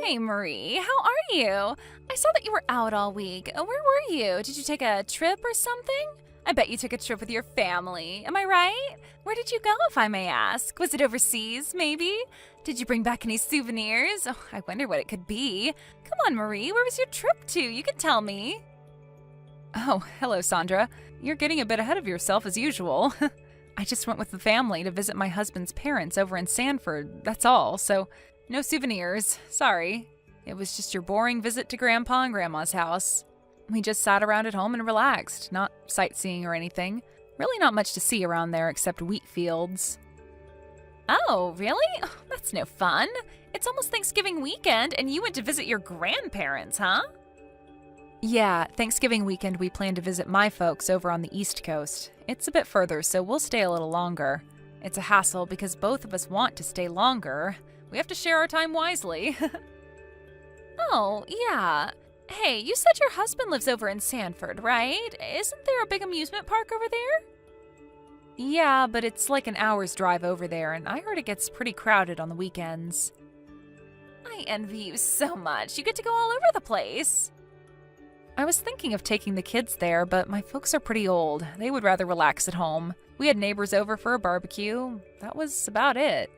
Hey, Marie, how are you? I saw that you were out all week. Where were you? Did you take a trip or something? I bet you took a trip with your family. Am I right? Where did you go, if I may ask? Was it overseas, maybe? Did you bring back any souvenirs? Oh, I wonder what it could be. Come on, Marie, where was your trip to? You can tell me. Oh, hello, Sandra. You're getting a bit ahead of yourself as usual. I just went with the family to visit my husband's parents over in Sanford, that's all, so no souvenirs. Sorry. It was just your boring visit to Grandpa and Grandma's house. We just sat around at home and relaxed, not sightseeing or anything. Really not much to see around there except wheat fields. Oh, really? Oh, that's no fun. It's almost Thanksgiving weekend and you went to visit your grandparents, huh? Yeah, Thanksgiving weekend we plan to visit my folks over on the East Coast. It's a bit further, so we'll stay a little longer. It's a hassle because both of us want to stay longer. We have to share our time wisely. Oh, yeah. Hey, you said your husband lives over in Sanford, right? Isn't there a big amusement park over there? Yeah, but it's like an hour's drive over there, and I heard it gets pretty crowded on the weekends. I envy you so much. You get to go all over the place. I was thinking of taking the kids there, but my folks are pretty old. They would rather relax at home. We had neighbors over for a barbecue. That was about it.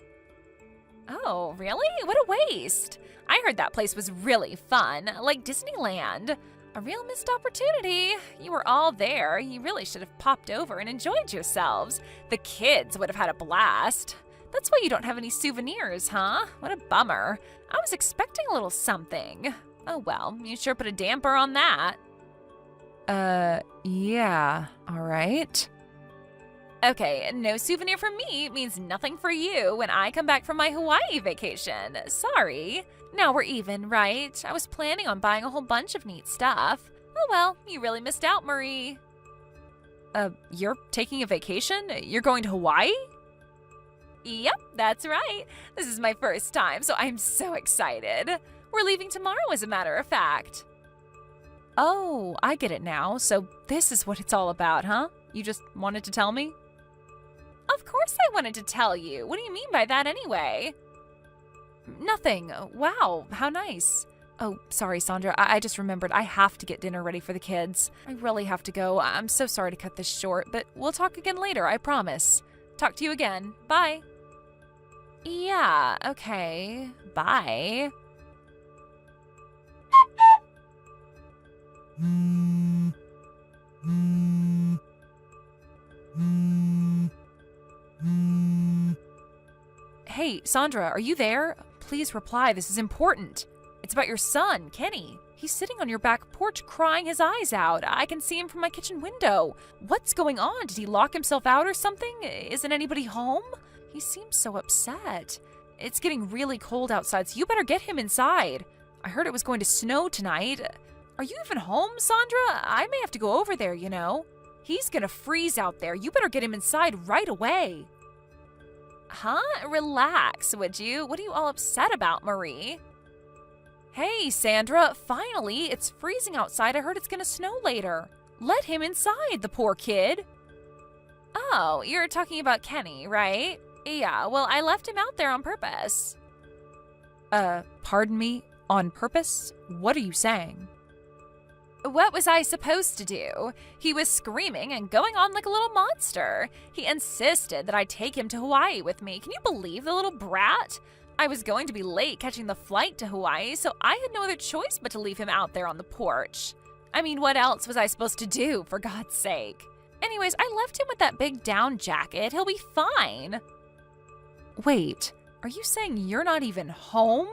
Oh, really? What a waste. I heard that place was really fun, like Disneyland. A real missed opportunity. You were all there. You really should have popped over and enjoyed yourselves. The kids would have had a blast. That's why you don't have any souvenirs, huh? What a bummer. I was expecting a little something. Oh well, you sure put a damper on that. Yeah, all right. Okay, no souvenir from me means nothing for you when I come back from my Hawaii vacation. Sorry. Now we're even, right? I was planning on buying a whole bunch of neat stuff. Oh well, you really missed out, Marie. You're taking a vacation? You're going to Hawaii? Yep, that's right. This is my first time, so I'm so excited. We're leaving tomorrow, as a matter of fact. Oh, I get it now. So this is what it's all about, huh? You just wanted to tell me? Of course I wanted to tell you. What do you mean by that anyway? Nothing. Wow, how nice. Oh, sorry, Sandra. I just remembered I have to get dinner ready for the kids. I really have to go. I'm so sorry to cut this short, but we'll talk again later, I promise. Talk to you again. Bye. Yeah, okay. Bye. Hey, Sandra, are you there? Please reply, this is important. It's about your son, Kenny. He's sitting on your back porch crying his eyes out. I can see him from my kitchen window. What's going on? Did he lock himself out or something? Isn't anybody home? He seems so upset. It's getting really cold outside, so you better get him inside. I heard it was going to snow tonight. Are you even home, Sandra? I may have to go over there, you know. He's gonna freeze out there. You better get him inside right away. Huh? Relax, would you? What are you all upset about, Marie? Hey, Sandra, finally, it's freezing outside. I heard it's gonna snow later. Let him inside, the poor kid. Oh, you're talking about Kenny, right? Yeah, well, I left him out there on purpose. Pardon me? On purpose? What are you saying? What was I supposed to do? He was screaming and going on like a little monster. He insisted that I take him to Hawaii with me. Can you believe the little brat? I was going to be late catching the flight to Hawaii, so I had no other choice but to leave him out there on the porch. I mean, what else was I supposed to do, for God's sake? Anyways, I left him with that big down jacket. He'll be fine. Wait, are you saying you're not even home?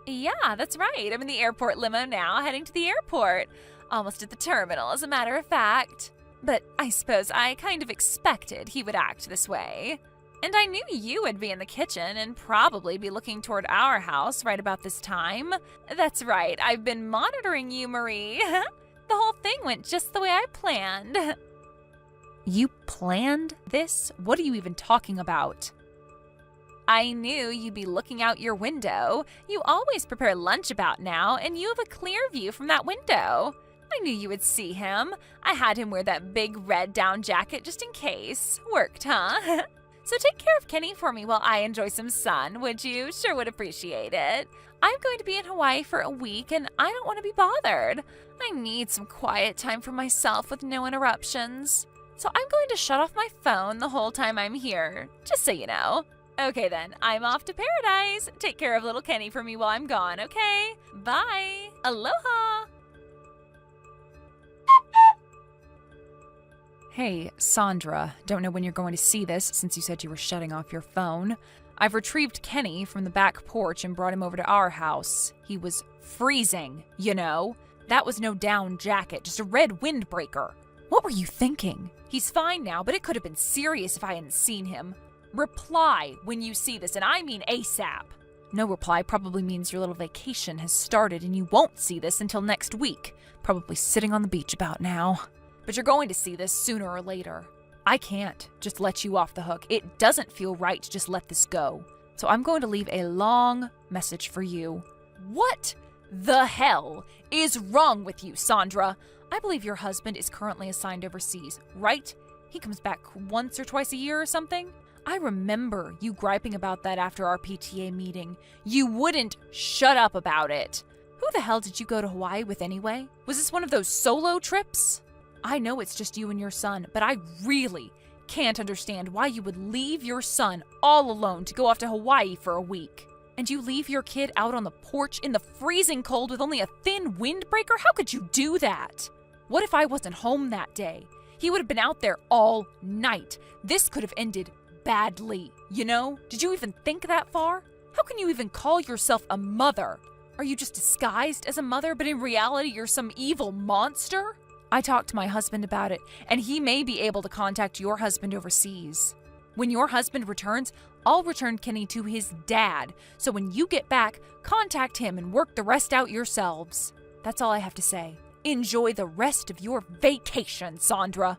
Yeah, that's right. I'm in the airport limo now, heading to the airport. Almost at the terminal, as a matter of fact. But I suppose I kind of expected he would act this way. And I knew you would be in the kitchen and probably be looking toward our house right about this time. That's right, I've been monitoring you, Marie. The whole thing went just the way I planned. You planned this? What are you even talking about? I knew you'd be looking out your window. You always prepare lunch about now, and you have a clear view from that window. I knew you would see him. I had him wear that big red down jacket just in case. Worked, huh? So take care of Kenny for me while I enjoy some sun, would you? Sure would appreciate it. I'm going to be in Hawaii for a week, and I don't want to be bothered. I need some quiet time for myself with no interruptions. So I'm going to shut off my phone the whole time I'm here, just so you know. Okay then, I'm off to paradise. Take care of little Kenny for me while I'm gone, okay? Bye. Aloha. Hey, Sandra. Don't know when you're going to see this since you said you were shutting off your phone. I've retrieved Kenny from the back porch and brought him over to our house. He was freezing, you know. That was no down jacket, just a red windbreaker. What were you thinking? He's fine now, but it could have been serious if I hadn't seen him. Reply when you see this, and I mean ASAP. No reply probably means your little vacation has started and you won't see this until next week. Probably sitting on the beach about now. But you're going to see this sooner or later. I can't just let you off the hook. It doesn't feel right to just let this go. So I'm going to leave a long message for you. What the hell is wrong with you, Sandra? I believe your husband is currently assigned overseas, right? He comes back once or twice a year or something? I remember you griping about that after our PTA meeting. You wouldn't shut up about it. Who the hell did you go to Hawaii with anyway? Was this one of those solo trips? I know it's just you and your son, but I really can't understand why you would leave your son all alone to go off to Hawaii for a week. And you leave your kid out on the porch in the freezing cold with only a thin windbreaker? How could you do that? What if I wasn't home that day? He would have been out there all night. This could have ended badly, you know? Did you even think that far? How can you even call yourself a mother? Are you just disguised as a mother, but in reality you're some evil monster? I talked to my husband about it, and he may be able to contact your husband overseas. When your husband returns, I'll return Kenny to his dad, so when you get back, contact him and work the rest out yourselves. That's all I have to say. Enjoy the rest of your vacation, Sandra.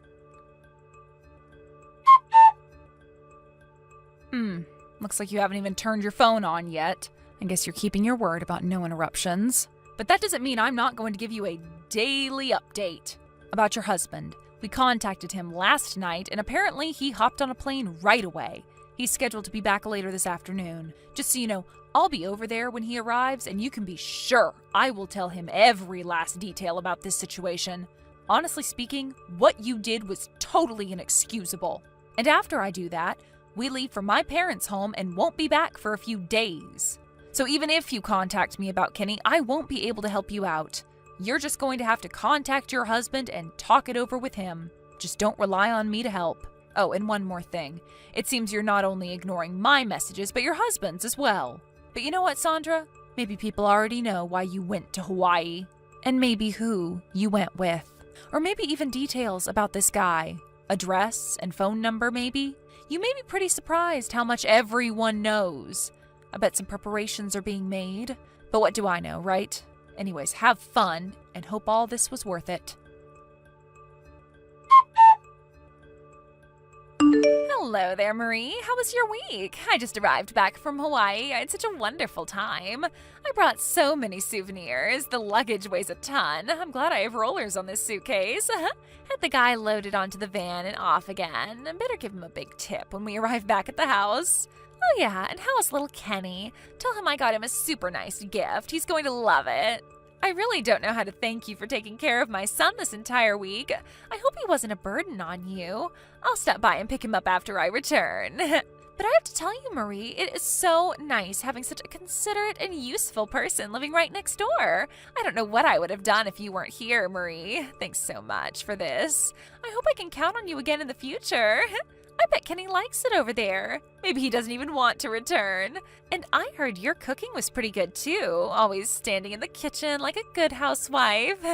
Looks like you haven't even turned your phone on yet. I guess you're keeping your word about no interruptions. But that doesn't mean I'm not going to give you a daily update about your husband. We contacted him last night, and apparently he hopped on a plane right away. He's scheduled to be back later this afternoon. Just so you know, I'll be over there when he arrives, and you can be sure I will tell him every last detail about this situation. Honestly speaking, what you did was totally inexcusable. And after I do that, we leave for my parents' home and won't be back for a few days. So even if you contact me about Kenny, I won't be able to help you out. You're just going to have to contact your husband and talk it over with him. Just don't rely on me to help. Oh, and one more thing. It seems you're not only ignoring my messages, but your husband's as well. But you know what, Sandra? Maybe people already know why you went to Hawaii. And maybe who you went with. Or maybe even details about this guy. Address and phone number, maybe? You may be pretty surprised how much everyone knows. I bet some preparations are being made. But what do I know, right? Anyways, have fun, and hope all this was worth it. Hello there, Marie. How was your week? I just arrived back from Hawaii. I had such a wonderful time. I brought so many souvenirs. The luggage weighs a ton. I'm glad I have rollers on this suitcase. Had the guy loaded onto the van and off again. Better give him a big tip when we arrive back at the house. Oh yeah, and how is little Kenny? Tell him I got him a super nice gift. He's going to love it. I really don't know how to thank you for taking care of my son this entire week. I hope he wasn't a burden on you. I'll stop by and pick him up after I return. But I have to tell you, Marie, it is so nice having such a considerate and useful person living right next door. I don't know what I would have done if you weren't here, Marie. Thanks so much for this. I hope I can count on you again in the future. I bet Kenny likes it over there. Maybe he doesn't even want to return. And I heard your cooking was pretty good too, always standing in the kitchen like a good housewife.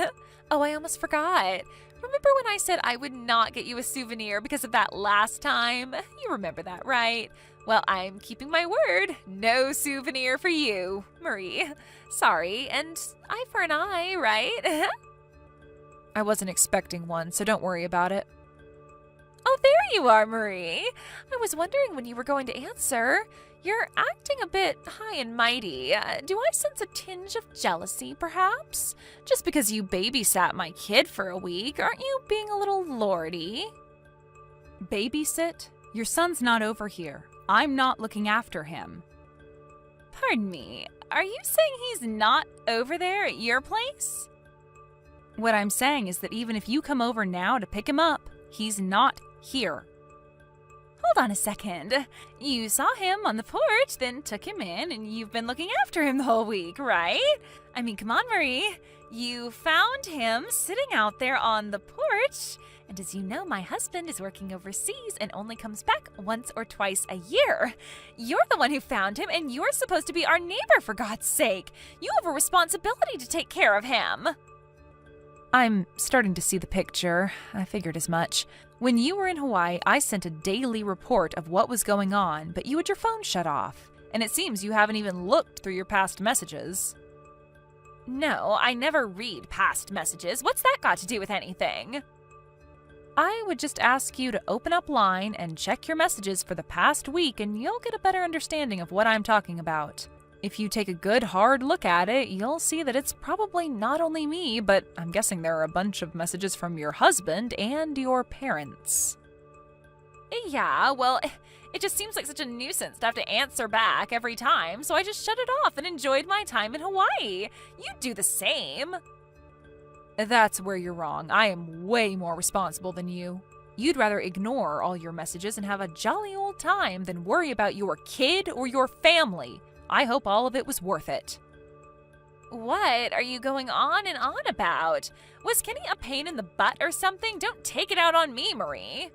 Oh, I almost forgot. Remember when I said I would not get you a souvenir because of that last time? You remember that, right? Well, I'm keeping my word. No souvenir for you, Marie. Sorry, and eye for an eye, right? I wasn't expecting one, so don't worry about it. Oh, there you are, Marie. I was wondering when you were going to answer. You're acting a bit high and mighty. Do I sense a tinge of jealousy, perhaps? Just because you babysat my kid for a week, aren't you being a little lordy? Babysit? Your son's not over here. I'm not looking after him. Pardon me, are you saying he's not over there at your place? What I'm saying is that even if you come over now to pick him up, he's not here. Hold on a second. You saw him on the porch, then took him in, and you've been looking after him the whole week, right? I mean, come on, Marie. You found him sitting out there on the porch, and as you know, my husband is working overseas and only comes back once or twice a year. You're the one who found him, and you're supposed to be our neighbor, for God's sake. You have a responsibility to take care of him. I'm starting to see the picture. I figured as much. When you were in Hawaii, I sent a daily report of what was going on, but you had your phone shut off. And it seems you haven't even looked through your past messages. No, I never read past messages. What's that got to do with anything? I would just ask you to open up Line and check your messages for the past week, and you'll get a better understanding of what I'm talking about. If you take a good hard look at it, you'll see that it's probably not only me, but I'm guessing there are a bunch of messages from your husband and your parents. Yeah, well, it just seems like such a nuisance to have to answer back every time, so I just shut it off and enjoyed my time in Hawaii. You'd do the same. That's where you're wrong. I am way more responsible than you. You'd rather ignore all your messages and have a jolly old time than worry about your kid or your family. I hope all of it was worth it. What are you going on and on about? Was Kenny a pain in the butt or something? Don't take it out on me, Marie.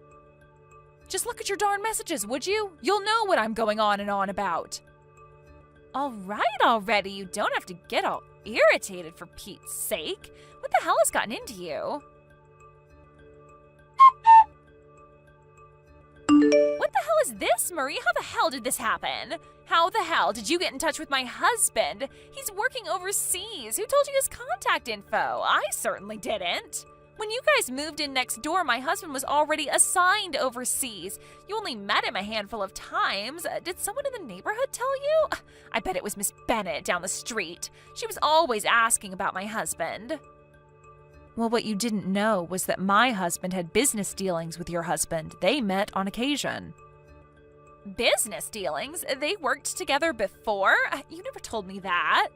Just look at your darn messages, would you? You'll know what I'm going on and on about. All right already, you don't have to get all irritated for Pete's sake. What the hell has gotten into you? What the hell is this, Marie? How the hell did this happen? How the hell did you get in touch with my husband? He's working overseas. Who told you his contact info? I certainly didn't. When you guys moved in next door, my husband was already assigned overseas. You only met him a handful of times. Did someone in the neighborhood tell you? I bet it was Miss Bennett down the street. She was always asking about my husband. Well, what you didn't know was that my husband had business dealings with your husband. They met on occasion. Business dealings? They worked together before? You never told me that.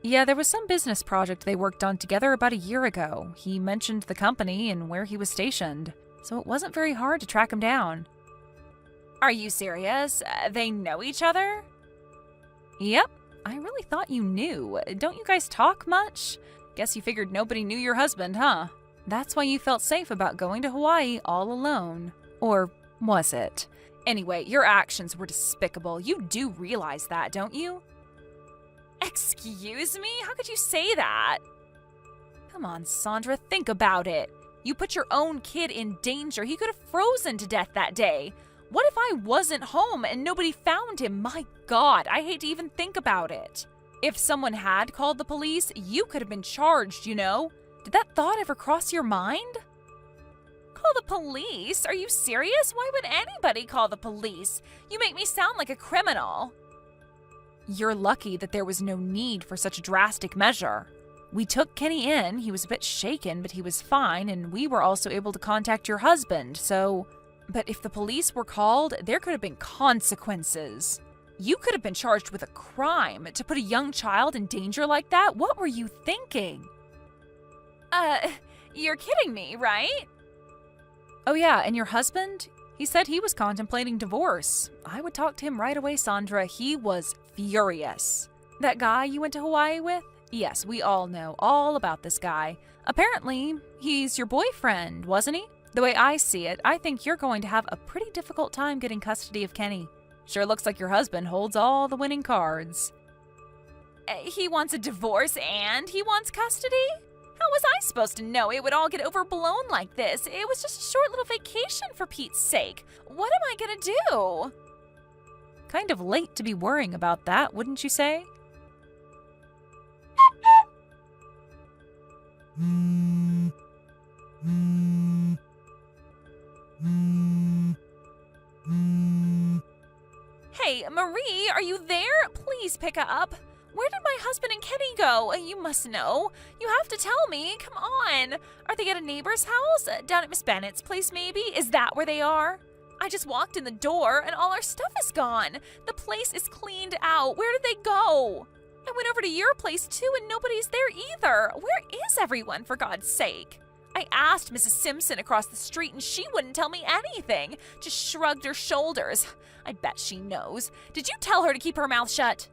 Yeah, there was some business project they worked on together about a year ago. He mentioned the company and where he was stationed, so it wasn't very hard to track him down. Are you serious? They know each other? Yep. I really thought you knew. Don't you guys talk much? Guess you figured nobody knew your husband, huh? That's why you felt safe about going to Hawaii all alone. Or was it? Anyway, your actions were despicable. You do realize that, don't you? Excuse me? How could you say that? Come on, Sandra, think about it. You put your own kid in danger. He could have frozen to death that day. What if I wasn't home and nobody found him? My God, I hate to even think about it. If someone had called the police, you could have been charged, you know? Did that thought ever cross your mind? Call the police? Are you serious? Why would anybody call the police? You make me sound like a criminal. You're lucky that there was no need for such a drastic measure. We took Kenny in. He was a bit shaken, but he was fine, and we were also able to contact your husband, so... But if the police were called, there could have been consequences. You could have been charged with a crime. To put a young child in danger like that? What were you thinking? You're kidding me, right? Oh yeah, and your husband? He said he was contemplating divorce. I would talk to him right away, Sandra. He was furious. That guy you went to Hawaii with? Yes, we all know all about this guy. Apparently, he's your boyfriend, wasn't he? The way I see it, I think you're going to have a pretty difficult time getting custody of Kenny. Sure looks like your husband holds all the winning cards. He wants a divorce and he wants custody? How was I supposed to know it would all get overblown like this? It was just a short little vacation for Pete's sake. What am I gonna do? Kind of late to be worrying about that, wouldn't you say? Hey, Marie, are you there? Please pick up. Where did my husband and Kenny go? You must know. You have to tell me. Come on. Are they at a neighbor's house? Down at Miss Bennett's place, maybe? Is that where they are? I just walked in the door and all our stuff is gone. The place is cleaned out. Where did they go? I went over to your place too and nobody's there either. Where is everyone, for God's sake? I asked Mrs. Simpson across the street and she wouldn't tell me anything. Just shrugged her shoulders. I bet she knows. Did you tell her to keep her mouth shut?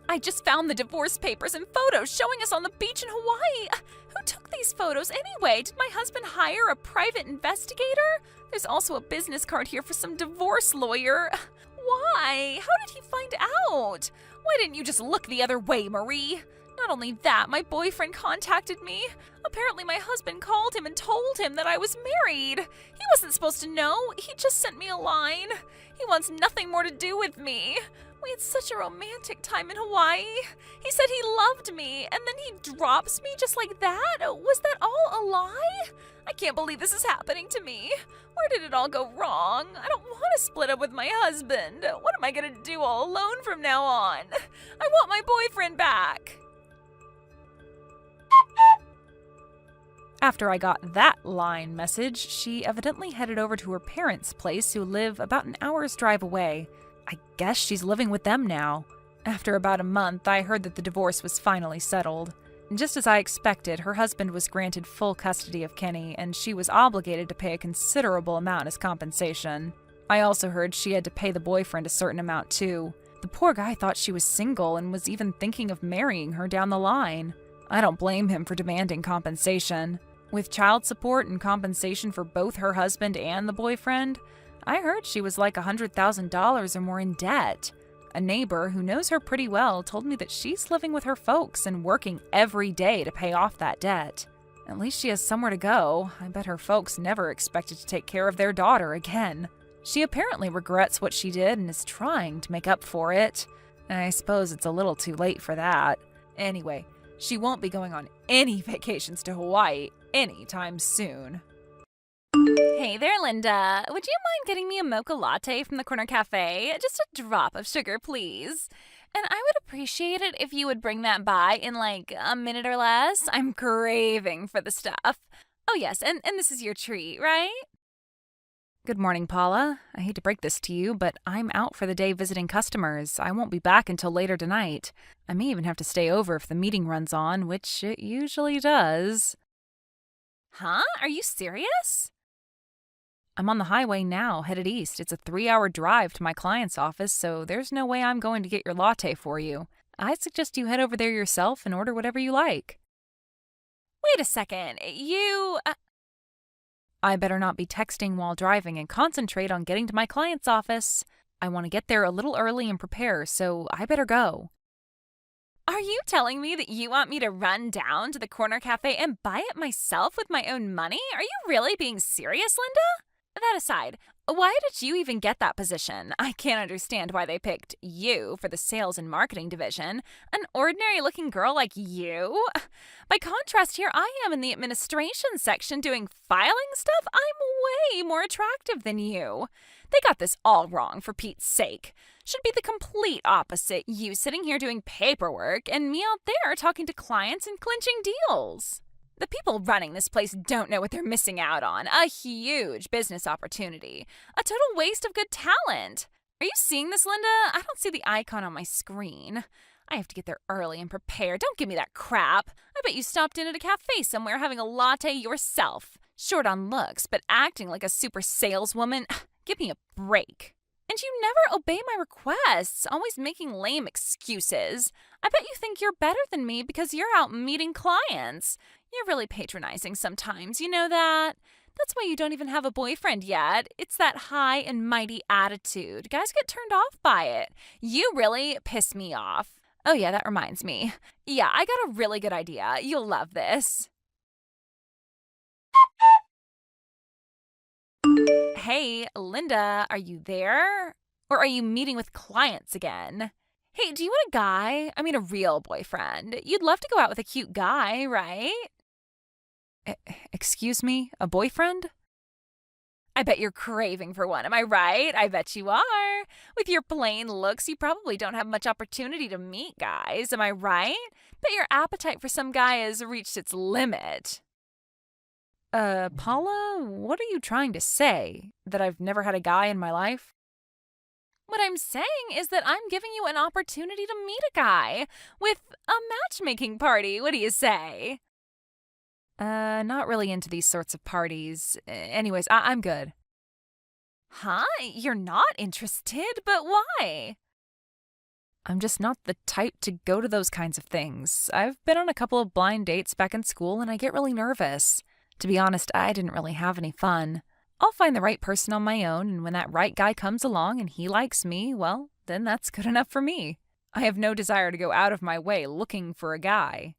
I just found the divorce papers and photos showing us on the beach in Hawaii. Who took these photos anyway? Did my husband hire a private investigator? There's also a business card here for some divorce lawyer. Why? How did he find out? Why didn't you just look the other way, Marie? Not only that, my boyfriend contacted me. Apparently my husband called him and told him that I was married. He wasn't supposed to know. He just sent me a line. He wants nothing more to do with me. We had such a romantic time in Hawaii. He said he loved me, and then he drops me just like that? Was that all a lie? I can't believe this is happening to me. Where did it all go wrong? I don't want to split up with my husband. What am I going to do all alone from now on? I want my boyfriend back. After I got that line message, she evidently headed over to her parents' place, who live about an hour's drive away. I guess she's living with them now. After about a month, I heard that the divorce was finally settled. Just as I expected, her husband was granted full custody of Kenny, and she was obligated to pay a considerable amount as compensation. I also heard she had to pay the boyfriend a certain amount too. The poor guy thought she was single and was even thinking of marrying her down the line. I don't blame him for demanding compensation. With child support and compensation for both her husband and the boyfriend, I heard she was like $100,000 or more in debt. A neighbor who knows her pretty well told me that she's living with her folks and working every day to pay off that debt. At least she has somewhere to go. I bet her folks never expected to take care of their daughter again. She apparently regrets what she did and is trying to make up for it. I suppose it's a little too late for that. Anyway, she won't be going on any vacations to Hawaii anytime soon. Hey there, Linda. Would you mind getting me a mocha latte from the corner cafe? Just a drop of sugar, please. And I would appreciate it if you would bring that by in like a minute or less. I'm craving for the stuff. Oh yes, and this is your treat, right? Good morning, Paula. I hate to break this to you, but I'm out for the day visiting customers. I won't be back until later tonight. I may even have to stay over if the meeting runs on, which it usually does. Huh? Are you serious? I'm on the highway now, headed east. It's a 3-hour drive to my client's office, so there's no way I'm going to get your latte for you. I suggest you head over there yourself and order whatever you like. Wait a second. I better not be texting while driving and concentrate on getting to my client's office. I want to get there a little early and prepare, so I better go. Are you telling me that you want me to run down to the corner cafe and buy it myself with my own money? Are you really being serious, Linda? That aside, why did you even get that position? I can't understand why they picked you for the sales and marketing division. An ordinary-looking girl like you? By contrast, here I am in the administration section doing filing stuff. I'm way more attractive than you. They got this all wrong, for Pete's sake. Should be the complete opposite. You sitting here doing paperwork and me out there talking to clients and clinching deals. The people running this place don't know what they're missing out on. A huge business opportunity. A total waste of good talent. Are you seeing this, Linda? I don't see the icon on my screen. I have to get there early and prepare. Don't give me that crap. I bet you stopped in at a cafe somewhere having a latte yourself. Short on looks, but acting like a super saleswoman. Give me a break. And you never obey my requests, always making lame excuses. I bet you think you're better than me because you're out meeting clients. You're really patronizing sometimes, you know that? That's why you don't even have a boyfriend yet. It's that high and mighty attitude. Guys get turned off by it. You really piss me off. Oh yeah, that reminds me. Yeah, I got a really good idea. You'll love this. Hey, Linda, are you there? Or are you meeting with clients again? Hey, do you want a guy? I mean, a real boyfriend. You'd love to go out with a cute guy, right? Excuse me? A boyfriend? I bet you're craving for one, am I right? I bet you are. With your plain looks, you probably don't have much opportunity to meet guys, am I right? Bet your appetite for some guy has reached its limit. Paula, what are you trying to say? That I've never had a guy in my life? What I'm saying is that I'm giving you an opportunity to meet a guy with a matchmaking party. What do you say? Not really into these sorts of parties. Anyways, I'm good. Huh? You're not interested? But why? I'm just not the type to go to those kinds of things. I've been on a couple of blind dates back in school and I get really nervous. To be honest, I didn't really have any fun. I'll find the right person on my own, and when that right guy comes along and he likes me, well, then that's good enough for me. I have no desire to go out of my way looking for a guy.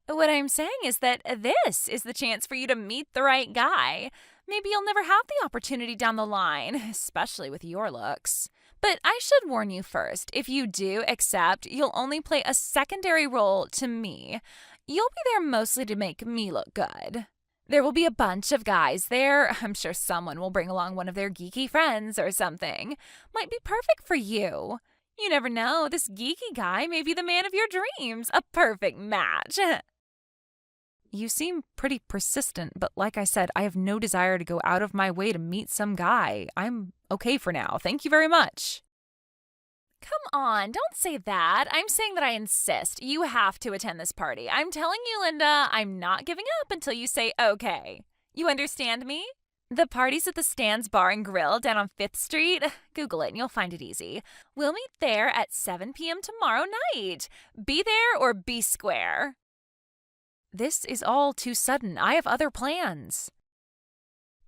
What I'm saying is that this is the chance for you to meet the right guy. Maybe you'll never have the opportunity down the line, especially with your looks. But I should warn you first, if you do accept, you'll only play a secondary role to me. You'll be there mostly to make me look good. There will be a bunch of guys there. I'm sure someone will bring along one of their geeky friends or something. Might be perfect for you. You never know, this geeky guy may be the man of your dreams. A perfect match. You seem pretty persistent, but like I said, I have no desire to go out of my way to meet some guy. I'm okay for now. Thank you very much. Come on, don't say that. I'm saying that I insist. You have to attend this party. I'm telling you, Linda, I'm not giving up until you say okay. You understand me? The party's at the Stan's Bar and Grill down on 5th Street. Google it and you'll find it easy. We'll meet there at 7 p.m. tomorrow night. Be there or be square. This is all too sudden. I have other plans.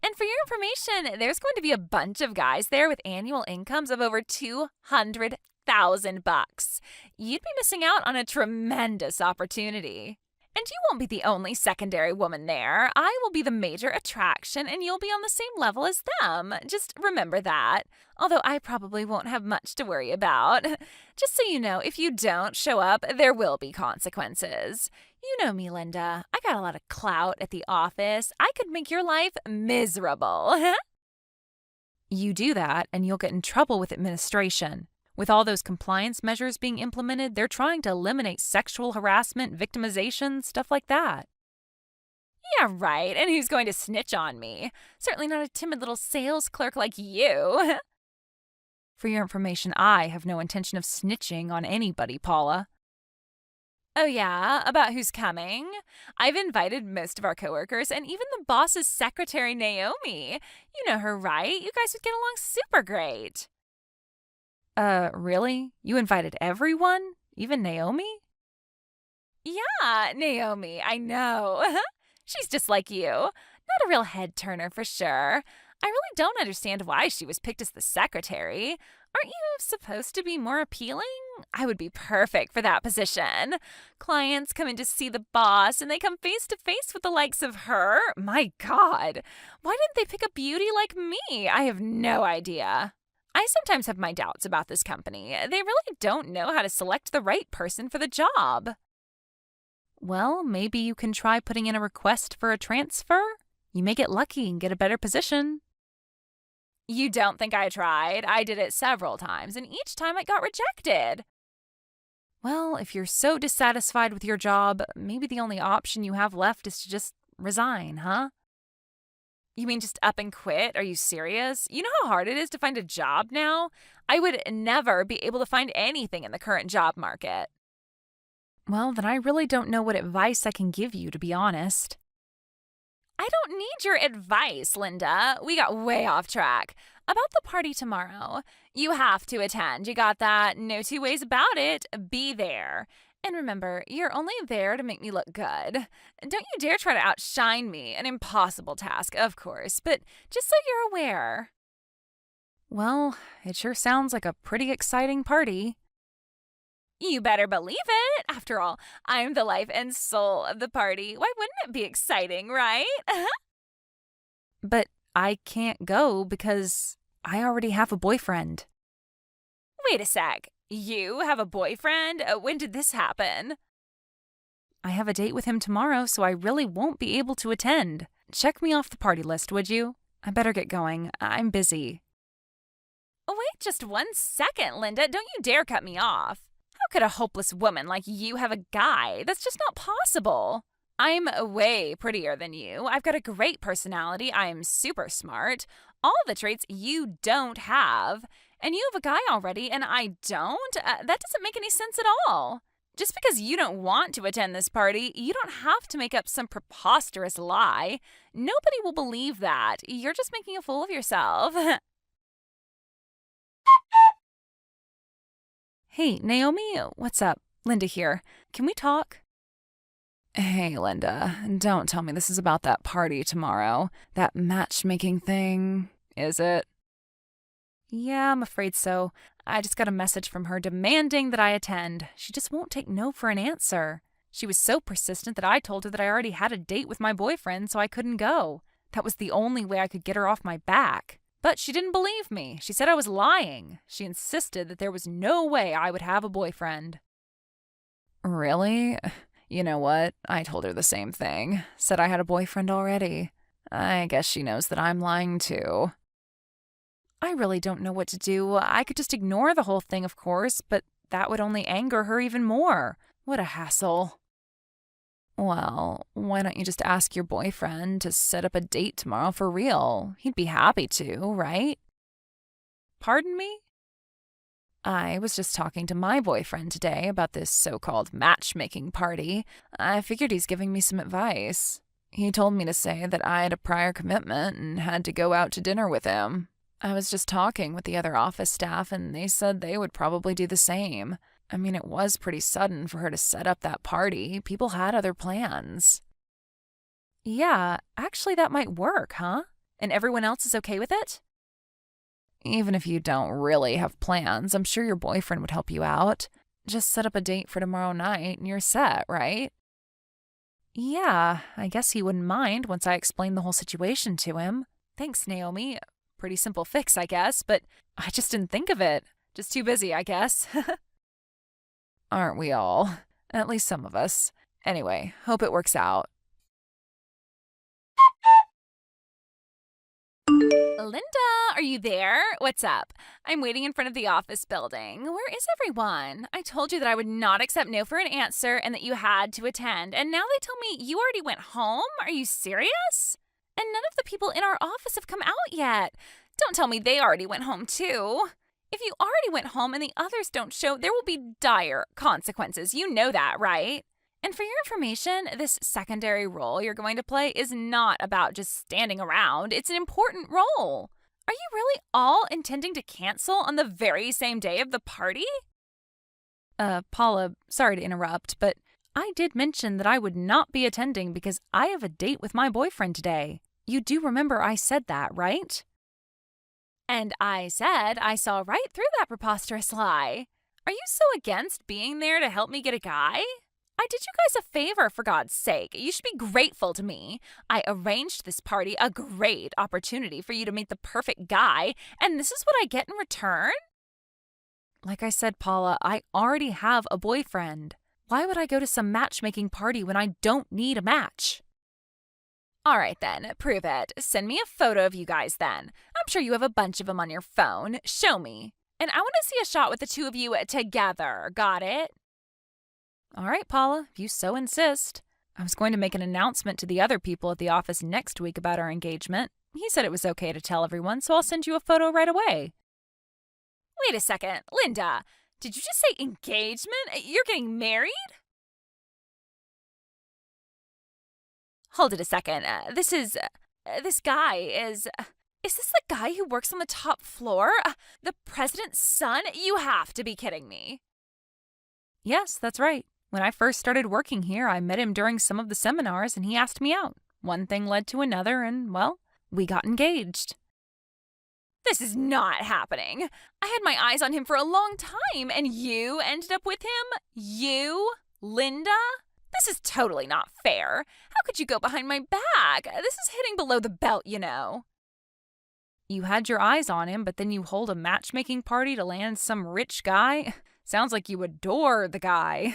And for your information, there's going to be a bunch of guys there with annual incomes of over $200,000. You'd be missing out on a tremendous opportunity. And you won't be the only secondary woman there. I will be the major attraction and you'll be on the same level as them. Just remember that. Although I probably won't have much to worry about. Just so you know, if you don't show up, there will be consequences. You know me, Linda. I got a lot of clout at the office. I could make your life miserable. You do that and you'll get in trouble with administration. With all those compliance measures being implemented, they're trying to eliminate sexual harassment, victimization, stuff like that. Yeah, right. And who's going to snitch on me? Certainly not a timid little sales clerk like you. For your information, I have no intention of snitching on anybody, Paula. Oh yeah? About who's coming? I've invited most of our coworkers and even the boss's secretary, Naomi. You know her, right? You guys would get along super great. Really? You invited everyone? Even Naomi? Yeah, Naomi, I know. She's just like you. Not a real head-turner for sure. I really don't understand why she was picked as the secretary. Aren't you supposed to be more appealing? I would be perfect for that position. Clients come in to see the boss and they come face to face with the likes of her. My God, why didn't they pick a beauty like me? I have no idea. I sometimes have my doubts about this company. They really don't know how to select the right person for the job. Well, maybe you can try putting in a request for a transfer. You may get lucky and get a better position. You don't think I tried? I did it several times, and each time I got rejected. Well, if you're so dissatisfied with your job, maybe the only option you have left is to just resign, huh? You mean just up and quit? Are you serious? You know how hard it is to find a job now? I would never be able to find anything in the current job market. Well, then I really don't know what advice I can give you, to be honest. I don't need your advice, Linda. We got way off track. About the party tomorrow. You have to attend. You got that? No two ways about it. Be there. And remember, you're only there to make me look good. Don't you dare try to outshine me. An impossible task, of course, but just so you're aware. Well, it sure sounds like a pretty exciting party. You better believe it. After all, I'm the life and soul of the party. Why wouldn't it be exciting, right? But I can't go because I already have a boyfriend. Wait a sec. You have a boyfriend? When did this happen? I have a date with him tomorrow, so I really won't be able to attend. Check me off the party list, would you? I better get going. I'm busy. Wait just 1 second, Linda. Don't you dare cut me off. How could a hopeless woman like you have a guy? That's just not possible. I'm way prettier than you. I've got a great personality. I'm super smart. All the traits you don't have. And you have a guy already, and I don't? That doesn't make any sense at all. Just because you don't want to attend this party, you don't have to make up some preposterous lie. Nobody will believe that. You're just making a fool of yourself. Hey, Naomi, what's up? Linda here. Can we talk? Hey, Linda, don't tell me this is about that party tomorrow. That matchmaking thing, is it? Yeah, I'm afraid so. I just got a message from her demanding that I attend. She just won't take no for an answer. She was so persistent that I told her that I already had a date with my boyfriend, so I couldn't go. That was the only way I could get her off my back. But she didn't believe me. She said I was lying. She insisted that there was no way I would have a boyfriend. Really? You know what? I told her the same thing. Said I had a boyfriend already. I guess she knows that I'm lying too. I really don't know what to do. I could just ignore the whole thing, of course, but that would only anger her even more. What a hassle. Well, why don't you just ask your boyfriend to set up a date tomorrow for real? He'd be happy to, right? Pardon me? I was just talking to my boyfriend today about this so-called matchmaking party. I figured he's giving me some advice. He told me to say that I had a prior commitment and had to go out to dinner with him. I was just talking with the other office staff, and they said they would probably do the same. I mean, it was pretty sudden for her to set up that party. People had other plans. Yeah, actually that might work, huh? And everyone else is okay with it? Even if you don't really have plans, I'm sure your boyfriend would help you out. Just set up a date for tomorrow night and you're set, right? Yeah, I guess he wouldn't mind once I explained the whole situation to him. Thanks, Naomi. Pretty simple fix, I guess, but I just didn't think of it. Just too busy, I guess. Aren't we all? At least some of us. Anyway, hope it works out. Linda, are you there? What's up? I'm waiting in front of the office building. Where is everyone? I told you that I would not accept no for an answer and that you had to attend, and now they tell me you already went home? Are you serious? And none of the people in our office have come out yet. Don't tell me they already went home too. If you already went home and the others don't show, there will be dire consequences. You know that, right? And for your information, this secondary role you're going to play is not about just standing around. It's an important role. Are you really all intending to cancel on the very same day of the party? Paula, sorry to interrupt, but I did mention that I would not be attending because I have a date with my boyfriend today. You do remember I said that, right? And I said I saw right through that preposterous lie. Are you so against being there to help me get a guy? I did you guys a favor, for God's sake. You should be grateful to me. I arranged this party, a great opportunity for you to meet the perfect guy, and this is what I get in return? Like I said, Paula, I already have a boyfriend. Why would I go to some matchmaking party when I don't need a match? All right then, prove it. Send me a photo of you guys then. I'm sure you have a bunch of them on your phone. Show me. And I want to see a shot with the two of you together. Got it? All right, Paula, if you so insist. I was going to make an announcement to the other people at the office next week about our engagement. He said it was okay to tell everyone, so I'll send you a photo right away. Wait a second, Linda. Did you just say engagement? You're getting married? Hold it a second. This guy is this the guy who works on the top floor? The president's son? You have to be kidding me. Yes, that's right. When I first started working here, I met him during some of the seminars and he asked me out. One thing led to another and, well, we got engaged. This is not happening. I had my eyes on him for a long time and you ended up with him? You? Linda? This is totally not fair. How could you go behind my back? This is hitting below the belt, you know. You had your eyes on him, but then you hold a matchmaking party to land some rich guy? Sounds like you adore the guy.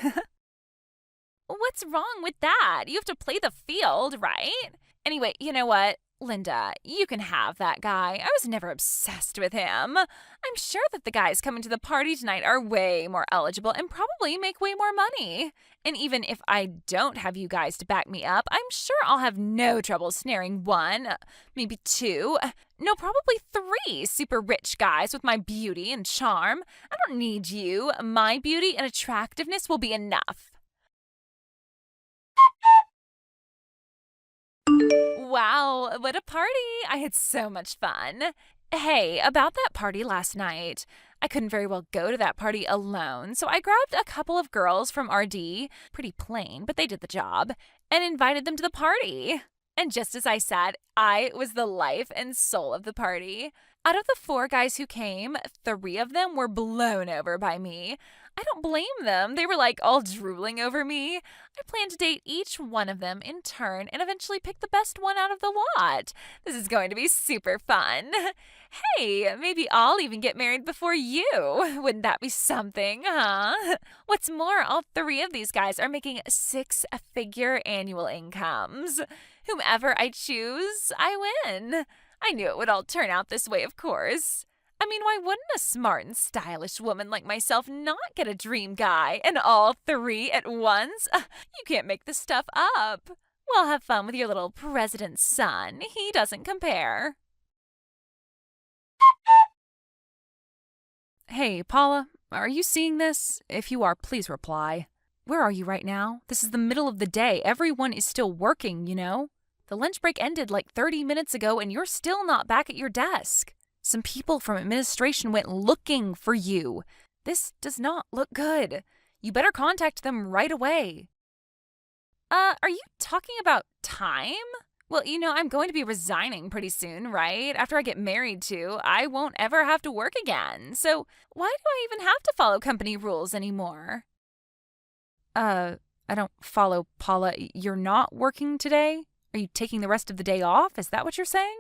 What's wrong with that? You have to play the field, right? Anyway, you know what? Linda, you can have that guy. I was never obsessed with him. I'm sure that the guys coming to the party tonight are way more eligible and probably make way more money. And even if I don't have you guys to back me up, I'm sure I'll have no trouble snaring one, maybe two, no, probably three super rich guys with my beauty and charm. I don't need you. My beauty and attractiveness will be enough. Wow, what a party! I had so much fun. Hey, about that party last night. I couldn't very well go to that party alone, so I grabbed a couple of girls from RD, pretty plain, but they did the job, and invited them to the party. And just as I said, I was the life and soul of the party. Out of the 4 guys who came, 3 of them were blown over by me. I don't blame them. They were like all drooling over me. I plan to date each one of them in turn and eventually pick the best one out of the lot. This is going to be super fun. Hey, maybe I'll even get married before you. Wouldn't that be something, huh? What's more, all 3 of these guys are making 6-figure annual incomes. Whomever I choose, I win. I knew it would all turn out this way, of course. I mean, why wouldn't a smart and stylish woman like myself not get a dream guy and all 3 at once? You can't make this stuff up. Well, have fun with your little president's son. He doesn't compare. Hey, Paula, are you seeing this? If you are, please reply. Where are you right now? This is the middle of the day. Everyone is still working, you know? The lunch break ended like 30 minutes ago and you're still not back at your desk. Some people from administration went looking for you. This does not look good. You better contact them right away. Are you talking about time? Well, you know, I'm going to be resigning pretty soon, right? After I get married to, I won't ever have to work again. So why do I even have to follow company rules anymore? I don't follow, Paula. You're not working today? Are you taking the rest of the day off? Is that what you're saying?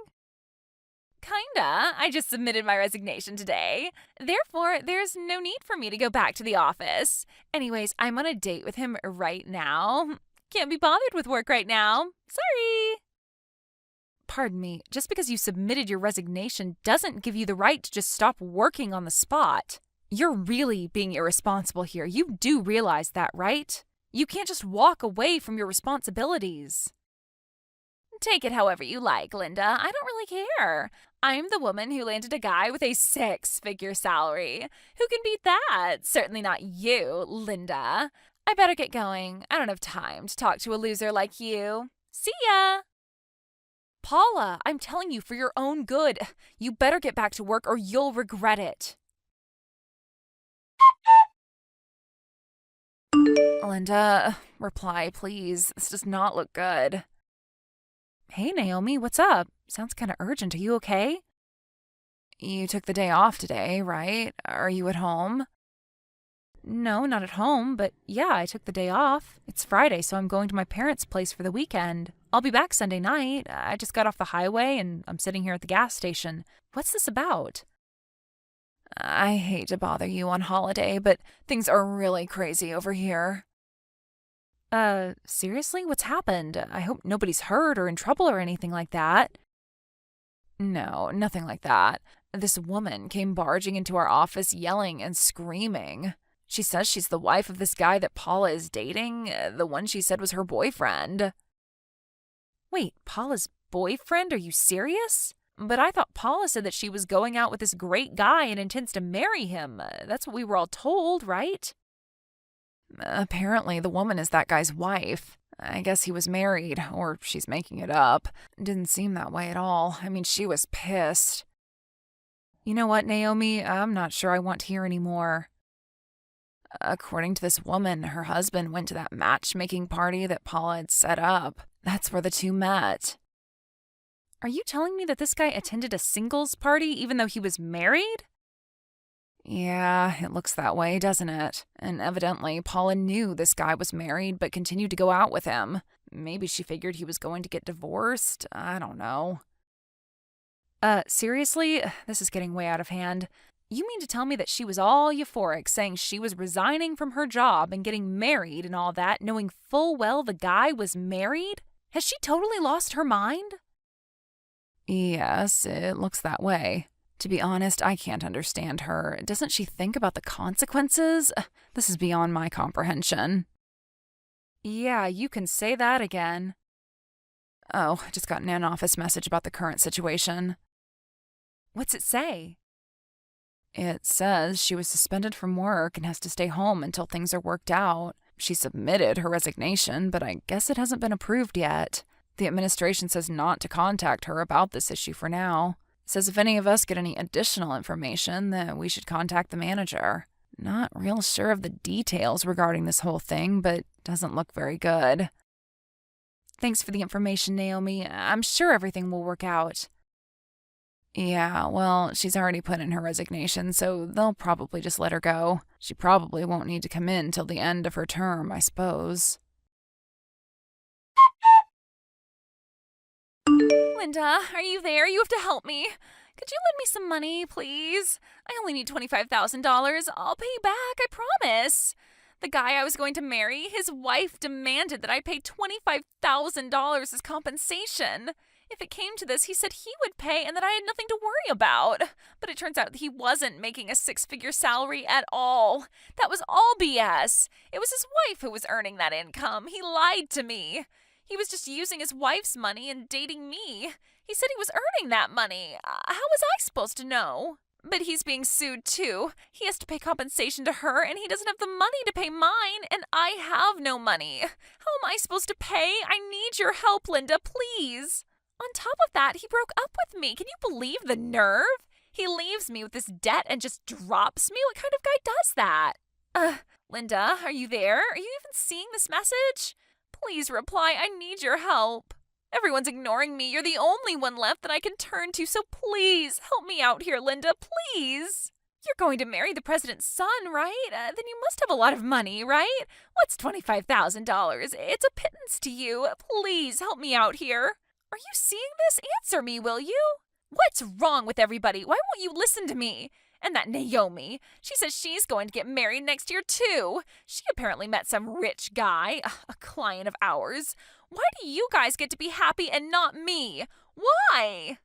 Kinda. I just submitted my resignation today. Therefore, there's no need for me to go back to the office. Anyways, I'm on a date with him right now. Can't be bothered with work right now. Sorry. Pardon me, just because you submitted your resignation doesn't give you the right to just stop working on the spot. You're really being irresponsible here. You do realize that, right? You can't just walk away from your responsibilities. Take it however you like, Linda. I don't really care. I'm the woman who landed a guy with a 6-figure salary. Who can beat that? Certainly not you, Linda. I better get going. I don't have time to talk to a loser like you. See ya! Paula, I'm telling you, for your own good, you better get back to work or you'll regret it. Linda, reply, please. This does not look good. Hey, Naomi, what's up? Sounds kind of urgent. Are you okay? You took the day off today, right? Are you at home? No, not at home, but yeah, I took the day off. It's Friday, so I'm going to my parents' place for the weekend. I'll be back Sunday night. I just got off the highway and I'm sitting here at the gas station. What's this about? I hate to bother you on holiday, but things are really crazy over here. Seriously? What's happened? I hope nobody's hurt or in trouble or anything like that. No, nothing like that. This woman came barging into our office yelling and screaming. She says she's the wife of this guy that Paula is dating, the one she said was her boyfriend. Wait, Paula's boyfriend? Are you serious? But I thought Paula said that she was going out with this great guy and intends to marry him. That's what we were all told, right? Apparently, the woman is that guy's wife. I guess he was married, or she's making it up. Didn't seem that way at all. I mean, she was pissed. You know what, Naomi? I'm not sure I want to hear any more. According to this woman, her husband went to that matchmaking party that Paula had set up. That's where the two met. Are you telling me that this guy attended a singles party even though he was married? Yeah, it looks that way, doesn't it? And evidently, Paula knew this guy was married but continued to go out with him. Maybe she figured he was going to get divorced. I don't know. Seriously? This is getting way out of hand. You mean to tell me that she was all euphoric, saying she was resigning from her job and getting married and all that, knowing full well the guy was married? Has she totally lost her mind? Yes, it looks that way. To be honest, I can't understand her. Doesn't she think about the consequences? This is beyond my comprehension. Yeah, you can say that again. Oh, I just got an in-office message about the current situation. What's it say? It says she was suspended from work and has to stay home until things are worked out. She submitted her resignation, but I guess it hasn't been approved yet. The administration says not to contact her about this issue for now. It says if any of us get any additional information, that we should contact the manager. Not real sure of the details regarding this whole thing, but doesn't look very good. Thanks for the information, Naomi. I'm sure everything will work out. Yeah, well, she's already put in her resignation, so they'll probably just let her go. She probably won't need to come in till the end of her term, I suppose. Linda, are you there? You have to help me. Could you lend me some money, please? I only need $25,000. I'll pay you back, I promise. The guy I was going to marry, his wife demanded that I pay $25,000 as compensation. If it came to this, he said he would pay and that I had nothing to worry about. But it turns out that he wasn't making a six-figure salary at all. That was all BS. It was his wife who was earning that income. He lied to me. He was just using his wife's money and dating me. He said he was earning that money. How was I supposed to know? But he's being sued too. He has to pay compensation to her, and he doesn't have the money to pay mine, and I have no money. How am I supposed to pay? I need your help, Linda, please. On top of that, he broke up with me. Can you believe the nerve? He leaves me with this debt and just drops me? What kind of guy does that? Linda, are you there? Are you even seeing this message? Please reply. I need your help. Everyone's ignoring me. You're the only one left that I can turn to, so please help me out here, Linda, please. You're going to marry the president's son, right? Then you must have a lot of money, right? What's $25,000? It's a pittance to you. Please help me out here. Are you seeing this? Answer me, will you? What's wrong with everybody? Why won't you listen to me? And that Naomi, she says she's going to get married next year too. She apparently met some rich guy, a client of ours. Why do you guys get to be happy and not me? Why?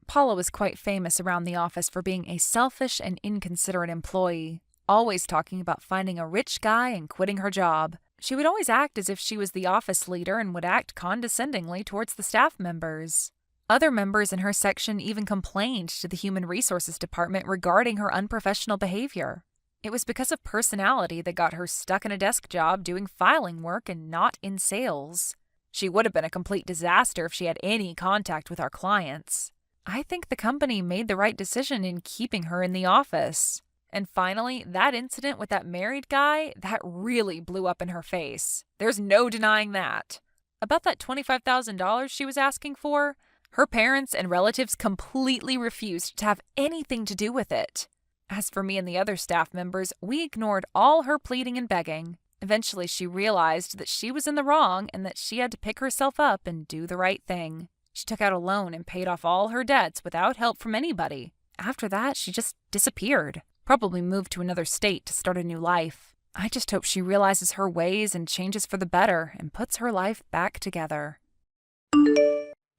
Paula was quite famous around the office for being a selfish and inconsiderate employee, always talking about finding a rich guy and quitting her job. She would always act as if she was the office leader and would act condescendingly towards the staff members. Other members in her section even complained to the Human Resources Department regarding her unprofessional behavior. It was because of personality that got her stuck in a desk job doing filing work and not in sales. She would have been a complete disaster if she had any contact with our clients. I think the company made the right decision in keeping her in the office. And finally, that incident with that married guy, that really blew up in her face. There's no denying that. About that $25,000 she was asking for, her parents and relatives completely refused to have anything to do with it. As for me and the other staff members, we ignored all her pleading and begging. Eventually, she realized that she was in the wrong and that she had to pick herself up and do the right thing. She took out a loan and paid off all her debts without help from anybody. After that, she just disappeared. Probably moved to another state to start a new life. I just hope she realizes her ways and changes for the better and puts her life back together.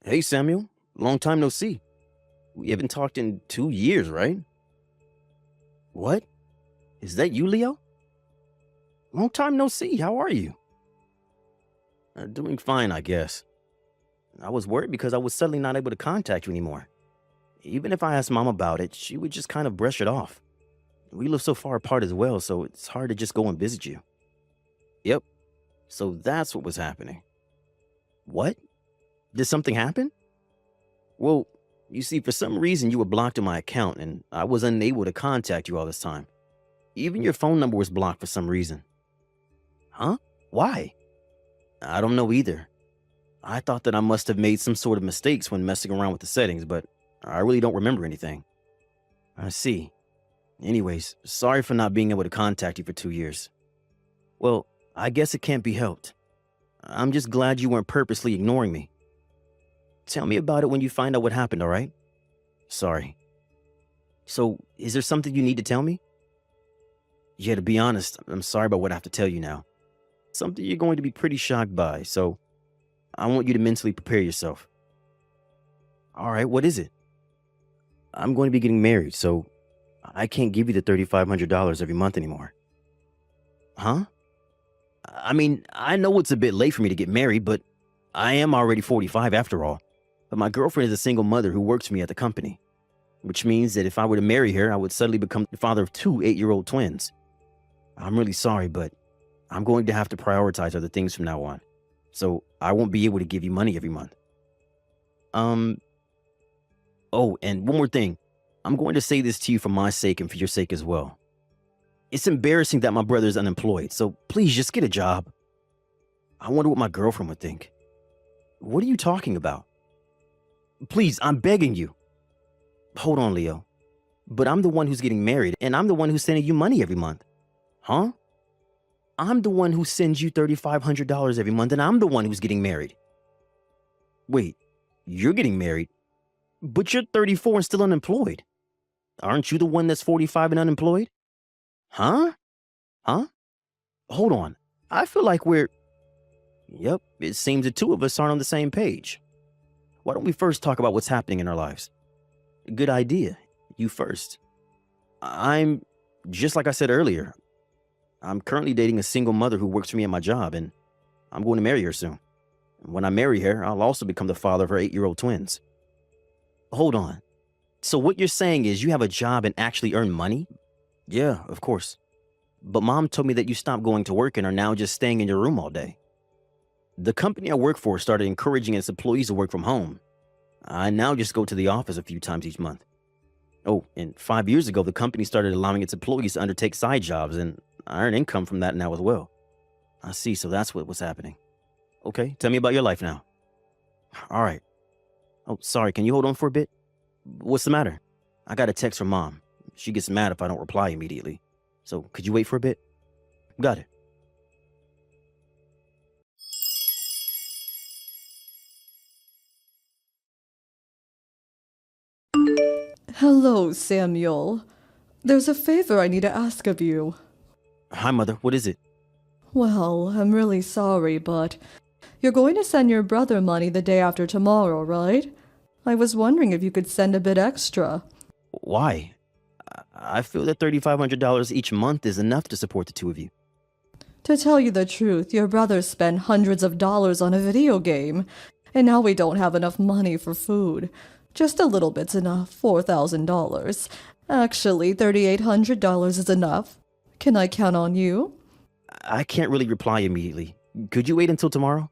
Hey, Samuel. Long time no see. We haven't talked in 2 years, right? What? Is that you, Leo? Long time no see. How are you? Doing fine, I guess. I was worried because I was suddenly not able to contact you anymore. Even if I asked Mom about it, she would just kind of brush it off. We live so far apart as well, so it's hard to just go and visit you. Yep. So that's what was happening. What? Did something happen? Well, you see, for some reason you were blocked in my account and I was unable to contact you all this time. Even your phone number was blocked for some reason. Huh? Why? I don't know either. I thought that I must have made some sort of mistakes when messing around with the settings, but I really don't remember anything. I see. Anyways, sorry for not being able to contact you for 2 years. Well, I guess it can't be helped. I'm just glad you weren't purposely ignoring me. Tell me about it when you find out what happened, all right? Sorry. So, is there something you need to tell me? Yeah, to be honest, I'm sorry about what I have to tell you now. Something you're going to be pretty shocked by, so I want you to mentally prepare yourself. All right, what is it? I'm going to be getting married, so I can't give you the $3,500 every month anymore. Huh? I mean, I know it's a bit late for me to get married, but I am already 45 after all. But my girlfriend is a single mother who works for me at the company, which means that if I were to marry her, I would suddenly become the father of two 8-year-old twins. I'm really sorry, but I'm going to have to prioritize other things from now on. So I won't be able to give you money every month. Oh, and one more thing. I'm going to say this to you for my sake and for your sake as well. It's embarrassing that my brother is unemployed, so please just get a job. I wonder what my girlfriend would think. What are you talking about? Please, I'm begging you. Hold on, Leo. But I'm the one who's getting married, and I'm the one who's sending you money every month. Huh? I'm the one who sends you $3,500 every month, and I'm the one who's getting married. Wait, you're getting married? But you're 34 and still unemployed. Aren't you the one that's 45 and unemployed? Huh? Hold on. I feel like Yep, it seems the two of us aren't on the same page. Why don't we first talk about what's happening in our lives? Good idea. You first. Just like I said earlier, I'm currently dating a single mother who works for me at my job, and I'm going to marry her soon. When I marry her, I'll also become the father of her 8-year-old twins. Hold on. So what you're saying is you have a job and actually earn money? Yeah, of course. But Mom told me that you stopped going to work and are now just staying in your room all day. The company I work for started encouraging its employees to work from home. I now just go to the office a few times each month. Oh, and 5 years ago, the company started allowing its employees to undertake side jobs, and I earn income from that now as well. I see, so that's what was happening. Okay, tell me about your life now. All right. Oh, sorry, can you hold on for a bit? What's the matter? I got a text from Mom. She gets mad if I don't reply immediately. So, could you wait for a bit? Got it. Hello, Samuel. There's a favor I need to ask of you. Hi, Mother. What is it? Well, I'm really sorry, but you're going to send your brother money the day after tomorrow, right? I was wondering if you could send a bit extra. Why? I feel that $3,500 each month is enough to support the two of you. To tell you the truth, your brother spent hundreds of dollars on a video game, and now we don't have enough money for food. Just a little bit's enough, $4,000. Actually, $3,800 is enough. Can I count on you? I can't really reply immediately. Could you wait until tomorrow?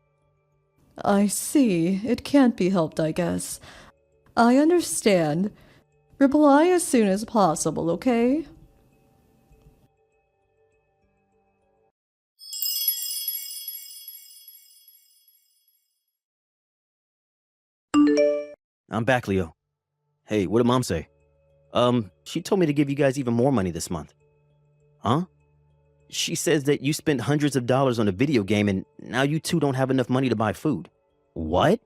I see. It can't be helped, I guess. I understand. Reply as soon as possible, okay? I'm back, Leo. Hey, what did Mom say? She told me to give you guys even more money this month. Huh? She says that you spent hundreds of dollars on a video game and now you two don't have enough money to buy food. What?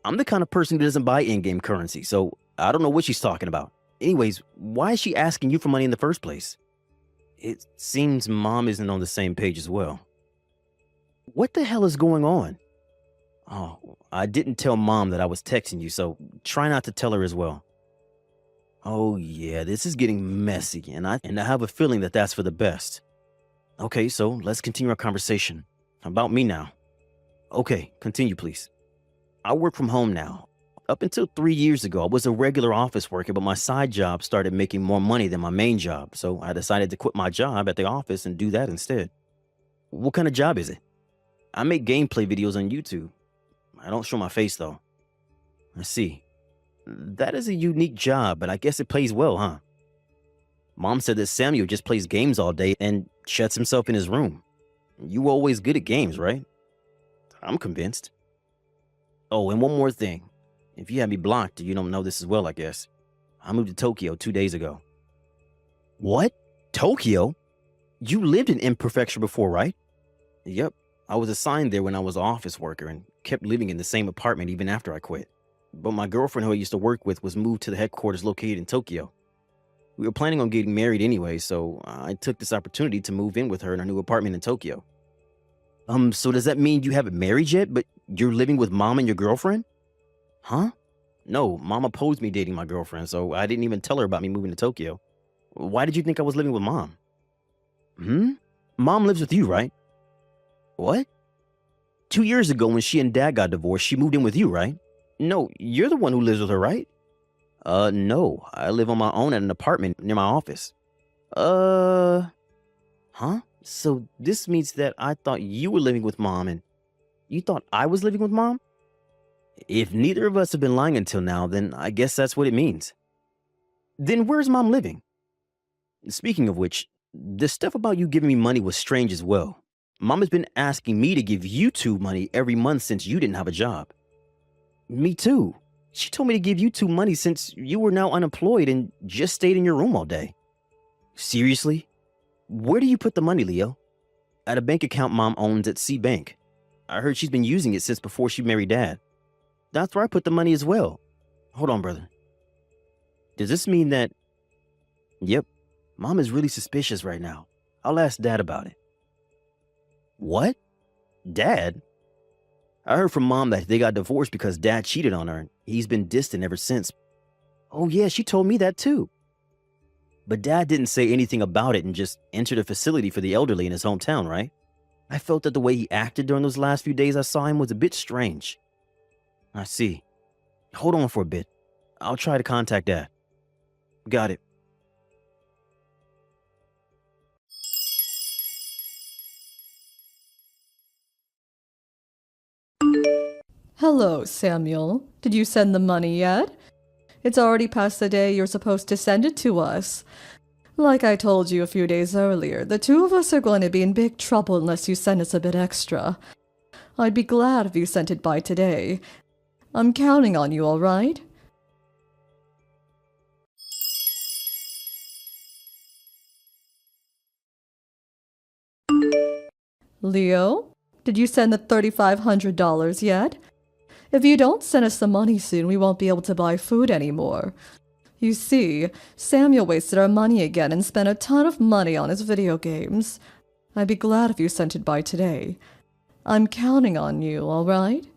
I'm the kind of person who doesn't buy in-game currency, so I don't know what she's talking about. Anyways, why is she asking you for money in the first place? It seems Mom isn't on the same page as well. What the hell is going on? Oh, I didn't tell Mom that I was texting you, so try not to tell her as well. Oh yeah, this is getting messy, and I have a feeling that that's for the best. Okay, so let's continue our conversation. About me now. Okay, continue please. I work from home now. Up until 3 years ago, I was a regular office worker, but my side job started making more money than my main job, so I decided to quit my job at the office and do that instead. What kind of job is it? I make gameplay videos on YouTube. I don't show my face though. I see. That is a unique job, but I guess it pays well, huh? Mom said that Samuel just plays games all day and shuts himself in his room. You were always good at games, right? I'm convinced. Oh, and one more thing. If you had me blocked, you don't know this as well, I guess. I moved to Tokyo 2 days ago. What? Tokyo? You lived in M Prefecture before, right? Yep. I was assigned there when I was an office worker and kept living in the same apartment even after I quit. But my girlfriend who I used to work with was moved to the headquarters located in Tokyo. We were planning on getting married anyway, so I took this opportunity to move in with her in our new apartment in Tokyo. So does that mean you haven't married yet, but You're living with mom and your girlfriend? Huh? No, mom opposed me dating my girlfriend, so I didn't even tell her about me moving to Tokyo. Why did you think I was living with mom? Mom lives with you, right? What? 2 years ago when she and dad got divorced, she moved in with you, right? No, you're the one who lives with her, right? No, I live on my own at an apartment near my office. Huh? So this means that I thought you were living with mom and you thought I was living with mom? If neither of us have been lying until now, then I guess that's what it means. Then where's mom living? Speaking of which, the stuff about you giving me money was strange as well. Mom has been asking me to give you two money every month since you didn't have a job. Me too. She told me to give you two money since you were now unemployed and just stayed in your room all day. Seriously? Where do you put the money, Leo? At a bank account mom owns at C Bank. I heard she's been using it since before she married dad. That's where I put the money as well. Hold on, brother. Does this mean that... Yep, mom is really suspicious right now. I'll ask dad about it. What? Dad? I heard from mom that they got divorced because dad cheated on her and he's been distant ever since. Oh yeah, she told me that too. But dad didn't say anything about it and just entered a facility for the elderly in his hometown, right? I felt that the way he acted during those last few days I saw him was a bit strange. I see. Hold on for a bit. I'll try to contact dad. Got it. Hello, Samuel. Did you send the money yet? It's already past the day you're supposed to send it to us. Like I told you a few days earlier, the two of us are going to be in big trouble unless you send us a bit extra. I'd be glad if you sent it by today. I'm counting on you, all right? Leo, did you send the $3,500 yet? If you don't send us the money soon, we won't be able to buy food anymore. You see, Samuel wasted our money again and spent a ton of money on his video games. I'd be glad if you sent it by today. I'm counting on you, all right?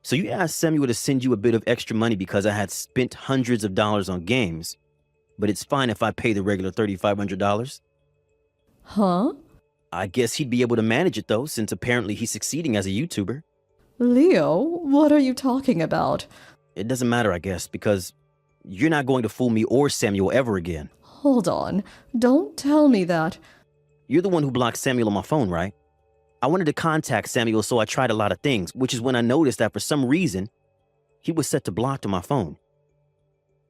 So you asked Samuel to send you a bit of extra money because I had spent hundreds of dollars on games, but it's fine if I pay the regular $3,500? Huh? I guess he'd be able to manage it though, since apparently he's succeeding as a YouTuber. Leo, what are you talking about? It doesn't matter, I guess, because you're not going to fool me or Samuel ever again. Hold on. Don't tell me that. You're the one who blocked Samuel on my phone, right? I wanted to contact Samuel, so I tried a lot of things, which is when I noticed that for some reason, he was set to blocked on my phone.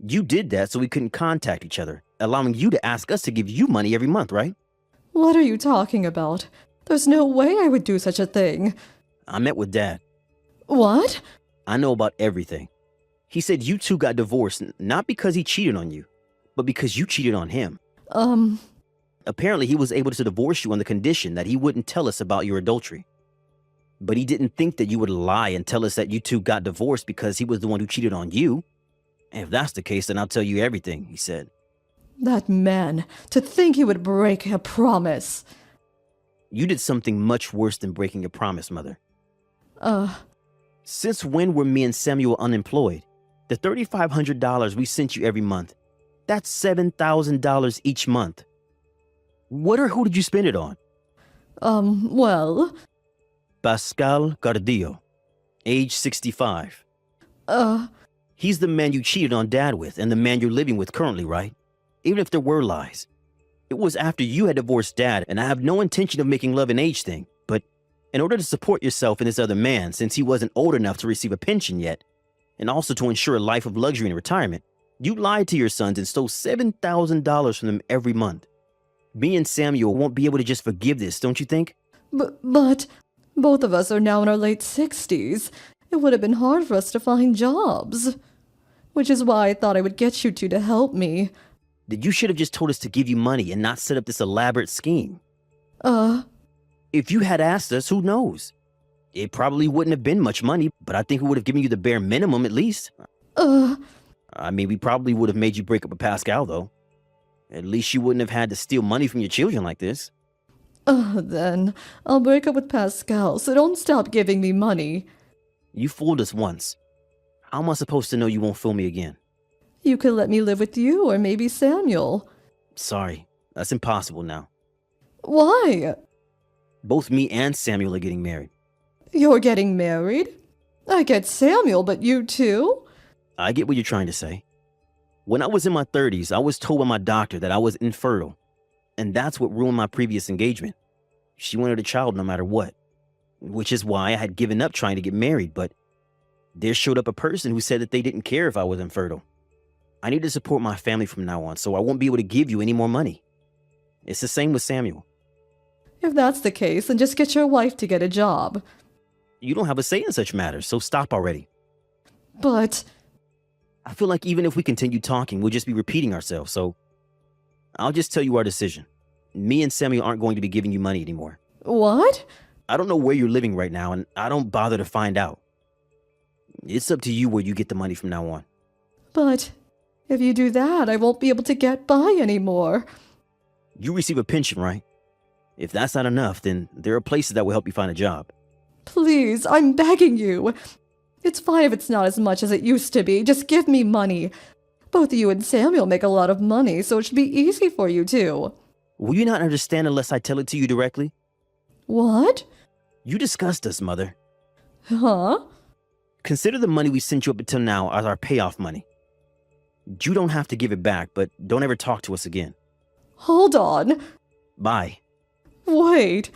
You did that so we couldn't contact each other, allowing you to ask us to give you money every month, right? What are you talking about? There's no way I would do such a thing. I met with Dad. What? I know about everything. He said you two got divorced, not because he cheated on you, but because you cheated on him. Apparently, he was able to divorce you on the condition that he wouldn't tell us about your adultery. But he didn't think that you would lie and tell us that you two got divorced because he was the one who cheated on you. And if that's the case, then I'll tell you everything, he said. That man, to think he would break a promise. You did something much worse than breaking a promise, Mother. Since when were me and Samuel unemployed? The $3,500 we sent you every month, that's $7,000 each month. What or who did you spend it on? Well... Pascal Gardillo, age 65. He's the man you cheated on Dad with and the man you're living with currently, right? Even if there were lies. It was after you had divorced Dad, and I have no intention of making love an age thing, but in order to support yourself and this other man, since he wasn't old enough to receive a pension yet, and also to ensure a life of luxury in retirement, you lied to your sons and stole $7,000 from them every month. Me and Samuel won't be able to just forgive this, don't you think? But both of us are now in our late 60s. It would have been hard for us to find jobs. Which is why I thought I would get you two to help me. That you should have just told us to give you money and not set up this elaborate scheme. If you had asked us, who knows? It probably wouldn't have been much money, but I think we would have given you the bare minimum at least. I mean, we probably would have made you break up with Pascal, though. At least you wouldn't have had to steal money from your children like this. Then I'll break up with Pascal, so don't stop giving me money. You fooled us once. How am I supposed to know you won't fool me again? You could let me live with you or maybe Samuel. Sorry, that's impossible now. Why? Both me and Samuel are getting married. You're getting married? I get Samuel, but you too? I get what you're trying to say. When I was in my 30s, I was told by my doctor that I was infertile. And that's what ruined my previous engagement. She wanted a child no matter what. Which is why I had given up trying to get married, but there showed up a person who said that they didn't care if I was infertile. I need to support my family from now on, so I won't be able to give you any more money. It's the same with Samuel. If that's the case, then just get your wife to get a job. You don't have a say in such matters, so stop already. But I feel like even if we continue talking, we'll just be repeating ourselves, so I'll just tell you our decision. Me and Samuel aren't going to be giving you money anymore. what? I don't know where you're living right now, and I don't bother to find out. It's up to you where you get the money from now on. But if you do that, I won't be able to get by anymore. You receive a pension, right? If that's not enough, then there are places that will help you find a job. Please, I'm begging you. It's fine if it's not as much as it used to be. Just give me money. Both you and Samuel make a lot of money, so it should be easy for you too. Will you not understand unless I tell it to you directly? What? You disgust us, Mother. Huh? Consider the money we sent you up until now as our payoff money. You don't have to give it back, but don't ever talk to us again. Hold on. Bye. Wait.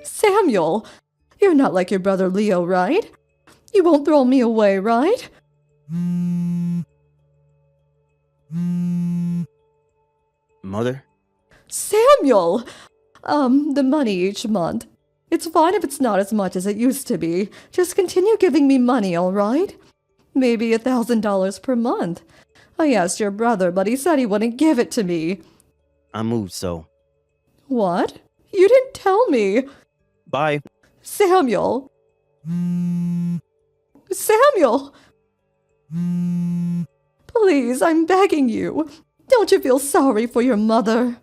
Samuel, you're not like your brother Leo, right? You won't throw me away, right? Mother? Samuel! The money each month. It's fine if it's not as much as it used to be. Just continue giving me money, all right? Maybe $1,000 per month. I asked your brother, but he said he wouldn't give it to me. I moved, so. What? You didn't tell me. Bye. Samuel! Samuel! Please, I'm begging you. Don't you feel sorry for your mother?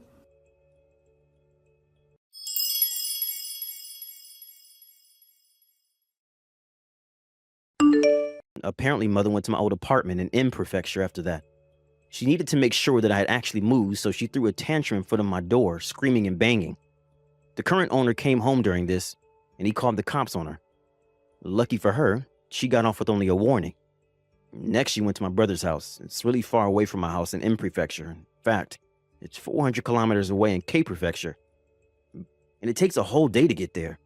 Apparently, Mother went to my old apartment in M Prefecture after that. She needed to make sure that I had actually moved, so she threw a tantrum in front of my door, screaming and banging. The current owner came home during this, and he called the cops on her. Lucky for her, she got off with only a warning. Next, she went to my brother's house. It's really far away from my house in M Prefecture. In fact, it's 400 kilometers away in K Prefecture. And it takes a whole day to get there.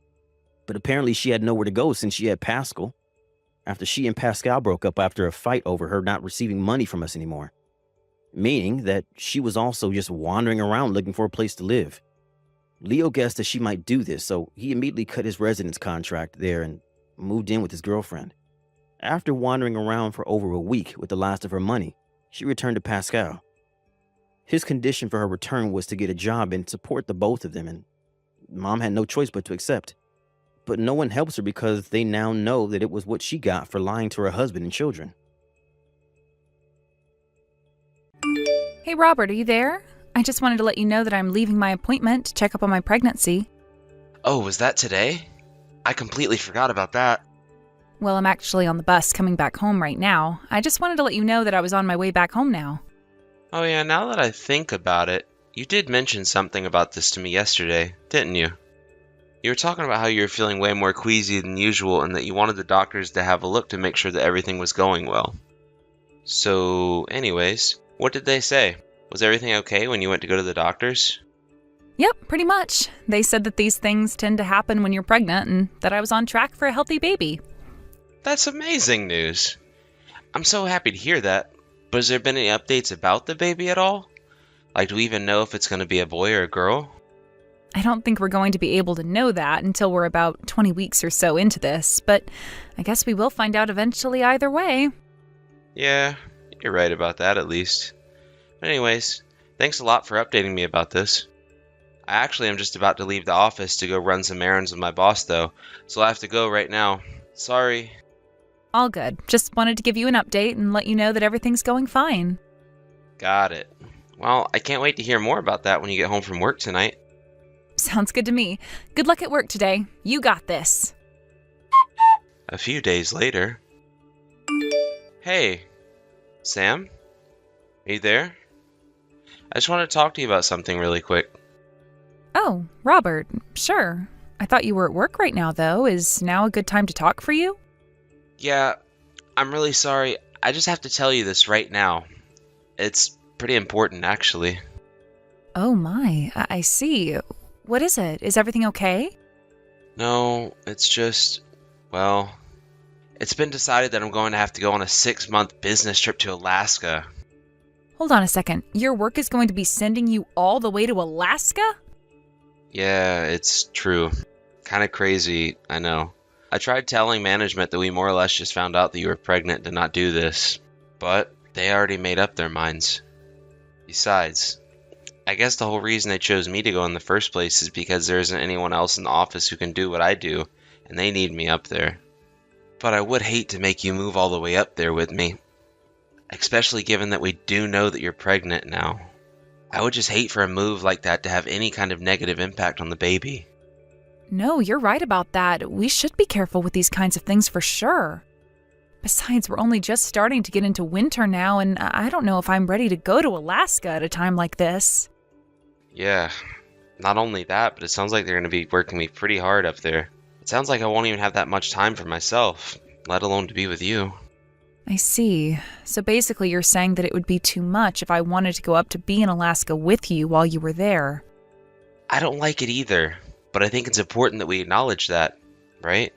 But apparently she had nowhere to go since she had Pascal. After she and Pascal broke up after a fight over her not receiving money from us anymore. Meaning that she was also just wandering around looking for a place to live. Leo guessed that she might do this, so he immediately cut his residence contract there and moved in with his girlfriend. After wandering around for over a week with the last of her money, she returned to Pascal. His condition for her return was to get a job and support the both of them, and Mom had no choice but to accept. But no one helps her because they now know that it was what she got for lying to her husband and children. Hey, Robert, are you there? I just wanted to let you know that I'm leaving my appointment to check up on my pregnancy. Oh, was that today? I completely forgot about that. Well, I'm actually on the bus coming back home right now. I just wanted to let you know that I was on my way back home now. Oh yeah, now that I think about it, you did mention something about this to me yesterday, didn't you? You were talking about how you were feeling way more queasy than usual and that you wanted the doctors to have a look to make sure that everything was going well. So, anyways, what did they say? Was everything okay when you went to go to the doctors? Yep, pretty much. They said that these things tend to happen when you're pregnant and that I was on track for a healthy baby. That's amazing news. I'm so happy to hear that. But has there been any updates about the baby at all? Like, do we even know if it's going to be a boy or a girl? I don't think we're going to be able to know that until we're about 20 weeks or so into this, but I guess we will find out eventually either way. Yeah, you're right about that at least. But anyways, thanks a lot for updating me about this. I actually am just about to leave the office to go run some errands with my boss though, so I have to go right now. Sorry. All good. Just wanted to give you an update and let you know that everything's going fine. Got it. Well, I can't wait to hear more about that when you get home from work tonight. Sounds good to me. Good luck at work today. You got this. A few days later. Hey, Sam? Are you there? I just want to talk to you about something really quick. Oh, Robert, sure. I thought you were at work right now, though. Is now a good time to talk for you? Yeah, I'm really sorry. I just have to tell you this right now. It's pretty important, actually. Oh my, I see. What is it? Is everything okay? No, it's just, well, it's been decided that I'm going to have to go on a 6-month business trip to Alaska. Hold on a second. Your work is going to be sending you all the way to Alaska? Yeah, it's true. Kind of crazy, I know. I tried telling management that we more or less just found out that you were pregnant and did not do this, but they already made up their minds. Besides, I guess the whole reason they chose me to go in the first place is because there isn't anyone else in the office who can do what I do, and they need me up there. But I would hate to make you move all the way up there with me, especially given that we do know that you're pregnant now. I would just hate for a move like that to have any kind of negative impact on the baby. No, you're right about that. We should be careful with these kinds of things for sure. Besides, we're only just starting to get into winter now, and I don't know if I'm ready to go to Alaska at a time like this. Yeah, not only that, but it sounds like they're going to be working me pretty hard up there. It sounds like I won't even have that much time for myself, let alone to be with you. I see. So basically you're saying that it would be too much if I wanted to go up to be in Alaska with you while you were there. I don't like it either, but I think it's important that we acknowledge that, right?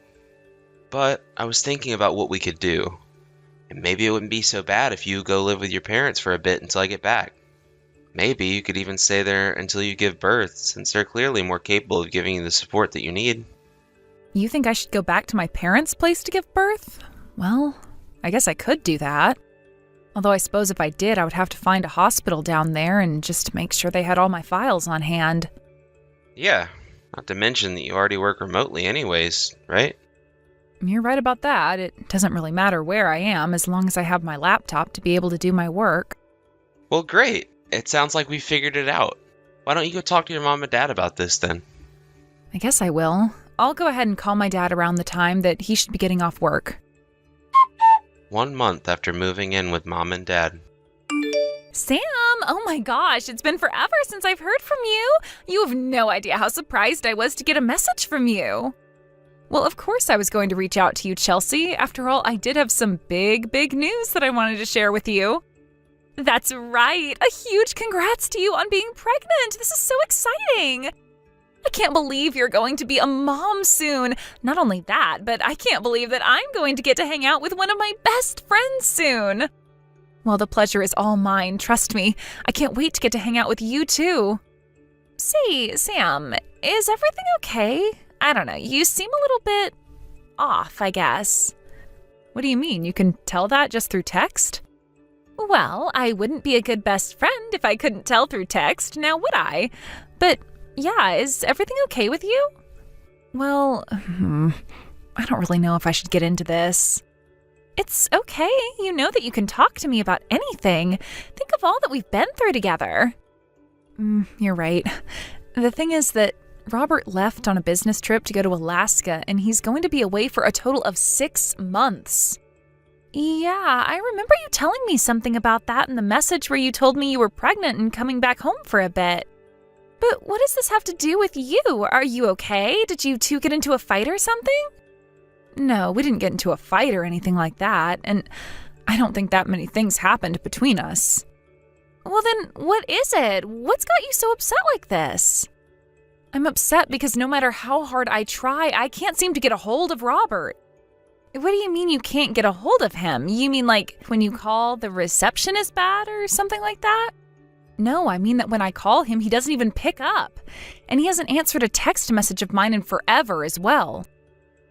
But I was thinking about what we could do. And maybe it wouldn't be so bad if you go live with your parents for a bit until I get back. Maybe you could even stay there until you give birth, since they're clearly more capable of giving you the support that you need. You think I should go back to my parents' place to give birth? Well, I guess I could do that. Although I suppose if I did, I would have to find a hospital down there and just make sure they had all my files on hand. Yeah, not to mention that you already work remotely anyways, right? You're right about that. It doesn't really matter where I am as long as I have my laptop to be able to do my work. Well, great. It sounds like we figured it out. Why don't you go talk to your mom and dad about this then? I guess I will. I'll go ahead and call my dad around the time that he should be getting off work. 1 month after moving in with mom and dad. Sam, oh my gosh, it's been forever since I've heard from you. You have no idea how surprised I was to get a message from you. Well, of course I was going to reach out to you, Chelsea. After all, I did have some big news that I wanted to share with you. That's right. A huge congrats to you on being pregnant. This is so exciting. I can't believe you're going to be a mom soon. Not only that, but I can't believe that I'm going to get to hang out with one of my best friends soon. Well, the pleasure is all mine, trust me. I can't wait to get to hang out with you too. Say, Sam, is everything okay? I don't know, you seem a little bit off, I guess. What do you mean? You can tell that just through text? Well, I wouldn't be a good best friend if I couldn't tell through text, now would I? But yeah, is everything okay with you? Well, I don't really know if I should get into this. It's okay. You know that you can talk to me about anything. Think of all that we've been through together. You're right. The thing is that Robert left on a business trip to go to Alaska, and he's going to be away for a total of 6 months. Yeah, I remember you telling me something about that in the message where you told me you were pregnant and coming back home for a bit. But what does this have to do with you? Are you okay? Did you two get into a fight or something? No, we didn't get into a fight or anything like that, and I don't think that many things happened between us. Well then, what is it? What's got you so upset like this? I'm upset because no matter how hard I try, I can't seem to get a hold of Robert. What do you mean you can't get a hold of him? You mean like when you call, the reception is bad or something like that? No, I mean that when I call him, he doesn't even pick up. And he hasn't answered a text message of mine in forever as well.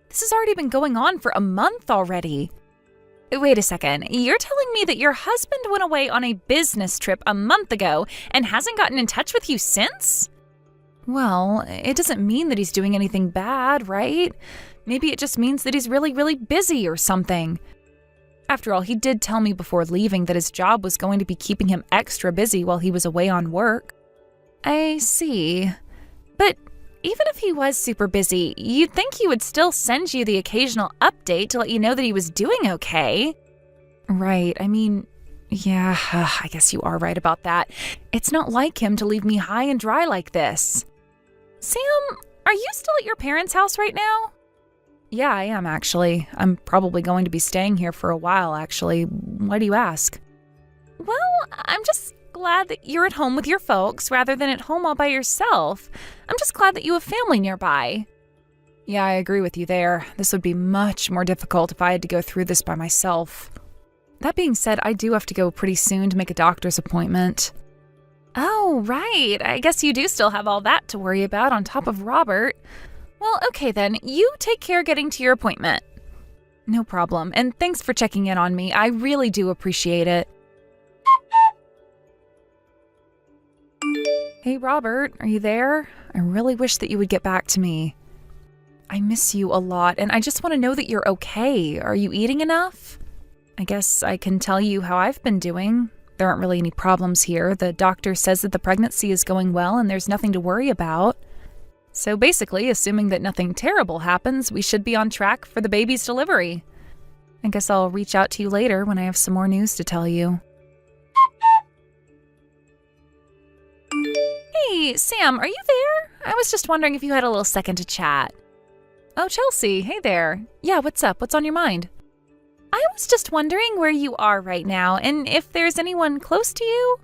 This has already been going on for a month already. Wait a second, you're telling me that your husband went away on a business trip a month ago and hasn't gotten in touch with you since? Well, it doesn't mean that he's doing anything bad, right? Maybe it just means that he's really busy or something. After all, he did tell me before leaving that his job was going to be keeping him extra busy while he was away on work. I see. But even if he was super busy, you'd think he would still send you the occasional update to let you know that he was doing okay. Right, I mean, yeah, I guess you are right about that. It's not like him to leave me high and dry like this. Sam, are you still at your parents' house right now? Yeah, I am actually. I'm probably going to be staying here for a while, actually. Why do you ask? Well, I'm just glad that you're at home with your folks rather than at home all by yourself. I'm just glad that you have family nearby. Yeah, I agree with you there. This would be much more difficult if I had to go through this by myself. That being said, I do have to go pretty soon to make a doctor's appointment. Oh, right. I guess you do still have all that to worry about on top of Robert. Well, okay then. You take care getting to your appointment. No problem. And thanks for checking in on me. I really do appreciate it. Hey, Robert, are you there? I really wish that you would get back to me. I miss you a lot, and I just want to know that you're okay. Are you eating enough? I guess I can tell you how I've been doing. There aren't really any problems here. The doctor says that the pregnancy is going well and there's nothing to worry about. So basically, assuming that nothing terrible happens, we should be on track for the baby's delivery. I guess I'll reach out to you later when I have some more news to tell you. Hey, Sam, are you there? I was just wondering if you had a little second to chat. Oh, Chelsea, hey there. Yeah, what's up? What's on your mind? I was just wondering where you are right now and if there's anyone close to you.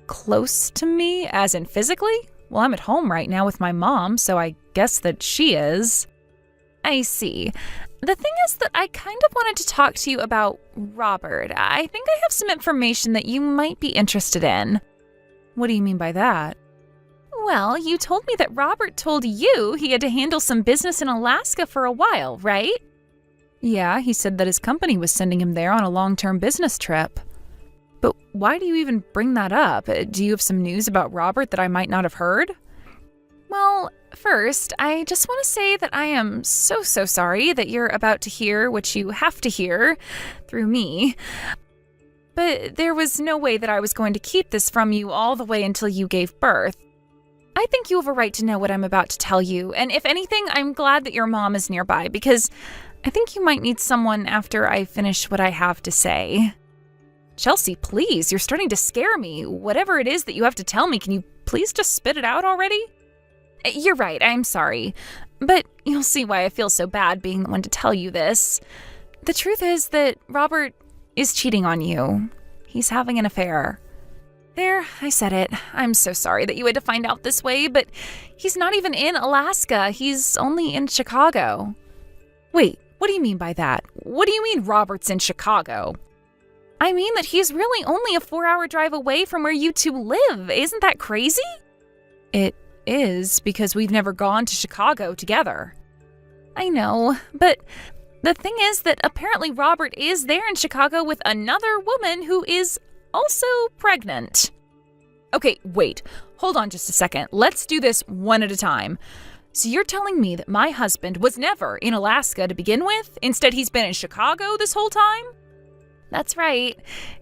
Close to me, as in physically? Well, I'm at home right now with my mom, so I guess that she is. I see. The thing is that I kind of wanted to talk to you about Robert. I think I have some information that you might be interested in. What do you mean by that? Well, you told me that Robert told you he had to handle some business in Alaska for a while, right? Yeah, he said that his company was sending him there on a long-term business trip. But why do you even bring that up? Do you have some news about Robert that I might not have heard? Well, first, I just want to say that I am so sorry that you're about to hear what you have to hear through me. But there was no way that I was going to keep this from you all the way until you gave birth. I think you have a right to know what I'm about to tell you, and if anything, I'm glad that your mom is nearby, because I think you might need someone after I finish what I have to say. Chelsea, please, you're starting to scare me. Whatever it is that you have to tell me, can you please just spit it out already? You're right, I'm sorry. But you'll see why I feel so bad being the one to tell you this. The truth is that Robert is cheating on you. He's having an affair. There, I said it. I'm so sorry that you had to find out this way, but he's not even in Alaska. He's only in Chicago. Wait, what do you mean by that? What do you mean Robert's in Chicago? I mean that he's really only a 4-hour drive away from where you two live. Isn't that crazy? It is, because we've never gone to Chicago together. I know, but the thing is that apparently Robert is there in Chicago with another woman who is also pregnant. Okay, wait. Hold on just a second. Let's do this one at a time. So you're telling me that my husband was never in Alaska to begin with? Instead, he's been in Chicago this whole time? That's right.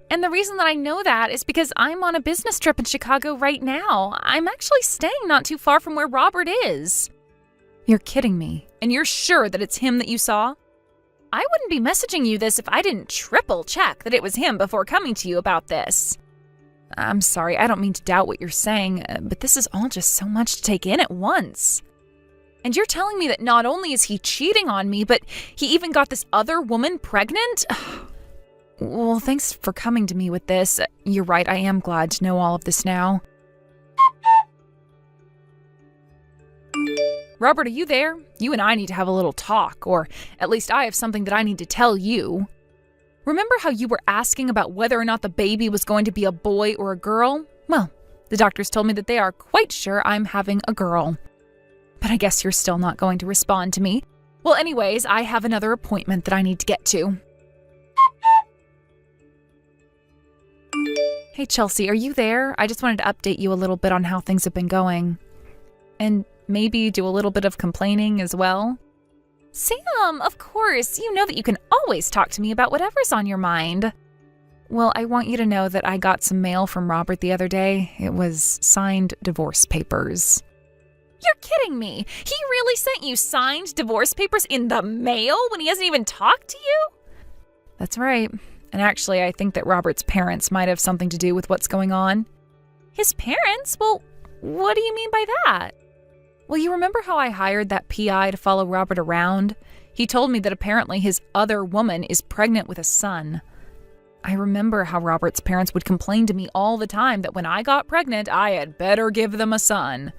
And the reason that I know that is because I'm on a business trip in Chicago right now. I'm actually staying not too far from where Robert is. You're kidding me. And you're sure that it's him that you saw? I wouldn't be messaging you this if I didn't triple check that it was him before coming to you about this. I'm sorry, I don't mean to doubt what you're saying, but this is all just so much to take in at once. And you're telling me that not only is he cheating on me, but he even got this other woman pregnant? Well, thanks for coming to me with this. You're right, I am glad to know all of this now. Robert, are you there? You and I need to have a little talk, or at least I have something that I need to tell you. Remember how you were asking about whether or not the baby was going to be a boy or a girl? Well, the doctors told me that they are quite sure I'm having a girl. But I guess you're still not going to respond to me. Well, anyways, I have another appointment that I need to get to. Hey, Chelsea, are you there? I just wanted to update you a little bit on how things have been going. And maybe do a little bit of complaining as well. Sam, of course, you know that you can always talk to me about whatever's on your mind. Well, I want you to know that I got some mail from Robert the other day. It was signed divorce papers. You're kidding me. He really sent you signed divorce papers in the mail when he hasn't even talked to you? That's right. And actually, I think that Robert's parents might have something to do with what's going on. His parents? Well, what do you mean by that? Well, you remember how I hired that PI to follow Robert around? He told me that apparently his other woman is pregnant with a son. I remember how Robert's parents would complain to me all the time that when I got pregnant, I had better give them a son.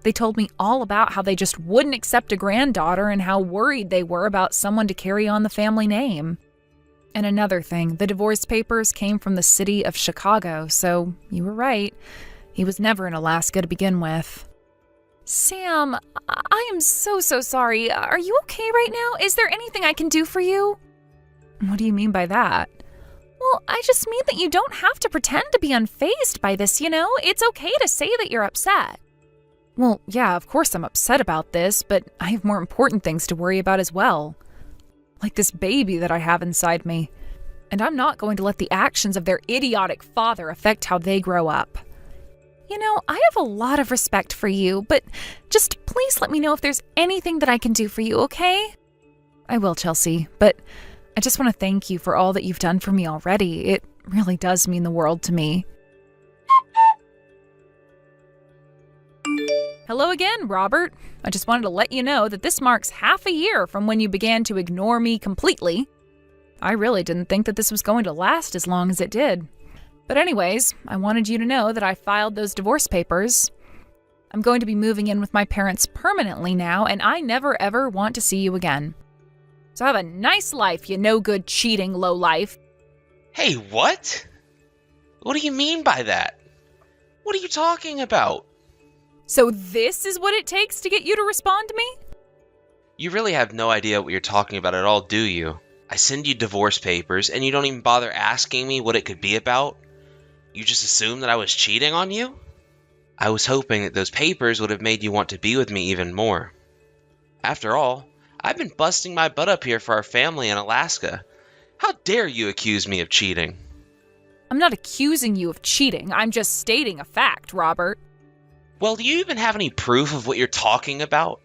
They told me all about how they just wouldn't accept a granddaughter and how worried they were about someone to carry on the family name. And another thing, the divorce papers came from the city of Chicago, so you were right. He was never in Alaska to begin with. Sam, I am so sorry. Are you okay right now? Is there anything I can do for you? What do you mean by that? Well, I just mean that you don't have to pretend to be unfazed by this, you know? It's okay to say that you're upset. Well, yeah, of course I'm upset about this, but I have more important things to worry about as well. Like this baby that I have inside me. And I'm not going to let the actions of their idiotic father affect how they grow up. You know, I have a lot of respect for you, but just please let me know if there's anything that I can do for you, okay? I will, Chelsea, but I just want to thank you for all that you've done for me already. It really does mean the world to me. Hello again, Robert. I just wanted to let you know that this marks half a year from when you began to ignore me completely. I really didn't think that this was going to last as long as it did. But anyways, I wanted you to know that I filed those divorce papers. I'm going to be moving in with my parents permanently now, and I never ever want to see you again. So have a nice life, you no-good cheating lowlife. Hey, what? What do you mean by that? What are you talking about? So this is what it takes to get you to respond to me? You really have no idea what you're talking about at all, do you? I send you divorce papers, and you don't even bother asking me what it could be about? You just assume that I was cheating on you? I was hoping that those papers would have made you want to be with me even more. After all, I've been busting my butt up here for our family in Alaska. How dare you accuse me of cheating? I'm not accusing you of cheating. I'm just stating a fact, Robert. Well, do you even have any proof of what you're talking about?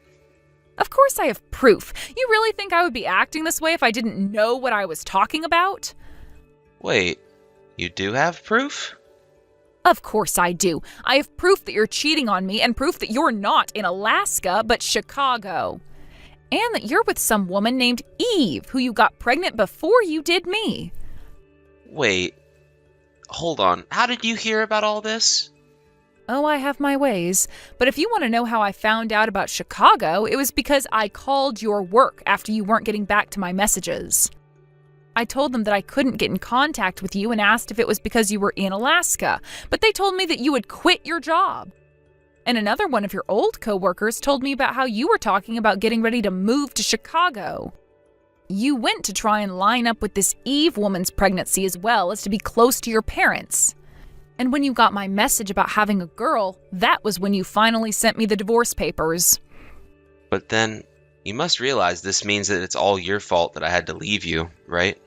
Of course I have proof. You really think I would be acting this way if I didn't know what I was talking about? Wait, you do have proof? Of course I do. I have proof that you're cheating on me and proof that you're not in Alaska, but Chicago. And that you're with some woman named Eve, who you got pregnant before you did me. Wait, hold on. How did you hear about all this? Oh, I have my ways. But if you want to know how I found out about Chicago, it was because I called your work after you weren't getting back to my messages. I told them that I couldn't get in contact with you and asked if it was because you were in Alaska, but they told me that you had quit your job. And another one of your old coworkers told me about how you were talking about getting ready to move to Chicago. You went to try and line up with this Eve woman's pregnancy as well as to be close to your parents. And when you got my message about having a girl, that was when you finally sent me the divorce papers. But then, you must realize this means that it's all your fault that I had to leave you, right?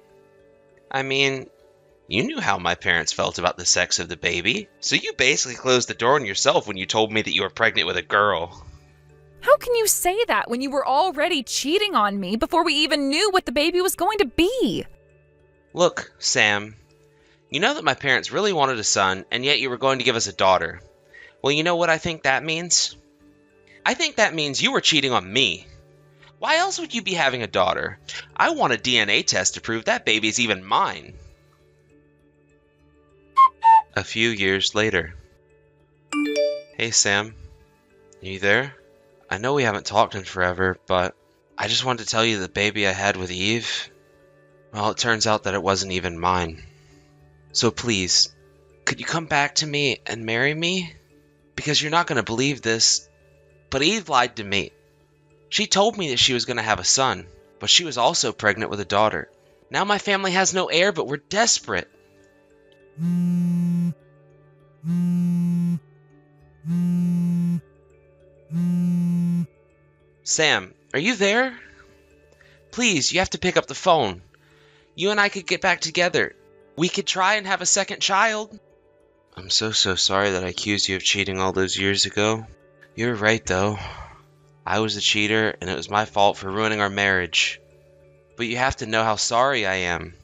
I mean, you knew how my parents felt about the sex of the baby, so you basically closed the door on yourself when you told me that you were pregnant with a girl. How can you say that when you were already cheating on me before we even knew what the baby was going to be? Look, Sam, you know that my parents really wanted a son, and yet you were going to give us a daughter. Well, you know what I think that means? I think that means you were cheating on me. Why else would you be having a daughter? I want a DNA test to prove that baby is even mine. A few years later. Hey, Sam. Are you there? I know we haven't talked in forever, but I just wanted to tell you the baby I had with Eve, well, it turns out that it wasn't even mine. So please, could you come back to me and marry me? Because you're not going to believe this, but Eve lied to me. She told me that she was going to have a son, but she was also pregnant with a daughter. Now my family has no heir, but we're desperate. Sam, are you there? Please, you have to pick up the phone. You and I could get back together. We could try and have a second child. I'm so sorry that I accused you of cheating all those years ago. You're right, though. I was a cheater, and it was my fault for ruining our marriage. But you have to know how sorry I am.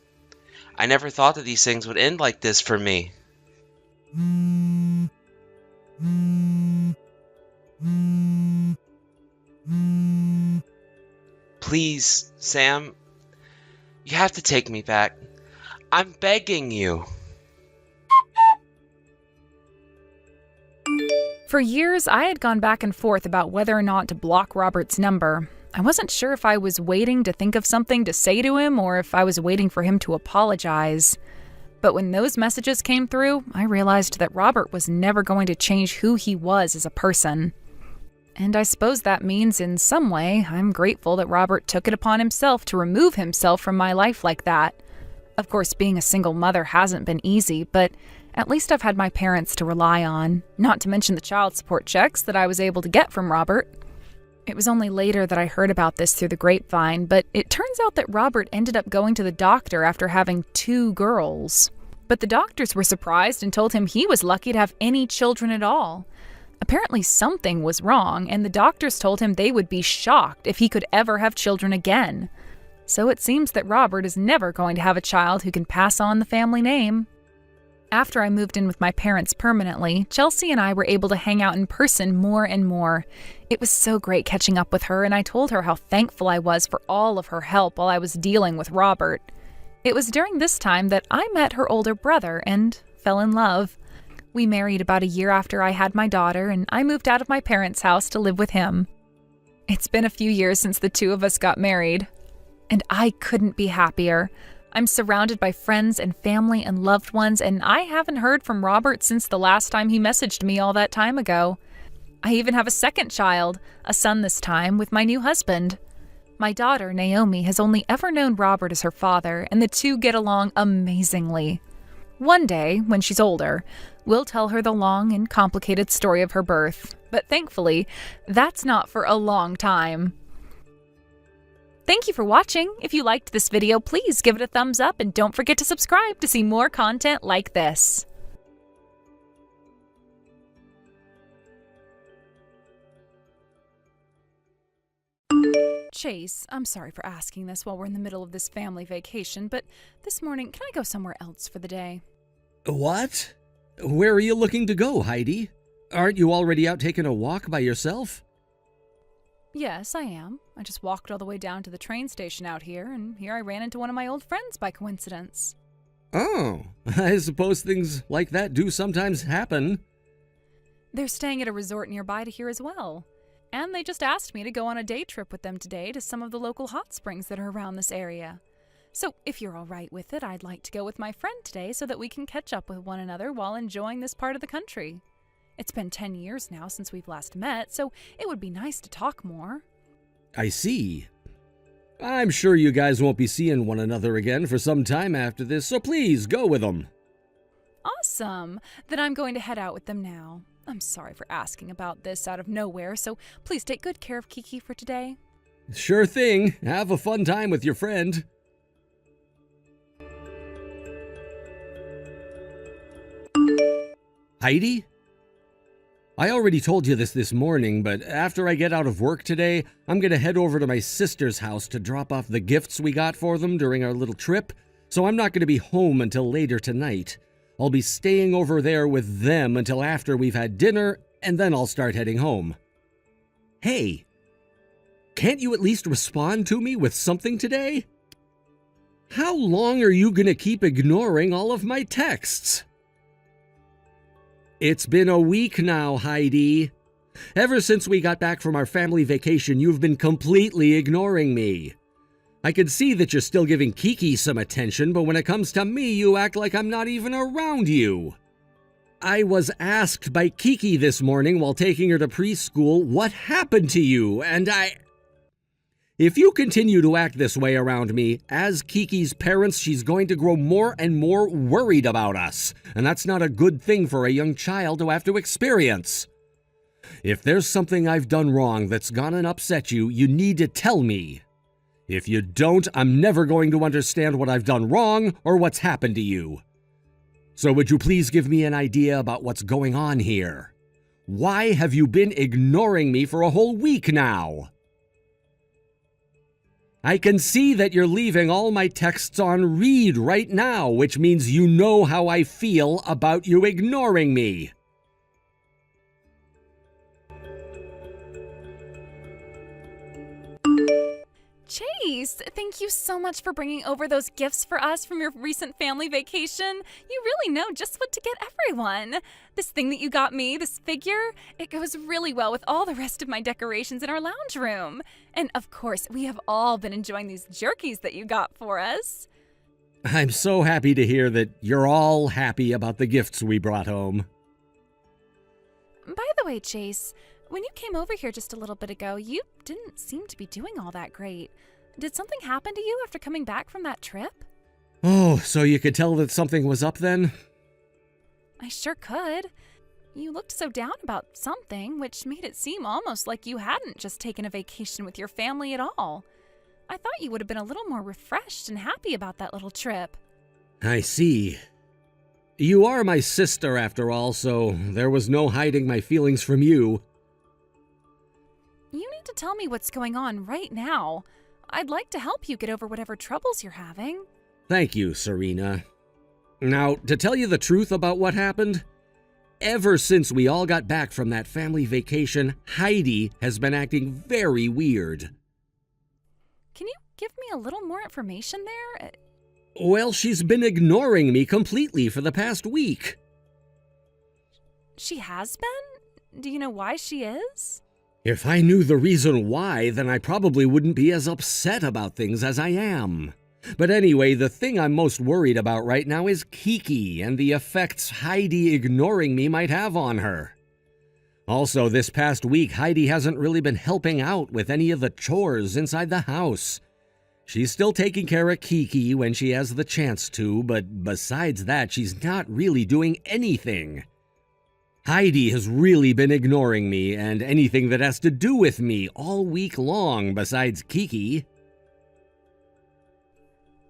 I never thought that these things would end like this for me. Please, Sam. You have to take me back. I'm begging you. For years, I had gone back and forth about whether or not to block Robert's number. I wasn't sure if I was waiting to think of something to say to him or if I was waiting for him to apologize. But when those messages came through, I realized that Robert was never going to change who he was as a person. And I suppose that means in some way I'm grateful that Robert took it upon himself to remove himself from my life like that. Of course, being a single mother hasn't been easy, but at least I've had my parents to rely on, not to mention the child support checks that I was able to get from Robert. It was only later that I heard about this through the grapevine, but it turns out that Robert ended up going to the doctor after having 2 girls. But the doctors were surprised and told him he was lucky to have any children at all. Apparently something was wrong, and the doctors told him they would be shocked if he could ever have children again. So it seems that Robert is never going to have a child who can pass on the family name. After I moved in with my parents permanently, Chelsea and I were able to hang out in person more and more. It was so great catching up with her, and I told her how thankful I was for all of her help while I was dealing with Robert. It was during this time that I met her older brother and fell in love. We married about a year after I had my daughter, and I moved out of my parents' house to live with him. It's been a few years since the 2 of us got married, and I couldn't be happier. I'm surrounded by friends and family and loved ones, and I haven't heard from Robert since the last time he messaged me all that time ago. I even have a second child, a son this time, with my new husband. My daughter, Naomi, has only ever known Robert as her father, and the 2 get along amazingly. One day, when she's older, we'll tell her the long and complicated story of her birth, but thankfully, that's not for a long time. Thank you for watching. If you liked this video, please give it a thumbs up and don't forget to subscribe to see more content like this. Chase, I'm sorry for asking this while we're in the middle of this family vacation, but this morning, can I go somewhere else for the day? What? Where are you looking to go, Heidi? Aren't you already out taking a walk by yourself? Yes, I am. I just walked all the way down to the train station out here, and here I ran into one of my old friends by coincidence. Oh, I suppose things like that do sometimes happen. They're staying at a resort nearby to here as well. And they just asked me to go on a day trip with them today to some of the local hot springs that are around this area. So if you're all right with it, I'd like to go with my friend today so that we can catch up with one another while enjoying this part of the country. It's been 10 years now since we've last met, so it would be nice to talk more. I see. I'm sure you guys won't be seeing one another again for some time after this, so please go with them. Awesome. Then I'm going to head out with them now. I'm sorry for asking about this out of nowhere, so please take good care of Kiki for today. Sure thing. Have a fun time with your friend. Heidi? I already told you this morning, but after I get out of work today, I'm going to head over to my sister's house to drop off the gifts we got for them during our little trip, so I'm not going to be home until later tonight. I'll be staying over there with them until after we've had dinner, and then I'll start heading home. Hey, can't you at least respond to me with something today? How long are you going to keep ignoring all of my texts? It's been a week now, Heidi. Ever since we got back from our family vacation, you've been completely ignoring me. I can see that you're still giving Kiki some attention, but when it comes to me, you act like I'm not even around you. I was asked by Kiki this morning while taking her to preschool what happened to you, and If you continue to act this way around me, as Kiki's parents, she's going to grow more and more worried about us, and that's not a good thing for a young child to have to experience. If there's something I've done wrong that's gone and upset you, you need to tell me. If you don't, I'm never going to understand what I've done wrong or what's happened to you. So would you please give me an idea about what's going on here? Why have you been ignoring me for a whole week now? I can see that you're leaving all my texts on read right now, which means you know how I feel about you ignoring me. Chase, thank you so much for bringing over those gifts for us from your recent family vacation. You really know just what to get everyone. This thing that you got me, this figure, it goes really well with all the rest of my decorations in our lounge room. And of course, we have all been enjoying these jerkies that you got for us. I'm so happy to hear that you're all happy about the gifts we brought home. By the way, Chase, when you came over here just a little bit ago, you didn't seem to be doing all that great. Did something happen to you after coming back from that trip? Oh, so you could tell that something was up then? I sure could. You looked so down about something, which made it seem almost like you hadn't just taken a vacation with your family at all. I thought you would have been a little more refreshed and happy about that little trip. I see. You are my sister after all, so there was no hiding my feelings from you. You need to tell me what's going on right now. I'd like to help you get over whatever troubles you're having. Thank you, Serena. Now, to tell you the truth about what happened, ever since we all got back from that family vacation, Heidi has been acting very weird. Can you give me a little more information there? Well, she's been ignoring me completely for the past week. She has been? Do you know why she is? If I knew the reason why, then I probably wouldn't be as upset about things as I am. But anyway, the thing I'm most worried about right now is Kiki and the effects Heidi ignoring me might have on her. Also, this past week, Heidi hasn't really been helping out with any of the chores inside the house. She's still taking care of Kiki when she has the chance to, but besides that, she's not really doing anything. Heidi has really been ignoring me and anything that has to do with me all week long besides Kiki.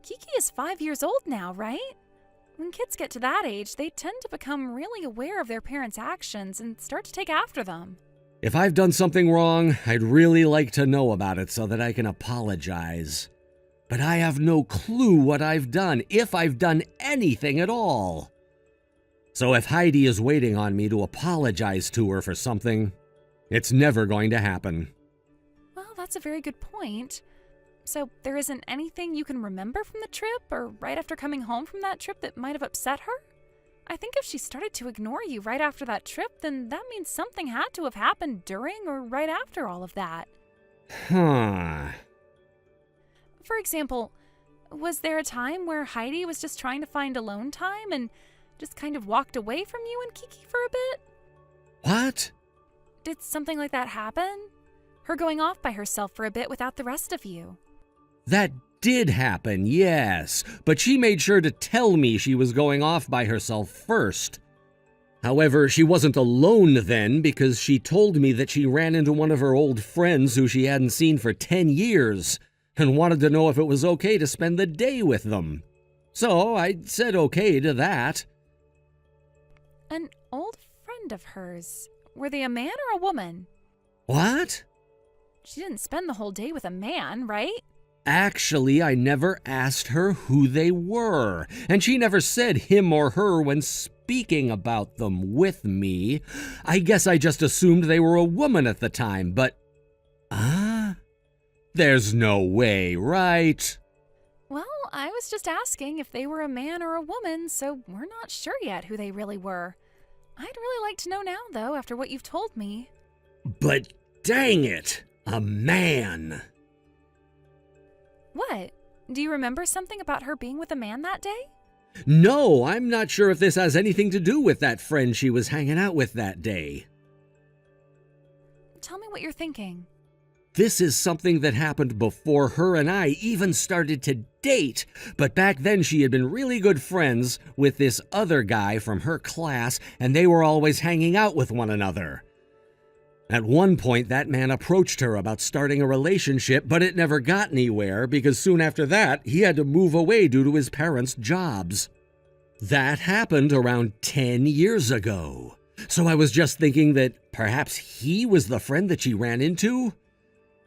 Kiki is 5 years old now, right? When kids get to that age, they tend to become really aware of their parents' actions and start to take after them. If I've done something wrong, I'd really like to know about it so that I can apologize. But I have no clue what I've done, if I've done anything at all. So if Heidi is waiting on me to apologize to her for something, it's never going to happen. Well, that's a very good point. So there isn't anything you can remember from the trip or right after coming home from that trip that might have upset her? I think if she started to ignore you right after that trip, then that means something had to have happened during or right after all of that. Huh. For example, was there a time where Heidi was just trying to find alone time and just kind of walked away from you and Kiki for a bit? What? Did something like that happen? Her going off by herself for a bit without the rest of you? That did happen, yes, but she made sure to tell me she was going off by herself first. However, she wasn't alone then because she told me that she ran into one of her old friends who she hadn't seen for 10 years and wanted to know if it was okay to spend the day with them. So I said okay to that. An old friend of hers. Were they a man or a woman? What? She didn't spend the whole day with a man, right? Actually, I never asked her who they were, and she never said him or her when speaking about them with me. I guess I just assumed they were a woman at the time, but... There's no way, right? Well, I was just asking if they were a man or a woman, so we're not sure yet who they really were. I'd really like to know now, though, after what you've told me. But dang it, a man. What? Do you remember something about her being with a man that day? No, I'm not sure if this has anything to do with that friend she was hanging out with that day. Tell me what you're thinking. This is something that happened before her and I even started to date, but back then she had been really good friends with this other guy from her class, and they were always hanging out with one another. At one point, that man approached her about starting a relationship, but it never got anywhere because soon after that, he had to move away due to his parents' jobs. That happened around 10 years ago. So I was just thinking that perhaps he was the friend that she ran into?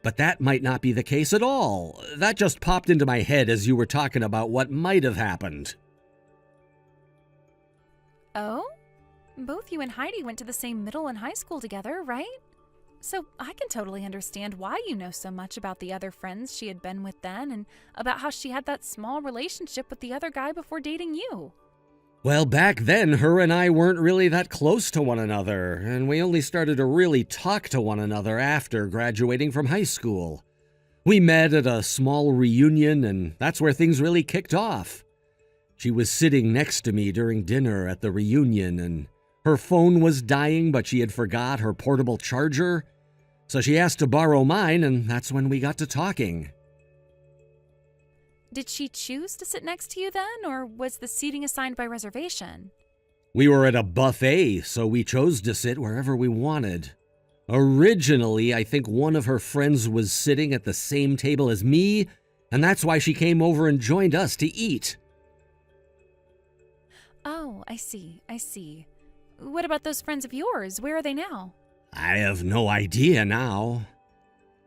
But that might not be the case at all. That just popped into my head as you were talking about what might have happened. Oh? Both you and Heidi went to the same middle and high school together, right? So I can totally understand why you know so much about the other friends she had been with then and about how she had that small relationship with the other guy before dating you. Well, back then, her and I weren't really that close to one another, and we only started to really talk to one another after graduating from high school. We met at a small reunion, and that's where things really kicked off. She was sitting next to me during dinner at the reunion, and her phone was dying, but she had forgot her portable charger. So she asked to borrow mine, and that's when we got to talking. Did she choose to sit next to you then, or was the seating assigned by reservation? We were at a buffet, so we chose to sit wherever we wanted. Originally, I think one of her friends was sitting at the same table as me, and that's why she came over and joined us to eat. Oh, I see. What about those friends of yours? Where are they now? I have no idea now.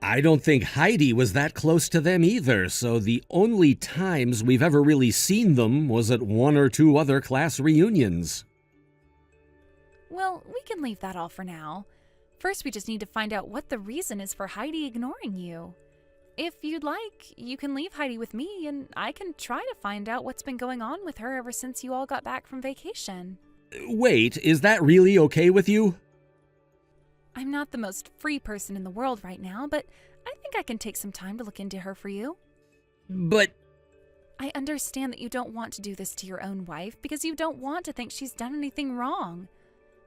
I don't think Heidi was that close to them either, so the only times we've ever really seen them was at one or two other class reunions. Well, we can leave that all for now. First, we just need to find out what the reason is for Heidi ignoring you. If you'd like, you can leave Heidi with me, and I can try to find out what's been going on with her ever since you all got back from vacation. Wait, is that really okay with you? I'm not the most free person in the world right now, but I think I can take some time to look into her for you. But I understand that you don't want to do this to your own wife because you don't want to think she's done anything wrong.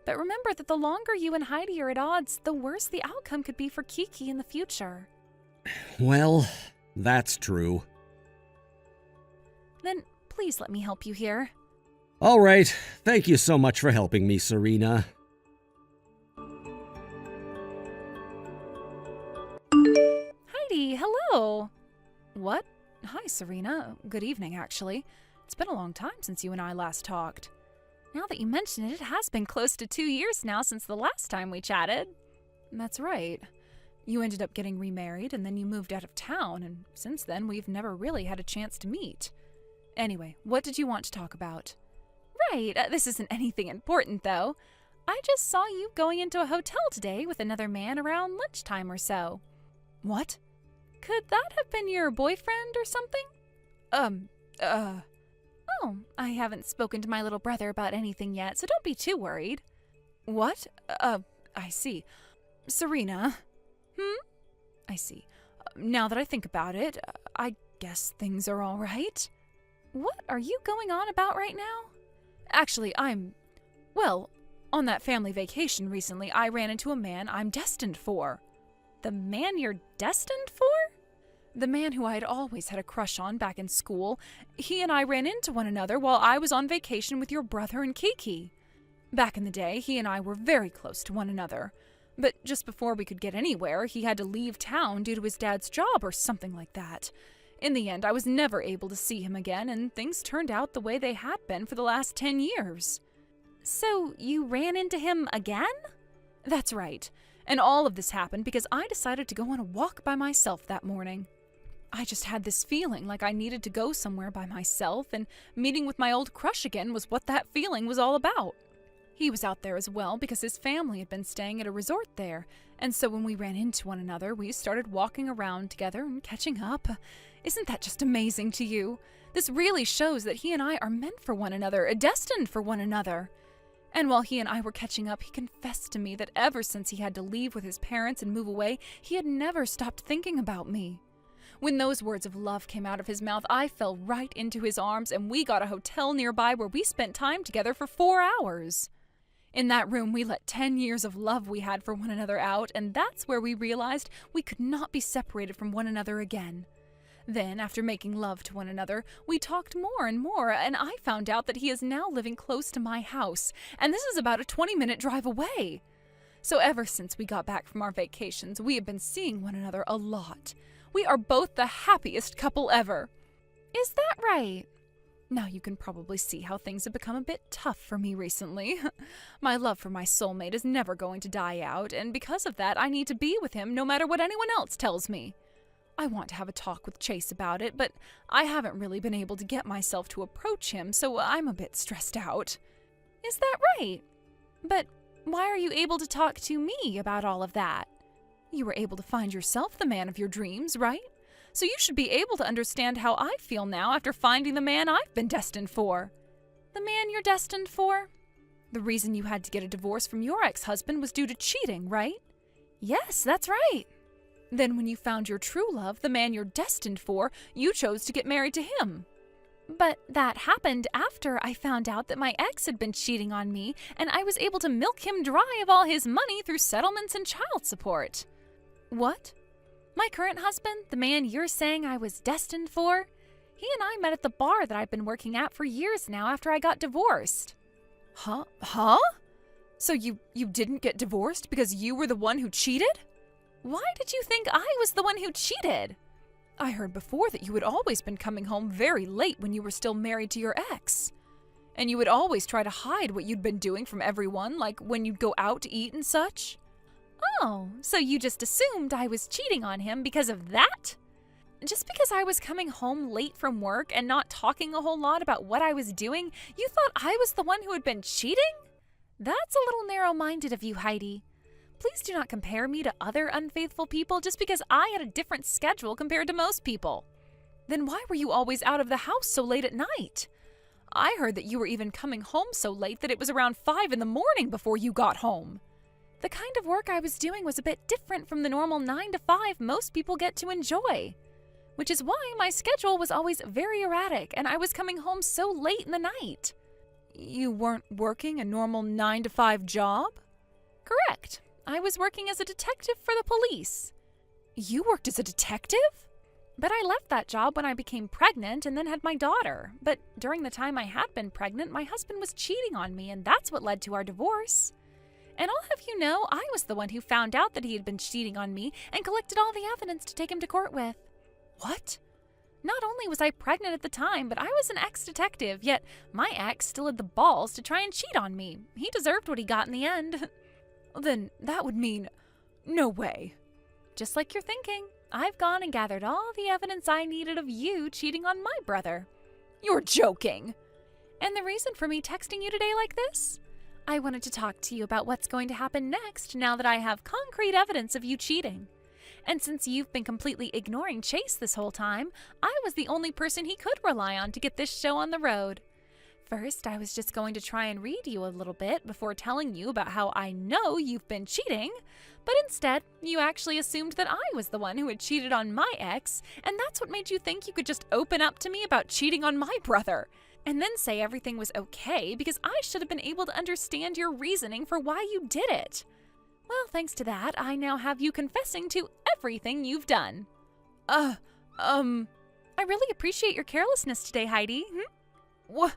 But remember that the longer you and Heidi are at odds, the worse the outcome could be for Kiki in the future. well, that's true. Then please let me help you here. All right, thank you so much for helping me, Serena. Heidi, hello! What? Hi, Serena. Good evening, actually. It's been a long time since you and I last talked. Now that you mention it, it has been close to 2 years now since the last time we chatted. That's right. You ended up getting remarried, and then you moved out of town, and since then we've never really had a chance to meet. Anyway, what did you want to talk about? Right, this isn't anything important, though. I just saw you going into a hotel today with another man around lunchtime or so. What? Could that have been your boyfriend or something? Oh, I haven't spoken to my little brother about anything yet, so don't be too worried. What? I see. Serena? I see. Now that I think about it, I guess things are all right. What are you going on about right now? Actually, on that family vacation recently, I ran into a man I'm destined for. The man you're destined for? The man who I had always had a crush on back in school. He and I ran into one another while I was on vacation with your brother and Kiki. Back in the day, he and I were very close to one another. But just before we could get anywhere, he had to leave town due to his dad's job or something like that. In the end, I was never able to see him again, and things turned out the way they had been for the last 10 years. So, you ran into him again? That's right. And all of this happened because I decided to go on a walk by myself that morning. I just had this feeling like I needed to go somewhere by myself, and meeting with my old crush again was what that feeling was all about. He was out there as well because his family had been staying at a resort there, and so when we ran into one another, we started walking around together and catching up. Isn't that just amazing to you? This really shows that he and I are meant for one another, destined for one another. And while he and I were catching up, he confessed to me that ever since he had to leave with his parents and move away, he had never stopped thinking about me. When those words of love came out of his mouth, I fell right into his arms, and we got a hotel nearby where we spent time together for 4 hours. In that room, we let 10 years of love we had for one another out, and that's where we realized we could not be separated from one another again. Then, after making love to one another, we talked more and more, and I found out that he is now living close to my house, and this is about a 20-minute drive away. So ever since we got back from our vacations, we have been seeing one another a lot. We are both the happiest couple ever. Is that right? Now you can probably see how things have become a bit tough for me recently. My love for my soulmate is never going to die out, and because of that, I need to be with him no matter what anyone else tells me. I want to have a talk with Chase about it, but I haven't really been able to get myself to approach him, so I'm a bit stressed out. Is that right? But why are you able to talk to me about all of that? You were able to find yourself the man of your dreams, right? So you should be able to understand how I feel now after finding the man I've been destined for. The man you're destined for? The reason you had to get a divorce from your ex-husband was due to cheating, right? Yes, that's right. Then when you found your true love, the man you're destined for, you chose to get married to him. But that happened after I found out that my ex had been cheating on me, and I was able to milk him dry of all his money through settlements and child support. What? My current husband, the man you're saying I was destined for, he and I met at the bar that I've been working at for years now after I got divorced. Huh? So you didn't get divorced because you were the one who cheated? Why did you think I was the one who cheated? I heard before that you had always been coming home very late when you were still married to your ex. And you would always try to hide what you'd been doing from everyone, like when you'd go out to eat and such. Oh, so you just assumed I was cheating on him because of that? Just because I was coming home late from work and not talking a whole lot about what I was doing, you thought I was the one who had been cheating? That's a little narrow-minded of you, Heidi. Please do not compare me to other unfaithful people just because I had a different schedule compared to most people. Then why were you always out of the house so late at night? I heard that you were even coming home so late that it was around 5 in the morning before you got home. The kind of work I was doing was a bit different from the normal 9 to 5 most people get to enjoy, which is why my schedule was always very erratic and I was coming home so late in the night. You weren't working a normal 9 to 5 job? Correct. I was working as a detective for the police. You worked as a detective? But I left that job when I became pregnant and then had my daughter. But during the time I had been pregnant, my husband was cheating on me, and that's what led to our divorce. And I'll have you know, I was the one who found out that he had been cheating on me and collected all the evidence to take him to court with. What? Not only was I pregnant at the time, but I was an ex-detective, yet my ex still had the balls to try and cheat on me. He deserved what he got in the end. Then that would mean... no way. Just like you're thinking, I've gone and gathered all the evidence I needed of you cheating on my brother. You're joking. And the reason for me texting you today like this? I wanted to talk to you about what's going to happen next now that I have concrete evidence of you cheating. And since you've been completely ignoring Chase this whole time, I was the only person he could rely on to get this show on the road. First, I was just going to try and read you a little bit before telling you about how I know you've been cheating, but instead, you actually assumed that I was the one who had cheated on my ex, and that's what made you think you could just open up to me about cheating on my brother, and then say everything was okay because I should have been able to understand your reasoning for why you did it. Well, thanks to that, I now have you confessing to everything you've done. I really appreciate your carelessness today, Heidi. What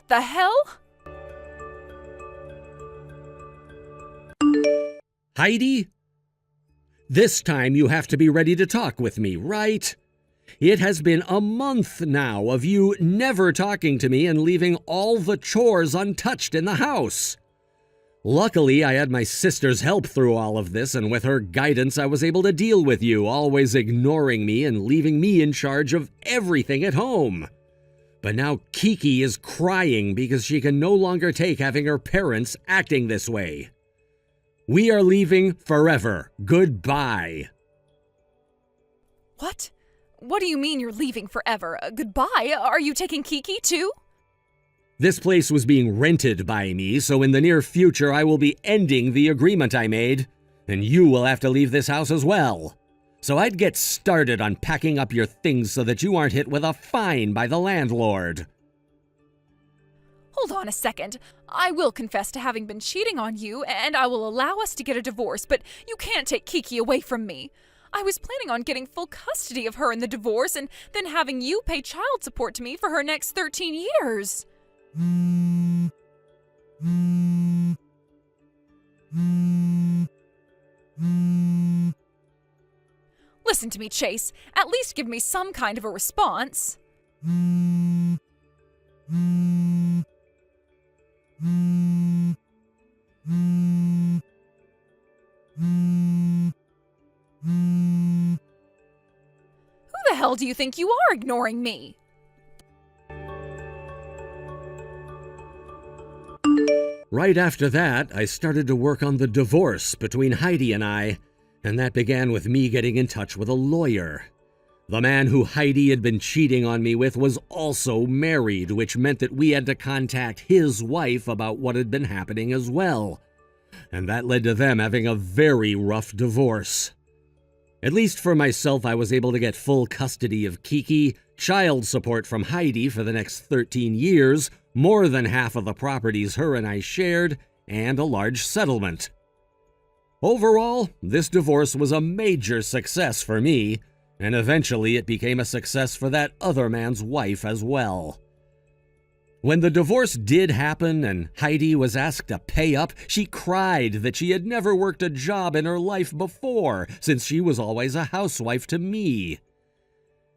the hell? Heidi? This time you have to be ready to talk with me, right? It has been a month now of you never talking to me and leaving all the chores untouched in the house. Luckily, I had my sister's help through all of this, and with her guidance, I was able to deal with you, always ignoring me and leaving me in charge of everything at home. But now Kiki is crying because she can no longer take having her parents acting this way. We are leaving forever. Goodbye. What? What do you mean you're leaving forever? Goodbye? Are you taking Kiki too? This place was being rented by me, so in the near future I will be ending the agreement I made, and you will have to leave this house as well. So I'd get started on packing up your things so that you aren't hit with a fine by the landlord. Hold on a second. I will confess to having been cheating on you, and I will allow us to get a divorce, but you can't take Kiki away from me. I was planning on getting full custody of her in the divorce and then having you pay child support to me for her next 13 years. Listen to me, Chase. At least give me some kind of a response. Who the hell do you think you are ignoring me? Right after that, I started to work on the divorce between Heidi and I, and that began with me getting in touch with a lawyer. The man who Heidi had been cheating on me with was also married, which meant that we had to contact his wife about what had been happening as well. And that led to them having a very rough divorce. At least for myself, I was able to get full custody of Kiki, child support from Heidi for the next 13 years, more than half of the properties her and I shared, and a large settlement. Overall, this divorce was a major success for me, and eventually it became a success for that other man's wife as well. When the divorce did happen and Heidi was asked to pay up, she cried that she had never worked a job in her life before, since she was always a housewife to me.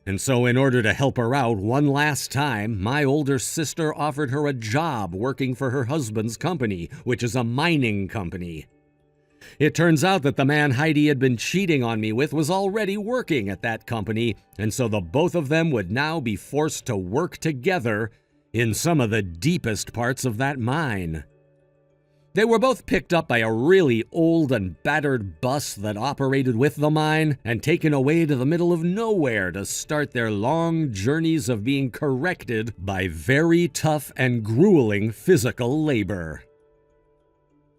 And so in order to help her out one last time, my older sister offered her a job working for her husband's company, which is a mining company. It turns out that the man Heidi had been cheating on me with was already working at that company, and so the both of them would now be forced to work together in some of the deepest parts of that mine. They were both picked up by a really old and battered bus that operated with the mine and taken away to the middle of nowhere to start their long journeys of being corrected by very tough and grueling physical labor.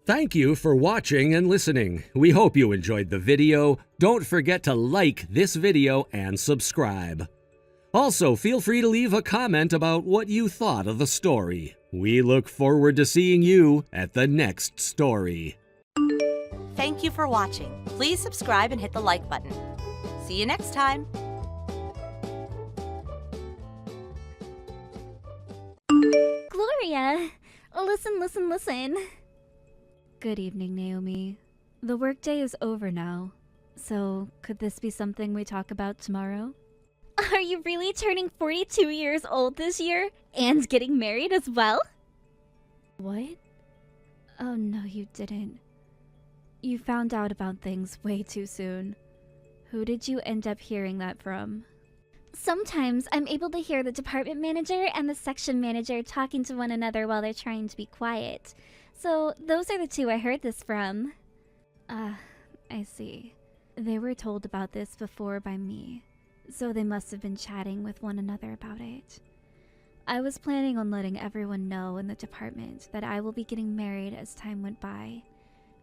Thank you for watching and listening. We hope you enjoyed the video. Don't forget to like this video and subscribe. Also, feel free to leave a comment about what you thought of the story. We look forward to seeing you at the next story. Thank you for watching. Please subscribe and hit the like button. See you next time. Gloria! Listen. Good evening, Naomi. The workday is over now, so could this be something we talk about tomorrow? Are you really turning 42 years old this year and getting married as well? What? Oh no, you didn't. You found out about things way too soon. Who did you end up hearing that from? Sometimes I'm able to hear the department manager and the section manager talking to one another while they're trying to be quiet. So those are the two I heard this from. I see. They were told about this before by me, so they must have been chatting with one another about it. I was planning on letting everyone know in the department that I will be getting married as time went by,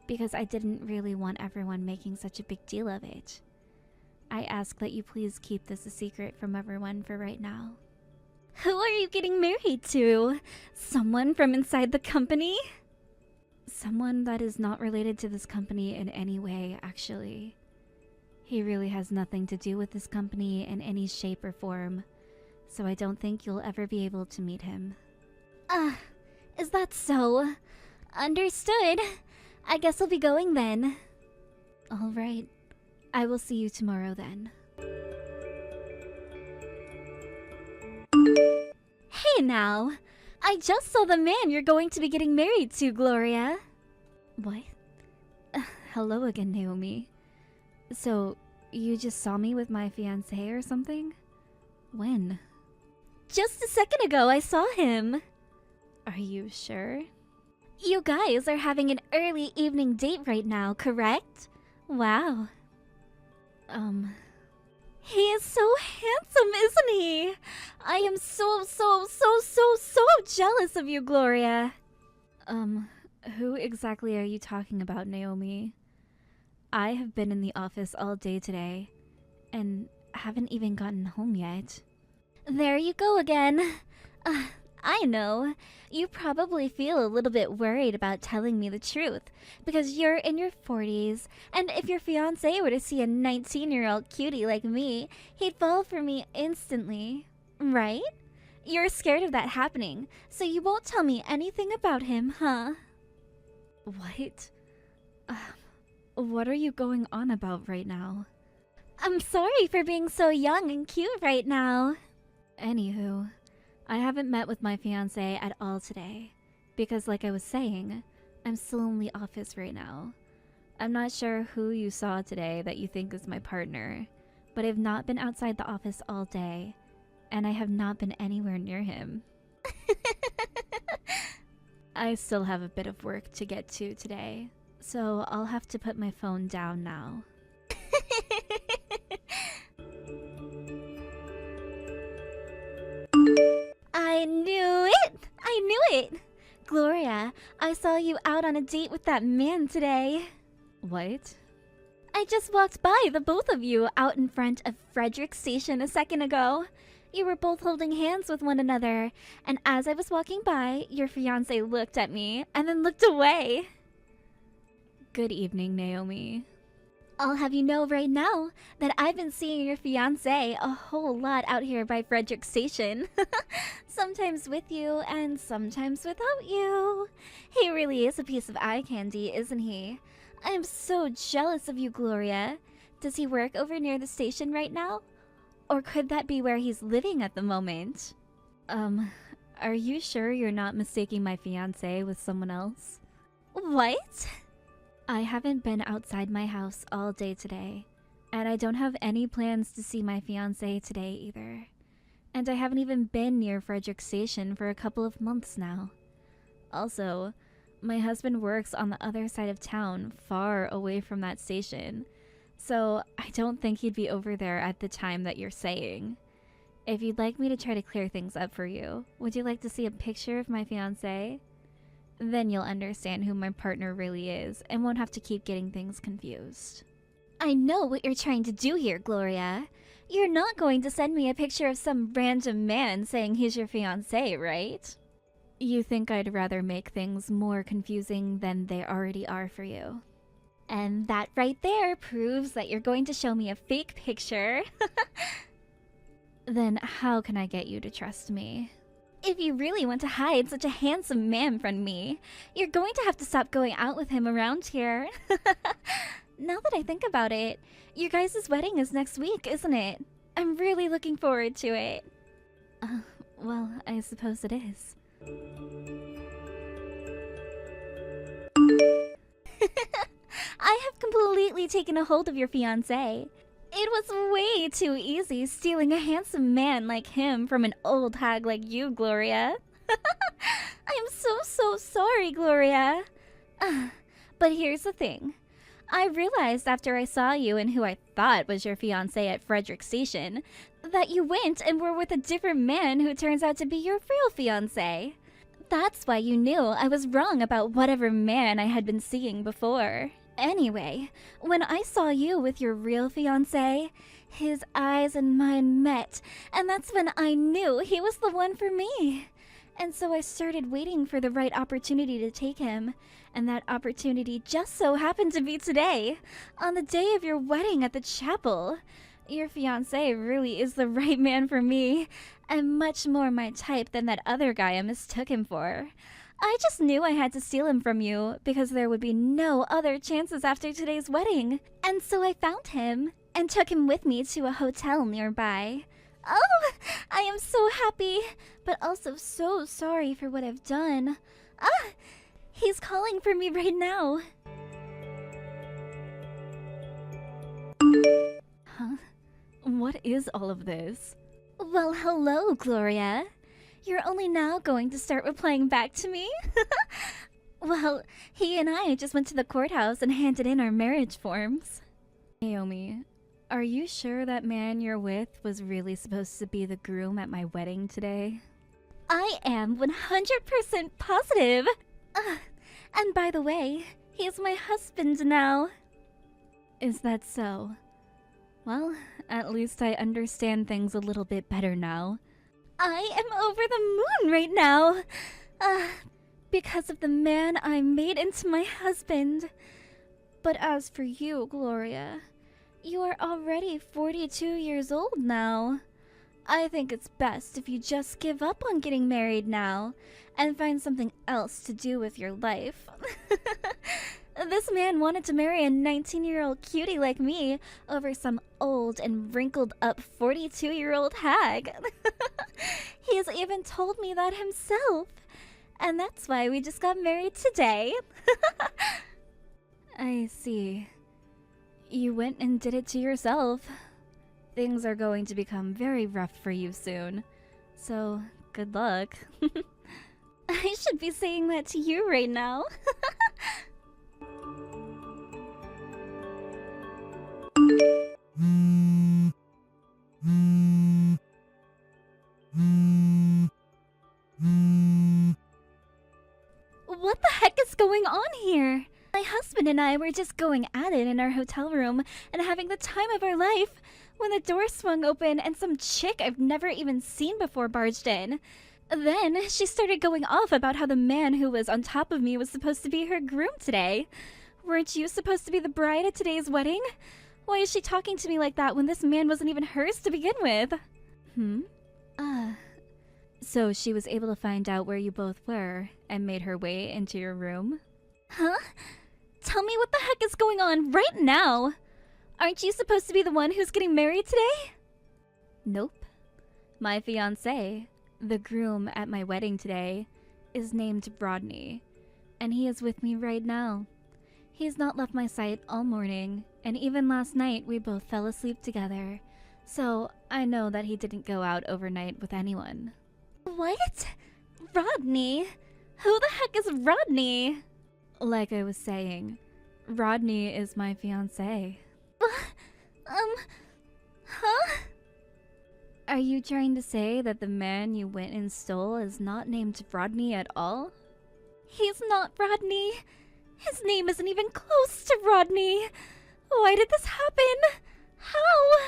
because I didn't really want everyone making such a big deal of it. I ask that you please keep this a secret from everyone for right now. Who are you getting married to? Someone from inside the company? Someone that is not related to this company in any way, actually. He really has nothing to do with this company in any shape or form, so I don't think you'll ever be able to meet him. Is that so? Understood. I guess I'll be going then. All right. I will see you tomorrow then. Hey now! I just saw the man you're going to be getting married to, Gloria. What? Hello again, Naomi. So, you just saw me with my fiancé or something? When? Just a second ago, I saw him. Are you sure? You guys are having an early evening date right now, correct? Wow. He is so handsome, isn't he? I am so jealous of you, Gloria. Who exactly are you talking about, Naomi? I have been in the office all day today, and haven't even gotten home yet. There you go again. I know. You probably feel a little bit worried about telling me the truth, because you're in your 40s, and if your fiancé were to see a 19-year-old cutie like me, he'd fall for me instantly, right? You're scared of that happening, so you won't tell me anything about him, huh? What? What are you going on about right now? I'm sorry for being so young and cute right now. Anywho, I haven't met with my fiancé at all today. Because like I was saying, I'm still in the office right now. I'm not sure who you saw today that you think is my partner, but I've not been outside the office all day, and I have not been anywhere near him. I still have a bit of work to get to today, so I'll have to put my phone down now. I knew it! I knew it! Gloria, I saw you out on a date with that man today. What? I just walked by the both of you out in front of Frederick Station a second ago. You were both holding hands with one another, and as I was walking by, your fiancé looked at me and then looked away. Good evening, Naomi. I'll have you know right now that I've been seeing your fiancé a whole lot out here by Frederick Station. Sometimes with you and sometimes without you. He really is a piece of eye candy, isn't he? I'm so jealous of you, Gloria. Does he work over near the station right now? Or could that be where he's living at the moment? Are you sure you're not mistaking my fiancé with someone else? What? I haven't been outside my house all day today, and I don't have any plans to see my fiancé today either. And I haven't even been near Frederick Station for a couple of months now. Also, my husband works on the other side of town, far away from that station, so I don't think he'd be over there at the time that you're saying. If you'd like me to try to clear things up for you, would you like to see a picture of my fiancé? Then you'll understand who my partner really is and won't have to keep getting things confused. I know what you're trying to do here, Gloria. You're not going to send me a picture of some random man saying he's your fiancé, right? You think I'd rather make things more confusing than they already are for you. And that right there proves that you're going to show me a fake picture. Then how can I get you to trust me? If you really want to hide such a handsome man from me, you're going to have to stop going out with him around here. Now that I think about it, your guys' wedding is next week, isn't it? I'm really looking forward to it. Well, I suppose it is. I have completely taken a hold of your fiancé. It was way too easy stealing a handsome man like him from an old hag like you, Gloria. I'm so sorry, Gloria. But here's the thing. I realized after I saw you and who I thought was your fiancé at Frederick Station that you went and were with a different man who turns out to be your real fiancé. That's why you knew I was wrong about whatever man I had been seeing before. Anyway, when I saw you with your real fiancé, his eyes and mine met, and that's when I knew he was the one for me. And so I started waiting for the right opportunity to take him, and that opportunity just so happened to be today, on the day of your wedding at the chapel. Your fiancé really is the right man for me, and much more my type than that other guy I mistook him for. I just knew I had to steal him from you because there would be no other chances after today's wedding. And so I found him and took him with me to a hotel nearby. Oh, I am so happy, but also so sorry for what I've done. He's calling for me right now. Huh? What is all of this? Well, hello, Gloria. You're only now going to start replying back to me? Well, he and I just went to the courthouse and handed in our marriage forms. Naomi, are you sure that man you're with was really supposed to be the groom at my wedding today? I am 100% positive. And by the way, he's my husband now. Is that so? Well, at least I understand things a little bit better now. I am over the moon right now. Because of the man I made into my husband. But as for you, Gloria, you are already 42 years old now. I think it's best if you just give up on getting married now and find something else to do with your life. This man wanted to marry a 19-year-old cutie like me over some old and wrinkled up 42-year-old hag. He's even told me that himself. And that's why we just got married today. I see. You went and did it to yourself. Things are going to become very rough for you soon. So, good luck. I should be saying that to you right now. What the heck is going on here? My husband and I were just going at it in our hotel room and having the time of our life when the door swung open and some chick I've never even seen before barged in. Then she started going off about how the man who was on top of me was supposed to be her groom today. Weren't you supposed to be the bride at today's wedding? Why is she talking to me like that when this man wasn't even hers to begin with? So she was able to find out where you both were and made her way into your room? Huh? Tell me what the heck is going on right now! Aren't you supposed to be the one who's getting married today? Nope. My fiancé, the groom at my wedding today, is named Rodney, and he is with me right now. He's not left my sight all morning, and even last night we both fell asleep together, so I know that he didn't go out overnight with anyone. What? Rodney? Who the heck is Rodney? Like I was saying, Rodney is my fiancé. Huh? Are you trying to say that the man you went and stole is not named Rodney at all? He's not Rodney. His name isn't even close to Rodney. Why did this happen? How?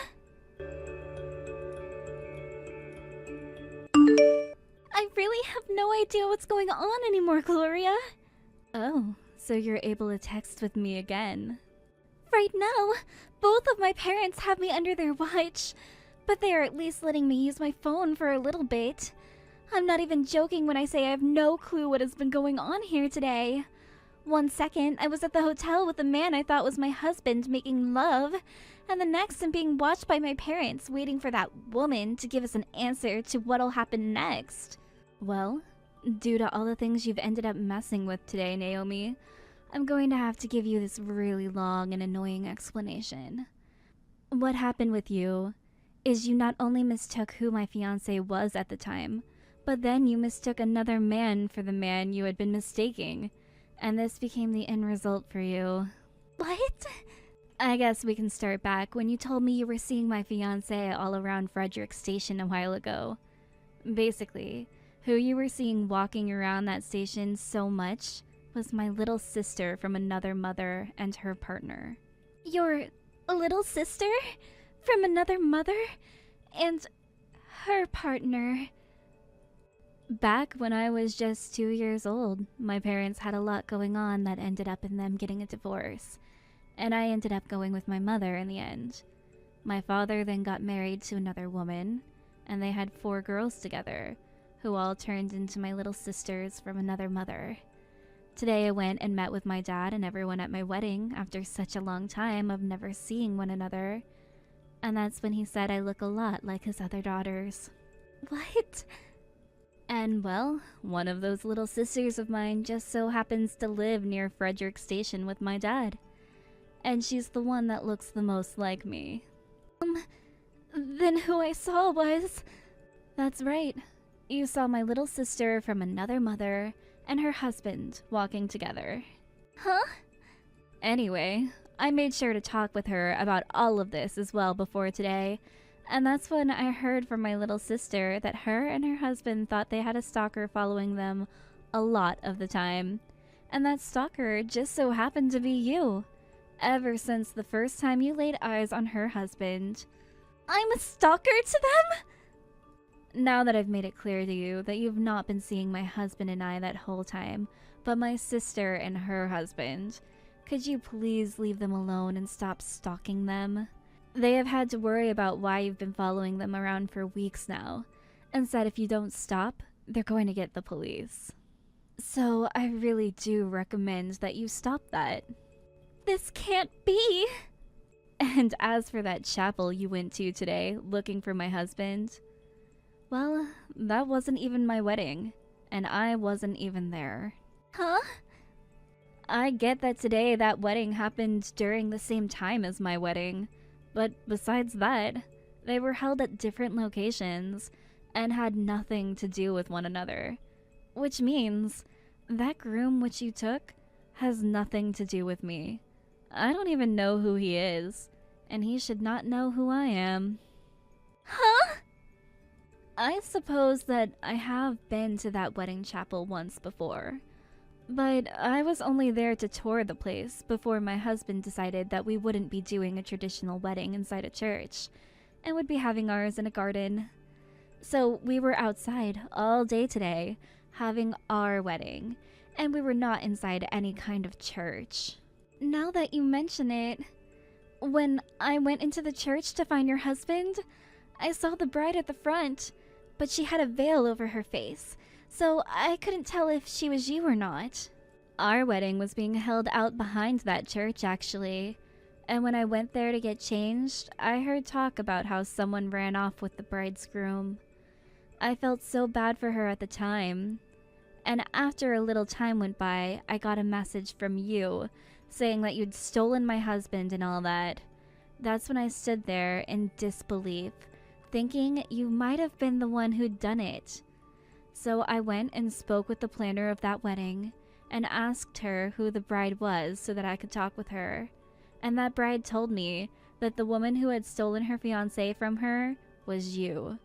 I really have no idea what's going on anymore, Gloria. Oh, so you're able to text with me again. Right now, both of my parents have me under their watch, but they are at least letting me use my phone for a little bit. I'm not even joking when I say I have no clue what has been going on here today. 1 second, I was at the hotel with a man I thought was my husband making love, and the next I'm being watched by my parents waiting for that woman to give us an answer to what'll happen next. Well, due to all the things you've ended up messing with today, Naomi, I'm going to have to give you this really long and annoying explanation. What happened with you is you not only mistook who my fiancé was at the time, but then you mistook another man for the man you had been mistaking, and this became the end result for you. What? I guess we can start back when you told me you were seeing my fiancé all around Frederick Station a while ago. Basically, who you were seeing walking around that station so much was my little sister from another mother and her partner. Your little sister? From another mother? And her partner? Back when I was just 2 years old, my parents had a lot going on that ended up in them getting a divorce, and I ended up going with my mother in the end. My father then got married to another woman, and they had 4 girls together, who all turned into my little sisters from another mother. Today I went and met with my dad and everyone at my wedding after such a long time of never seeing one another, and that's when he said I look a lot like his other daughters. What? And well, one of those little sisters of mine just so happens to live near Frederick Station with my dad. And she's the one that looks the most like me. Then who I saw was... That's right. You saw my little sister from another mother and her husband walking together. Huh? Anyway, I made sure to talk with her about all of this as well before today, and that's when I heard from my little sister that her and her husband thought they had a stalker following them a lot of the time. And that stalker just so happened to be you, ever since the first time you laid eyes on her husband. I'm a stalker to them? Now that I've made it clear to you that you've not been seeing my husband and I that whole time, but my sister and her husband, could you please leave them alone and stop stalking them? They have had to worry about why you've been following them around for weeks now, and said if you don't stop, they're going to get the police. So I really do recommend that you stop that. This can't be! And as for that chapel you went to today, looking for my husband, well, that wasn't even my wedding, and I wasn't even there. Huh? I get that today that wedding happened during the same time as my wedding, but besides that, they were held at different locations and had nothing to do with one another. Which means that groom which you took has nothing to do with me. I don't even know who he is, and he should not know who I am. Huh? I suppose that I have been to that wedding chapel once before, but I was only there to tour the place before my husband decided that we wouldn't be doing a traditional wedding inside a church, and would be having ours in a garden. So we were outside all day today, having our wedding, and we were not inside any kind of church. Now that you mention it, when I went into the church to find your husband, I saw the bride at the front, but she had a veil over her face, so I couldn't tell if she was you or not. Our wedding was being held out behind that church, actually, and when I went there to get changed, I heard talk about how someone ran off with the bride's groom. I felt so bad for her at the time, and after a little time went by, I got a message from you saying that you'd stolen my husband and all that. That's when I stood there in disbelief, thinking you might have been the one who'd done it. So I went and spoke with the planner of that wedding and asked her who the bride was so that I could talk with her. And that bride told me that the woman who had stolen her fiancé from her was you.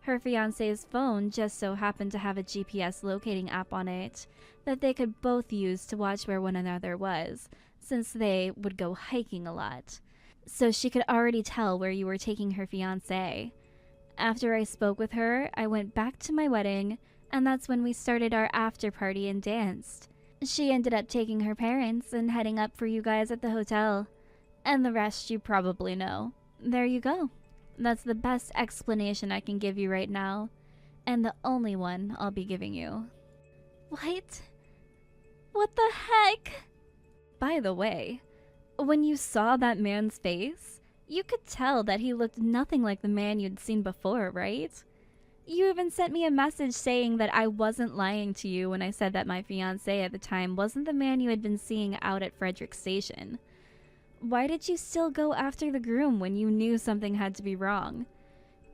Her fiancé's phone just so happened to have a GPS locating app on it that they could both use to watch where one another was, since they would go hiking a lot. So she could already tell where you were taking her fiancé. After I spoke with her, I went back to my wedding, and that's when we started our after party and danced. She ended up taking her parents and heading up for you guys at the hotel. And the rest you probably know. There you go. That's the best explanation I can give you right now, and the only one I'll be giving you. What? What the heck? By the way, when you saw that man's face, you could tell that he looked nothing like the man you'd seen before, right? You even sent me a message saying that I wasn't lying to you when I said that my fiancé at the time wasn't the man you had been seeing out at Frederick Station. Why did you still go after the groom when you knew something had to be wrong?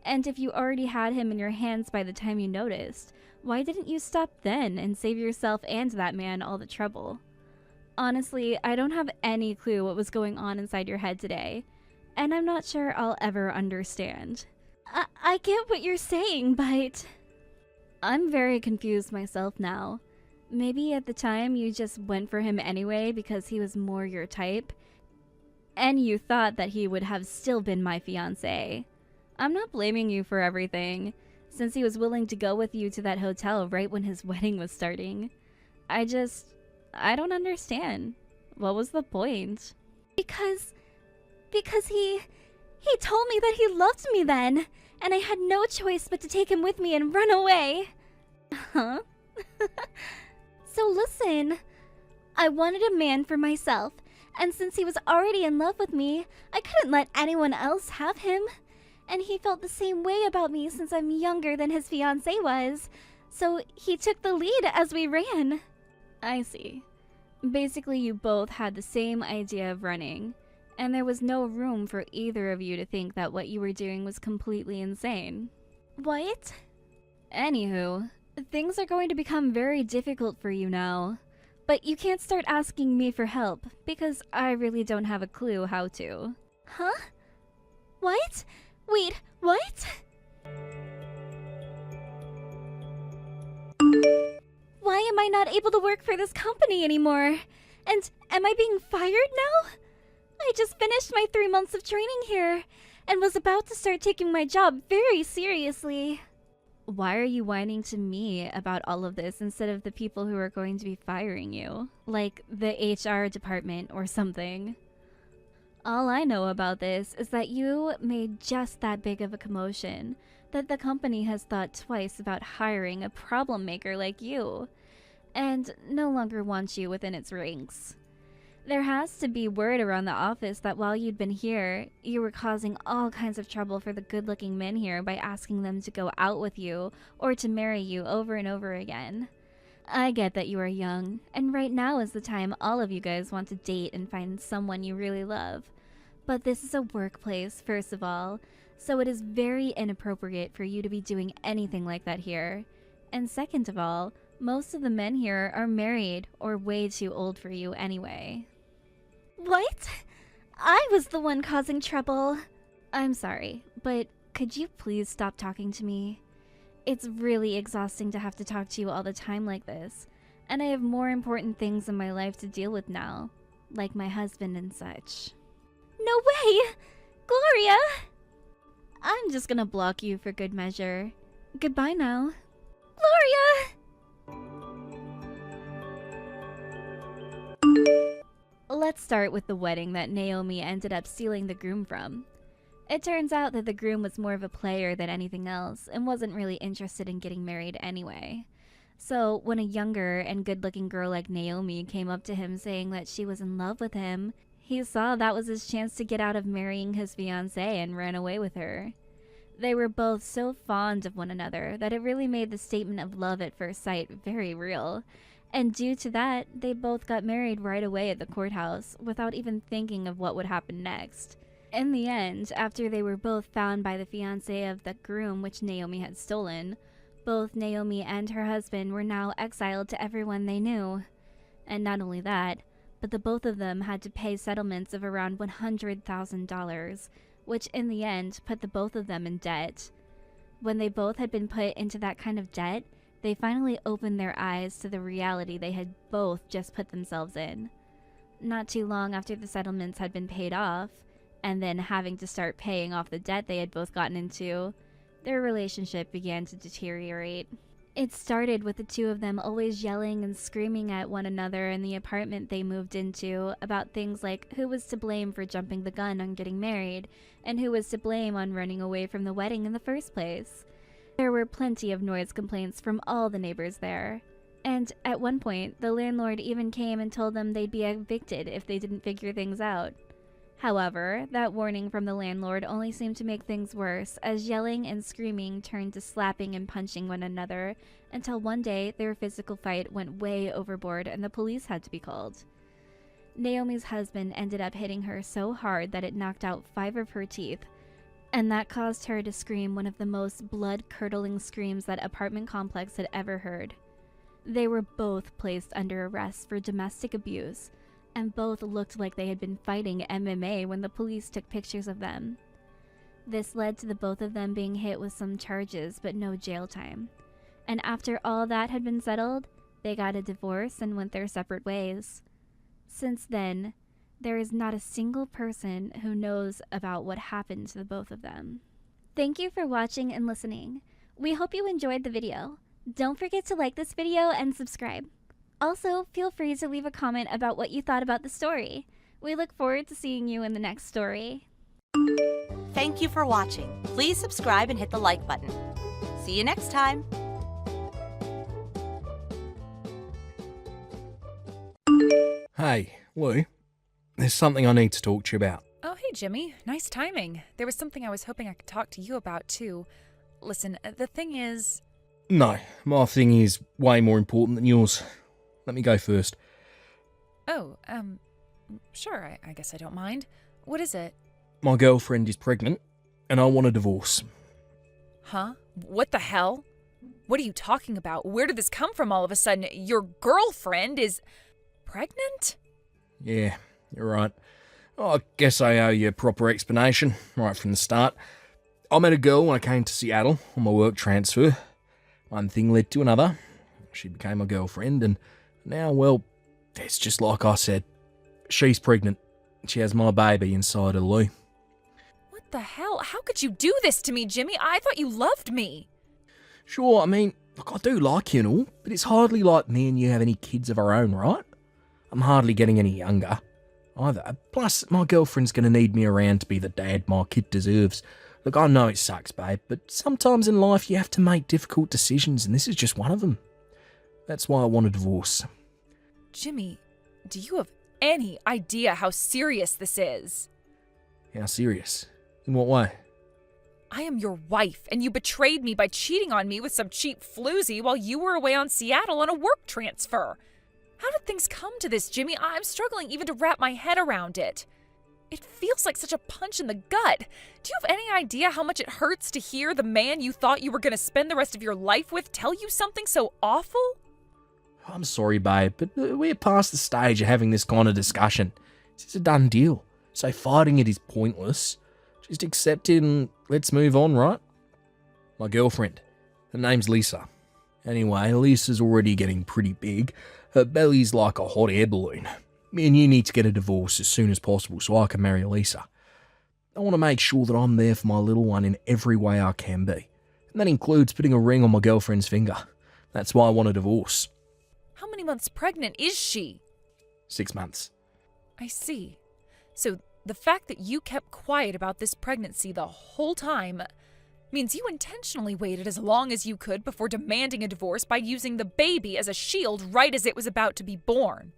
And if you already had him in your hands by the time you noticed, why didn't you stop then and save yourself and that man all the trouble? Honestly, I don't have any clue what was going on inside your head today, and I'm not sure I'll ever understand. I get what you're saying, but I'm very confused myself now. Maybe at the time you just went for him anyway because he was more your type, and you thought that he would have still been my fiancé. I'm not blaming you for everything, since he was willing to go with you to that hotel right when his wedding was starting. I don't understand. What was the point? Because he told me that he loved me then, and I had no choice but to take him with me and run away. Huh? So listen, I wanted a man for myself, and since he was already in love with me, I couldn't let anyone else have him. And he felt the same way about me since I'm younger than his fiancé was, so he took the lead as we ran. I see. Basically, you both had the same idea of running, and there was no room for either of you to think that what you were doing was completely insane. What? Anywho, things are going to become very difficult for you now. But you can't start asking me for help, because I really don't have a clue how to. Huh? What? Wait, what? Why am I not able to work for this company anymore? And am I being fired now? I just finished my 3 months of training here, and was about to start taking my job very seriously. Why are you whining to me about all of this instead of the people who are going to be firing you? Like the HR department or something. All I know about this is that you made just that big of a commotion that the company has thought twice about hiring a problem maker like you. and no longer wants you within its ranks. There has to be word around the office that while you'd been here, you were causing all kinds of trouble for the good-looking men here by asking them to go out with you or to marry you over and over again. I get that you are young, and right now is the time all of you guys want to date and find someone you really love. But this is a workplace, first of all, so it is very inappropriate for you to be doing anything like that here. And second of all, most of the men here are married or way too old for you anyway. What? I was the one causing trouble. I'm sorry, but could you please stop talking to me? It's really exhausting to have to talk to you all the time like this, and I have more important things in my life to deal with now, like my husband and such. No way! Gloria! I'm just gonna block you for good measure. Goodbye now. Gloria! Let's start with the wedding that Naomi ended up stealing the groom from. It turns out that the groom was more of a player than anything else and wasn't really interested in getting married anyway. So when a younger and good-looking girl like Naomi came up to him saying that she was in love with him, he saw that was his chance to get out of marrying his fiancée and ran away with her. They were both so fond of one another that it really made the statement of love at first sight very real. And due to that, they both got married right away at the courthouse without even thinking of what would happen next. In the end, after they were both found by the fiancé of the groom which Naomi had stolen, both Naomi and her husband were now exiled to everyone they knew. And not only that, but the both of them had to pay settlements of around $100,000, which in the end put the both of them in debt. When they both had been put into that kind of debt, they finally opened their eyes to the reality they had both just put themselves in. Not too long after the settlements had been paid off, and then having to start paying off the debt they had both gotten into, their relationship began to deteriorate. It started with the two of them always yelling and screaming at one another in the apartment they moved into about things like who was to blame for jumping the gun on getting married, and who was to blame on running away from the wedding in the first place. There were plenty of noise complaints from all the neighbors there. And at one point, the landlord even came and told them they'd be evicted if they didn't figure things out. However, that warning from the landlord only seemed to make things worse, as yelling and screaming turned to slapping and punching one another, until one day their physical fight went way overboard and the police had to be called. Naomi's husband ended up hitting her so hard that it knocked out 5 of her teeth, and that caused her to scream one of the most blood-curdling screams that apartment complex had ever heard. They were both placed under arrest for domestic abuse, and both looked like they had been fighting MMA when the police took pictures of them. This led to the both of them being hit with some charges but no jail time. And after all that had been settled, they got a divorce and went their separate ways. Since then, there is not a single person who knows about what happened to the both of them. Thank you for watching and listening. We hope you enjoyed the video. Don't forget to like this video and subscribe. Also, feel free to leave a comment about what you thought about the story. We look forward to seeing you in the next story. Thank you for watching. Please subscribe and hit the like button. See you next time. Hey, Lou. There's something I need to talk to you about. Oh, hey, Jimmy. Nice timing. There was something I was hoping I could talk to you about, too. Listen, the thing is... No, my thing is way more important than yours. Let me go first. Oh, sure, I guess I don't mind. What is it? My girlfriend is pregnant, and I want a divorce. Huh? What the hell? What are you talking about? Where did this come from all of a sudden? Your girlfriend is pregnant? Yeah, you're right. I guess I owe you a proper explanation, right from the start. I met a girl when I came to Seattle on my work transfer. One thing led to another. She became my girlfriend, and now, well, it's just like I said. She's pregnant. She has my baby inside her, Lou. What the hell? How could you do this to me, Jimmy? I thought you loved me. Sure, I mean, look, I do like you and all, but it's hardly like me and you have any kids of our own, right? I'm hardly getting any younger, either. Plus, my girlfriend's going to need me around to be the dad my kid deserves. Look, I know it sucks, babe, but sometimes in life you have to make difficult decisions, and this is just one of them. That's why I want a divorce. Jimmy, do you have any idea how serious this is? How serious? In what way? I am your wife, and you betrayed me by cheating on me with some cheap floozy while you were away on Seattle on a work transfer. How did things come to this, Jimmy? I'm struggling even to wrap my head around it. It feels like such a punch in the gut. Do you have any idea how much it hurts to hear the man you thought you were going to spend the rest of your life with tell you something so awful? I'm sorry, babe, but we're past the stage of having this kind of discussion. It's a done deal. So fighting it is pointless. Just accept it and let's move on, right? My girlfriend. Her name's Lisa. Anyway, Lisa's already getting pretty big. Her belly's like a hot air balloon. Me and you need to get a divorce as soon as possible so I can marry Lisa. I want to make sure that I'm there for my little one in every way I can be. And that includes putting a ring on my girlfriend's finger. That's why I want a divorce. How many months pregnant is she? 6 months. I see. So the fact that you kept quiet about this pregnancy the whole time means you intentionally waited as long as you could before demanding a divorce by using the baby as a shield right as it was about to be born.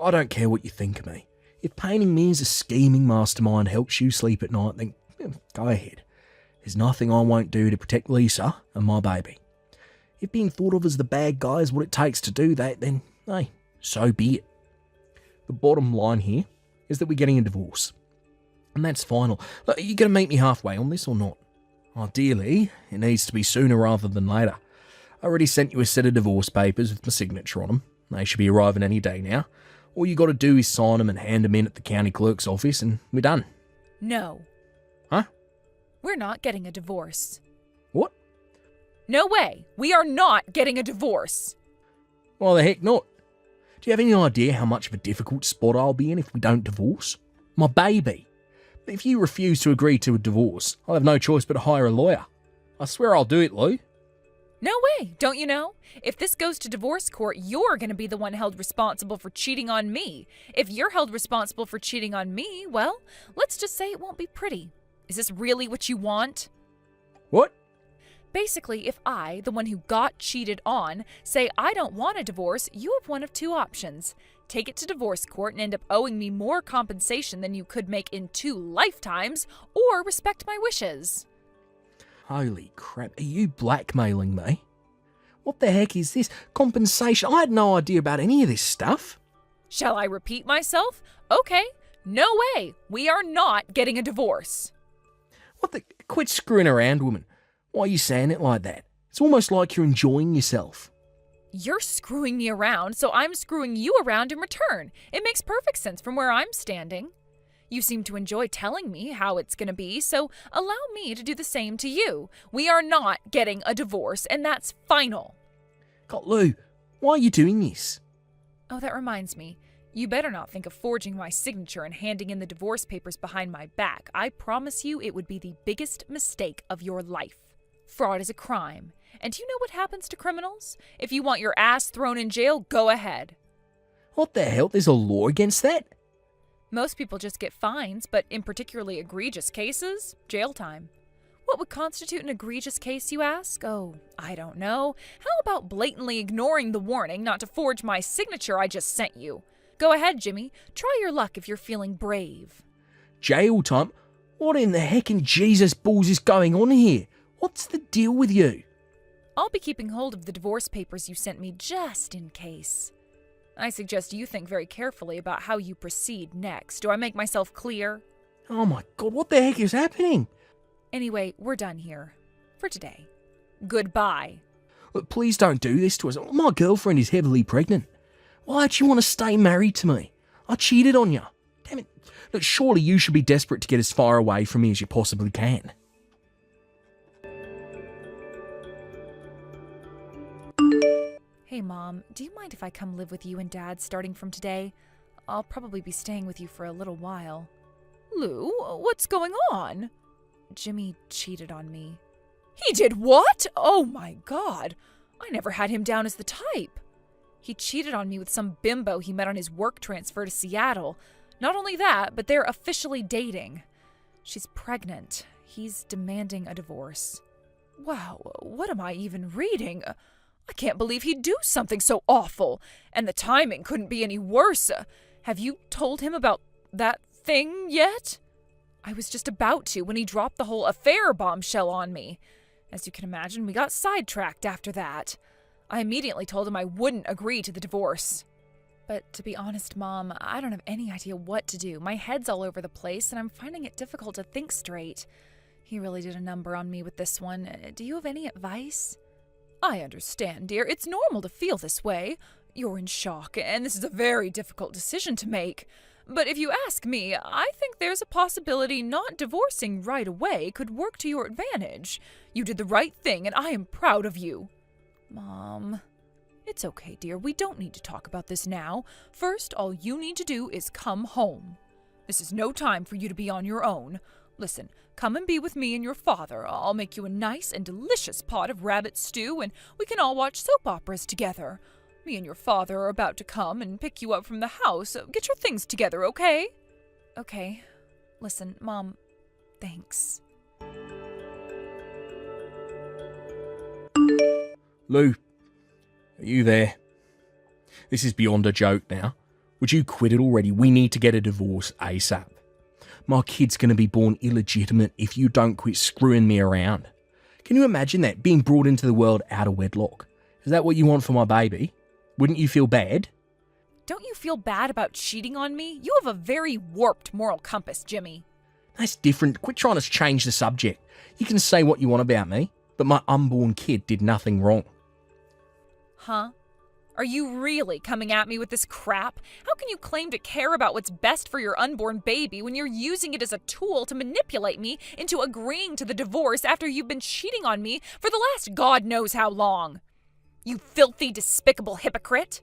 I don't care what you think of me. If painting me as a scheming mastermind helps you sleep at night, then go ahead. There's nothing I won't do to protect Lisa and my baby. If being thought of as the bad guy is what it takes to do that, then hey, so be it. The bottom line here is that we're getting a divorce. And that's final. Look, are you going to meet me halfway on this or not? Ideally, it needs to be sooner rather than later. I already sent you a set of divorce papers with my signature on them. They should be arriving any day now. All you got to do is sign them and hand them in at the county clerk's office and we're done. No. Huh? We're not getting a divorce. What? No way. We are not getting a divorce. Why the heck not? Do you have any idea how much of a difficult spot I'll be in if we don't divorce? My baby. If you refuse to agree to a divorce, I'll have no choice but to hire a lawyer. I swear I'll do it, Lou. No way, don't you know? If this goes to divorce court, you're going to be the one held responsible for cheating on me. If you're held responsible for cheating on me, well, let's just say it won't be pretty. Is this really what you want? What? Basically, if I, the one who got cheated on, say I don't want a divorce, you have one of two options. Take it to divorce court and end up owing me more compensation than you could make in 2 lifetimes, or respect my wishes. Holy crap, are you blackmailing me? What the heck is this? Compensation? I had no idea about any of this stuff. Shall I repeat myself? Okay, no way. We are not getting a divorce. What the? Quit screwing around, woman. Why are you saying it like that? It's almost like you're enjoying yourself. You're screwing me around, so I'm screwing you around in return. It makes perfect sense from where I'm standing. You seem to enjoy telling me how it's going to be, so allow me to do the same to you. We are not getting a divorce, and that's final. God, Lou, why are you doing this? Oh, that reminds me. You better not think of forging my signature and handing in the divorce papers behind my back. I promise you it would be the biggest mistake of your life. Fraud is a crime. And do you know what happens to criminals? If you want your ass thrown in jail, go ahead. What the hell? There's a law against that? Most people just get fines, but in particularly egregious cases, jail time. What would constitute an egregious case, you ask? Oh, I don't know. How about blatantly ignoring the warning not to forge my signature I just sent you? Go ahead, Jimmy. Try your luck if you're feeling brave. Jail time? What in the heck in Jesus balls is going on here? What's the deal with you? I'll be keeping hold of the divorce papers you sent me just in case. I suggest you think very carefully about how you proceed next. Do I make myself clear? Oh my God, what the heck is happening? Anyway, we're done here. For today. Goodbye. Look, please don't do this to us. My girlfriend is heavily pregnant. Why don't you want to stay married to me? I cheated on you. Damn it. Look, surely you should be desperate to get as far away from me as you possibly can. Hey, Mom, do you mind if I come live with you and Dad starting from today? I'll probably be staying with you for a little while. Lou, what's going on? Jimmy cheated on me. He did what? Oh my God. I never had him down as the type. He cheated on me with some bimbo he met on his work transfer to Seattle. Not only that, but they're officially dating. She's pregnant. He's demanding a divorce. Wow, what am I even reading? I can't believe he'd do something so awful, and the timing couldn't be any worse. Have you told him about that thing yet? I was just about to when he dropped the whole affair bombshell on me. As you can imagine, we got sidetracked after that. I immediately told him I wouldn't agree to the divorce. But to be honest, Mom, I don't have any idea what to do. My head's all over the place, and I'm finding it difficult to think straight. He really did a number on me with this one. Do you have any advice? I understand, dear. It's normal to feel this way. You're in shock, and this is a very difficult decision to make. But if you ask me, I think there's a possibility not divorcing right away could work to your advantage. You did the right thing, and I am proud of you. Mom, it's okay, dear. We don't need to talk about this now. First, all you need to do is come home. This is no time for you to be on your own. Listen, come and be with me and your father. I'll make you a nice and delicious pot of rabbit stew, and we can all watch soap operas together. Me and your father are about to come and pick you up from the house. Get your things together, okay? Okay. Listen, Mom, thanks. Lou, are you there? This is beyond a joke now. Would you quit it already? We need to get a divorce ASAP. My kid's going to be born illegitimate if you don't quit screwing me around. Can you imagine that, being brought into the world out of wedlock? Is that what you want for my baby? Wouldn't you feel bad? Don't you feel bad about cheating on me? You have a very warped moral compass, Jimmy. That's different. Quit trying to change the subject. You can say what you want about me, but my unborn kid did nothing wrong. Huh? Are you really coming at me with this crap? How can you claim to care about what's best for your unborn baby when you're using it as a tool to manipulate me into agreeing to the divorce after you've been cheating on me for the last God knows how long? You filthy, despicable hypocrite!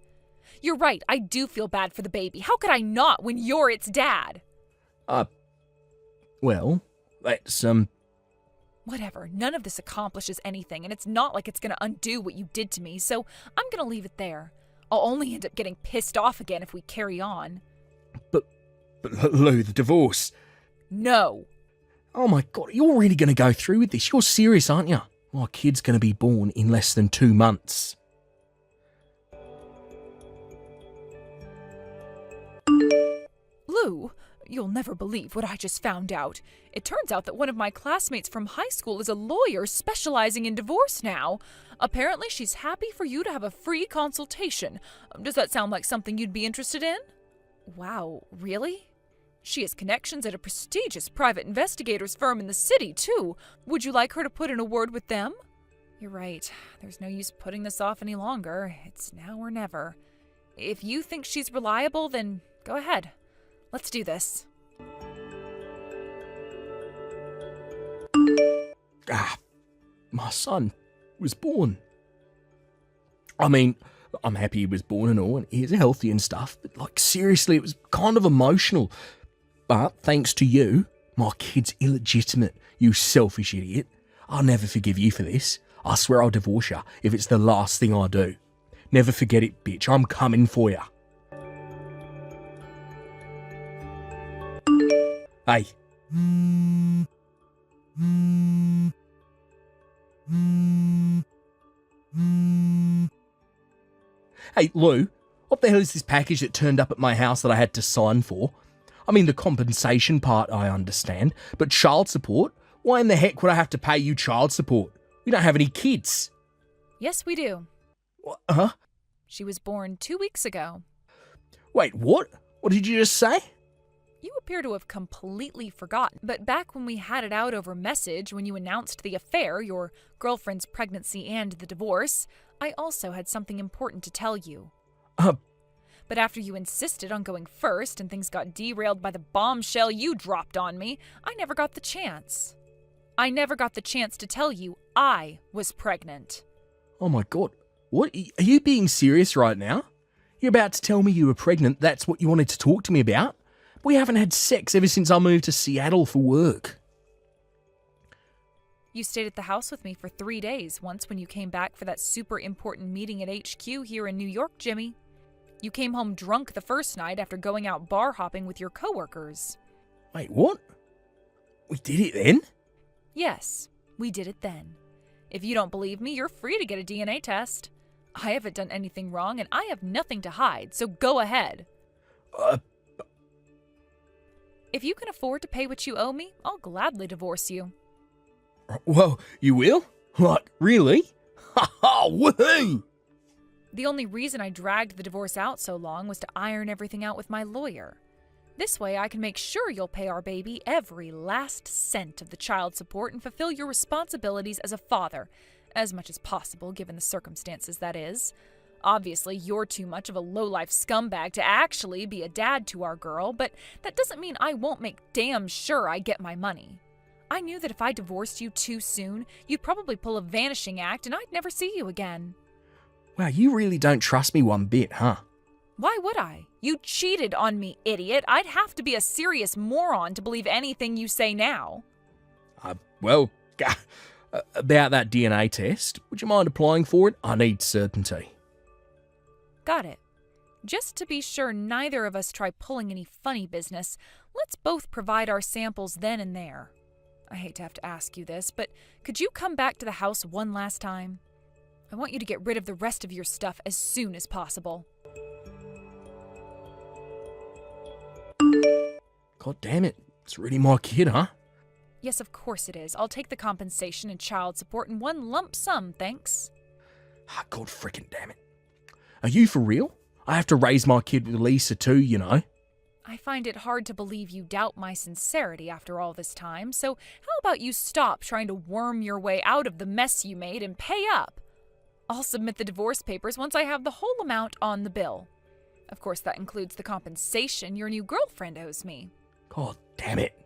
You're right, I do feel bad for the baby. How could I not when you're its dad? Well, that's, Whatever, none of this accomplishes anything, and it's not like it's gonna undo what you did to me, so I'm gonna leave it there. I'll only end up getting pissed off again if we carry on. But Lou, the divorce. No. Oh my God, you're really going to go through with this? You're serious, aren't you? My kid's going to be born in less than 2 months. Lou, you'll never believe what I just found out. It turns out that one of my classmates from high school is a lawyer specializing in divorce now. Apparently she's happy for you to have a free consultation. Does that sound like something you'd be interested in? Wow, really? She has connections at a prestigious private investigators firm in the city, too. Would you like her to put in a word with them? You're right. There's no use putting this off any longer. It's now or never. If you think she's reliable, then go ahead. Let's do this. My son was born. I mean, I'm happy he was born and all, and he's healthy and stuff, but like, seriously, it was kind of emotional. But thanks to you, my kid's illegitimate, you selfish idiot. I'll never forgive you for this. I swear I'll divorce you if it's the last thing I do. Never forget it, bitch. I'm coming for you. Hey. Hey, Lou, what the hell is this package that turned up at my house that I had to sign for? I mean, the compensation part I understand, but child support? Why in the heck would I have to pay you child support? We don't have any kids. Yes, we do. Huh? She was born 2 weeks ago. Wait, what? What did you just say? You appear to have completely forgotten, but back when we had it out over message when you announced the affair, your girlfriend's pregnancy and the divorce, I also had something important to tell you. But after you insisted on going first and things got derailed by the bombshell you dropped on me, I never got the chance. I never got the chance to tell you I was pregnant. Oh my God. What? Are you being serious right now? You're about to tell me you were pregnant, that's what you wanted to talk to me about? We haven't had sex ever since I moved to Seattle for work. You stayed at the house with me for 3 days, once when you came back for that super important meeting at HQ here in New York, Jimmy. You came home drunk the first night after going out bar hopping with your coworkers. Wait, what? We did it then? Yes, we did it then. If you don't believe me, you're free to get a DNA test. I haven't done anything wrong and I have nothing to hide, so go ahead. If you can afford to pay what you owe me, I'll gladly divorce you. Well, you will? What, really? Ha ha, woohoo! The only reason I dragged the divorce out so long was to iron everything out with my lawyer. This way I can make sure you'll pay our baby every last cent of the child support and fulfill your responsibilities as a father, as much as possible given the circumstances, that is. Obviously, you're too much of a low-life scumbag to actually be a dad to our girl, but that doesn't mean I won't make damn sure I get my money. I knew that if I divorced you too soon, you'd probably pull a vanishing act and I'd never see you again. Wow, you really don't trust me one bit, huh? Why would I? You cheated on me, idiot. I'd have to be a serious moron to believe anything you say now. Well, about that DNA test, would you mind applying for it? I need certainty. Got it. Just to be sure neither of us try pulling any funny business, let's both provide our samples then and there. I hate to have to ask you this, but could you come back to the house one last time? I want you to get rid of the rest of your stuff as soon as possible. God damn it, it's really my kid, huh? Yes, of course it is. I'll take the compensation and child support in one lump sum, thanks. Ah, God frickin' damn it. Are you for real? I have to raise my kid with Lisa too, you know. I find it hard to believe you doubt my sincerity after all this time, so how about you stop trying to worm your way out of the mess you made and pay up? I'll submit the divorce papers once I have the whole amount on the bill. Of course, that includes the compensation your new girlfriend owes me. God damn it.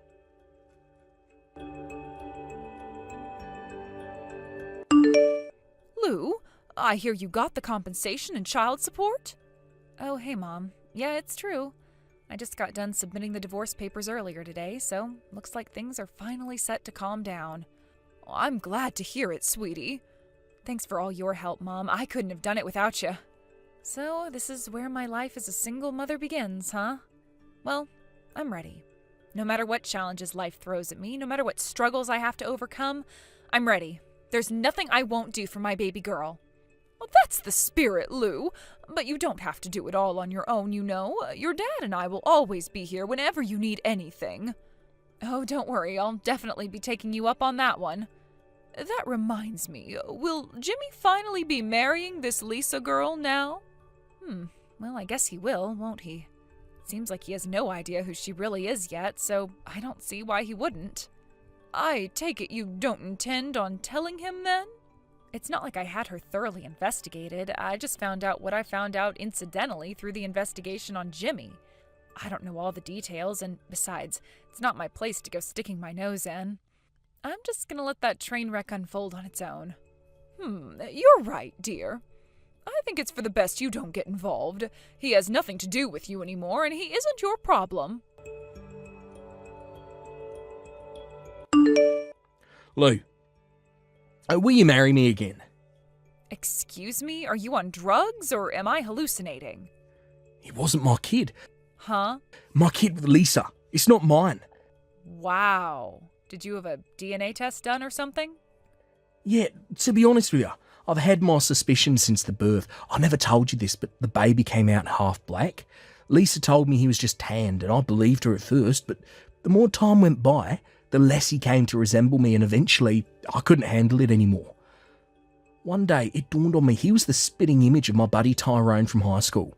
Lou, I hear you got the compensation and child support? Oh, hey, Mom. Yeah, it's true. I just got done submitting the divorce papers earlier today, so looks like things are finally set to calm down. I'm glad to hear it, sweetie. Thanks for all your help, Mom. I couldn't have done it without you. So, this is where my life as a single mother begins, huh? Well, I'm ready. No matter what challenges life throws at me, no matter what struggles I have to overcome, I'm ready. There's nothing I won't do for my baby girl. Well, that's the spirit, Lou. But you don't have to do it all on your own, you know. Your dad and I will always be here whenever you need anything. Oh, don't worry. I'll definitely be taking you up on that one. That reminds me. Will Jimmy finally be marrying this Lisa girl now? Well, I guess he will, won't he? Seems like he has no idea who she really is yet, so I don't see why he wouldn't. I take it you don't intend on telling him then? It's not like I had her thoroughly investigated. I just found out what I found out incidentally through the investigation on Jimmy. I don't know all the details, and besides, it's not my place to go sticking my nose in. I'm just gonna let that train wreck unfold on its own. You're right, dear. I think it's for the best you don't get involved. He has nothing to do with you anymore, and he isn't your problem. Lou, will you marry me again? Excuse me? Are you on drugs, or am I hallucinating? It wasn't my kid. Huh? My kid with Lisa. It's not mine. Wow. Did you have a DNA test done or something? Yeah, to be honest with you, I've had my suspicions since the birth. I never told you this, but the baby came out half black. Lisa told me he was just tanned, and I believed her at first, but the more time went by, the less he came to resemble me, and eventually I couldn't handle it anymore. One day, it dawned on me he was the spitting image of my buddy Tyrone from high school.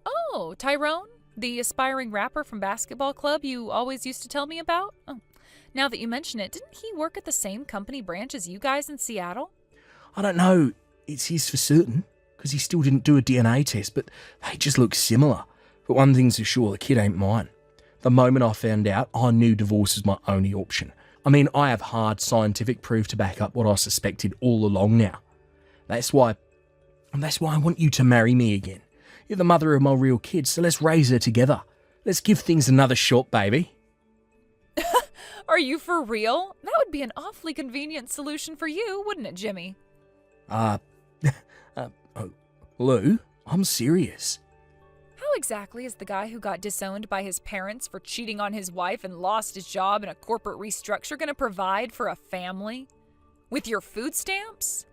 Oh, Tyrone? The aspiring rapper from basketball club you always used to tell me about? Oh, now that you mention it, didn't he work at the same company branch as you guys in Seattle? I don't know, it's his for certain, because he still didn't do a DNA test, but they just look similar. But one thing's for sure, the kid ain't mine. The moment I found out, I knew divorce was my only option. I mean, I have hard scientific proof to back up what I suspected all along now. That's why I want you to marry me again. You're the mother of my real kid, so let's raise her together. Let's give things another shot, baby. Are you for real? That would be an awfully convenient solution for you, wouldn't it, Jimmy? Lou, I'm serious. How exactly is the guy who got disowned by his parents for cheating on his wife and lost his job in a corporate restructure going to provide for a family? With your food stamps?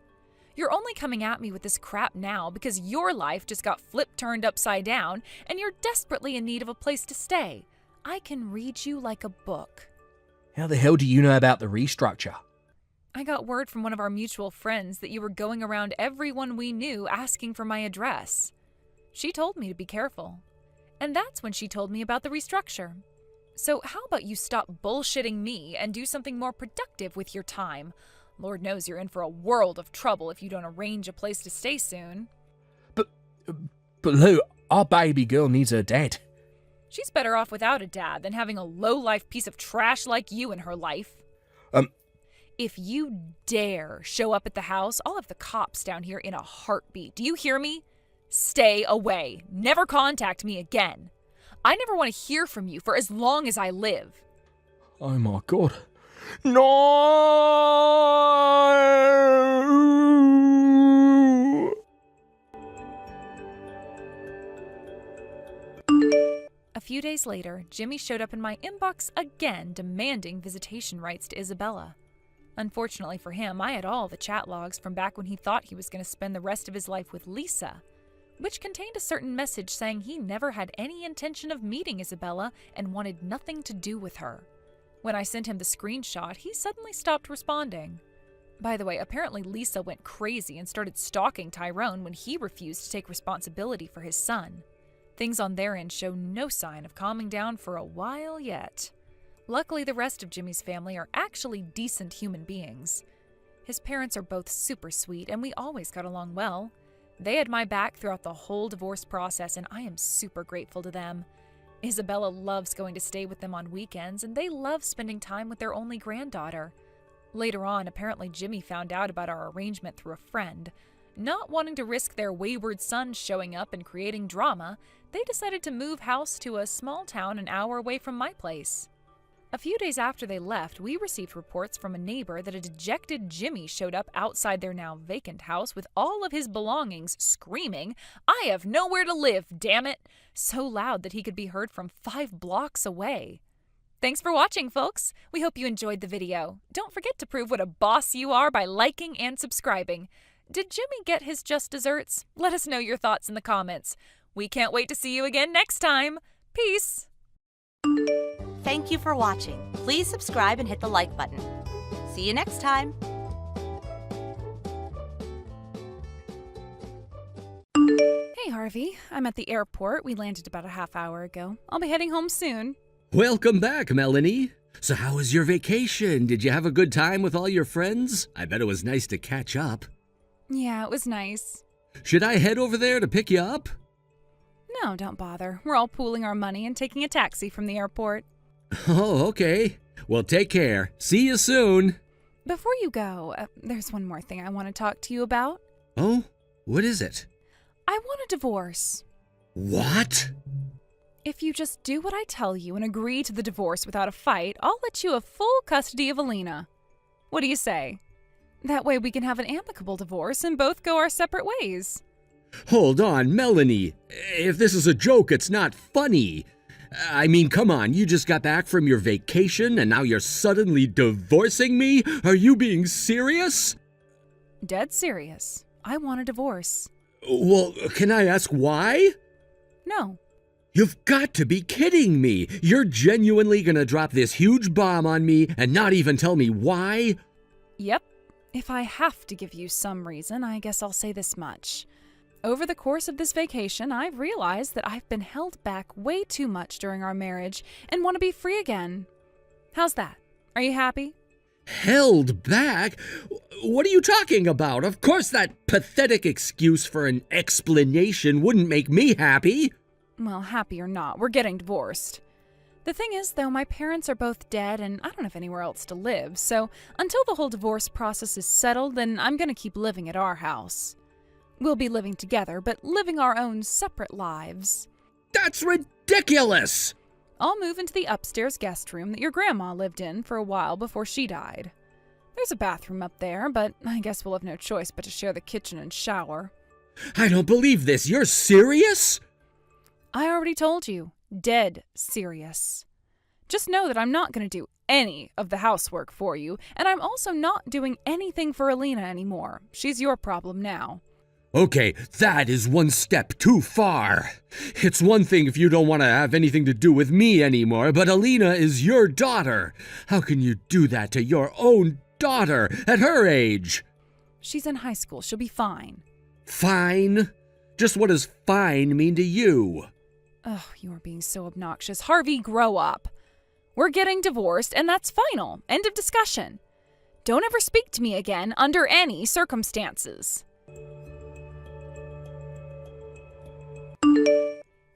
You're only coming at me with this crap now because your life just got turned upside down and you're desperately in need of a place to stay. I can read you like a book. How the hell do you know about the restructure? I got word from one of our mutual friends that you were going around everyone we knew asking for my address. She told me to be careful. And that's when she told me about the restructure. So how about you stop bullshitting me and do something more productive with your time? Lord knows you're in for a world of trouble if you don't arrange a place to stay soon. But Lou, our baby girl needs her dad. She's better off without a dad than having a low-life piece of trash like you in her life. If you dare show up at the house, I'll have the cops down here in a heartbeat. Do you hear me? Stay away. Never contact me again. I never want to hear from you for as long as I live. Oh my god. No! A few days later, Jimmy showed up in my inbox again, demanding visitation rights to Isabella. Unfortunately for him, I had all the chat logs from back when he thought he was going to spend the rest of his life with Lisa, which contained a certain message saying he never had any intention of meeting Isabella and wanted nothing to do with her. When I sent him the screenshot, he suddenly stopped responding. By the way, apparently Lisa went crazy and started stalking Tyrone when he refused to take responsibility for his son. Things on their end show no sign of calming down for a while yet. Luckily, the rest of Jimmy's family are actually decent human beings. His parents are both super sweet, and we always got along well. They had my back throughout the whole divorce process, and I am super grateful to them. Isabella loves going to stay with them on weekends, and they love spending time with their only granddaughter. Later on, apparently Jimmy found out about our arrangement through a friend. Not wanting to risk their wayward son showing up and creating drama, they decided to move house to a small town an hour away from my place. A few days after they left, we received reports from a neighbor that a dejected Jimmy showed up outside their now vacant house with all of his belongings, screaming, "I have nowhere to live, damn it!" so loud that he could be heard from 5 blocks away. Thanks for watching, folks. We hope you enjoyed the video. Don't forget to prove what a boss you are by liking and subscribing. Did Jimmy get his just desserts? Let us know your thoughts in the comments. We can't wait to see you again next time. Peace! Thank you for watching. Please subscribe and hit the like button. See you next time. Hey, Harvey. I'm at the airport. We landed about a half hour ago. I'll be heading home soon. Welcome back, Melanie. So how was your vacation? Did you have a good time with all your friends? I bet it was nice to catch up. Yeah, it was nice. Should I head over there to pick you up? No, don't bother. We're all pooling our money and taking a taxi from the airport. Oh, okay. Well, take care. See you soon. Before you go, there's one more thing I want to talk to you about. Oh, what is it? I want a divorce. What? If you just do what I tell you and agree to the divorce without a fight, I'll let you have full custody of Alina. What do you say? That way we can have an amicable divorce and both go our separate ways. Hold on, Melanie. If this is a joke, it's not funny. I mean, come on, you just got back from your vacation and now you're suddenly divorcing me? Are you being serious? Dead serious. I want a divorce. Well, can I ask why? No. You've got to be kidding me. You're genuinely gonna drop this huge bomb on me and not even tell me why? Yep. If I have to give you some reason, I guess I'll say this much. Over the course of this vacation, I've realized that I've been held back way too much during our marriage and want to be free again. How's that? Are you happy? Held back? What are you talking about? Of course that pathetic excuse for an explanation wouldn't make me happy. Well, happy or not, we're getting divorced. The thing is, though, my parents are both dead and I don't have anywhere else to live, so until the whole divorce process is settled, then I'm going to keep living at our house. We'll be living together, but living our own separate lives. That's ridiculous! I'll move into the upstairs guest room that your grandma lived in for a while before she died. There's a bathroom up there, but I guess we'll have no choice but to share the kitchen and shower. I don't believe this. You're serious? I already told you. Dead serious. Just know that I'm not going to do any of the housework for you, and I'm also not doing anything for Alina anymore. She's your problem now. Okay, that is one step too far. It's one thing if you don't want to have anything to do with me anymore, but Alina is your daughter. How can you do that to your own daughter at her age? She's in high school. She'll be fine. Fine? Just what does fine mean to you? Oh, you are being so obnoxious. Harvey, grow up. We're getting divorced, and that's final. End of discussion. Don't ever speak to me again under any circumstances.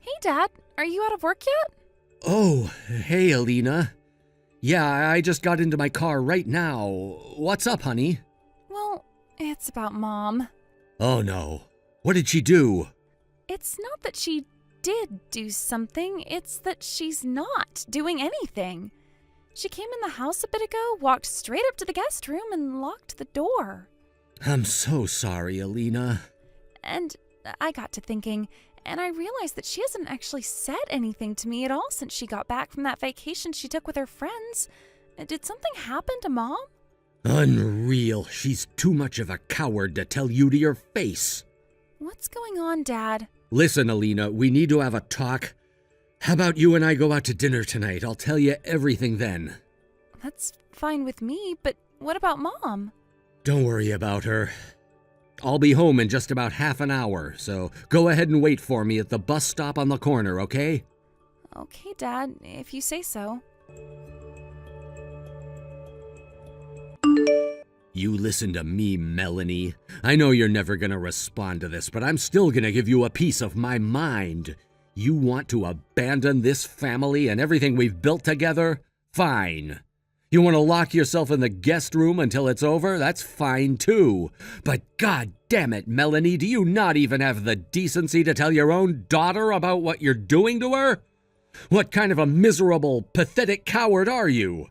Hey, Dad. Are you out of work yet? Oh, hey, Alina. Yeah, I just got into my car right now. What's up, honey? Well, it's about Mom. Oh, no. What did she do? It's not that she did do something, it's that she's not doing anything. She came in the house a bit ago, walked straight up to the guest room, and locked the door. I'm so sorry, Alina. And I got to thinking, and I realized that she hasn't actually said anything to me at all since she got back from that vacation she took with her friends. Did something happen to Mom? Unreal. She's too much of a coward to tell you to your face. What's going on, Dad? Listen, Alina, we need to have a talk. How about you and I go out to dinner tonight? I'll tell you everything then. That's fine with me, but what about Mom? Don't worry about her. I'll be home in just about half an hour, so go ahead and wait for me at the bus stop on the corner, okay? Okay, Dad, if you say so. You listen to me, Melanie. I know you're never gonna respond to this, but I'm still gonna give you a piece of my mind. You want to abandon this family and everything we've built together? Fine. You want to lock yourself in the guest room until it's over? That's fine too. But god damn it, Melanie, do you not even have the decency to tell your own daughter about what you're doing to her? What kind of a miserable, pathetic coward are you?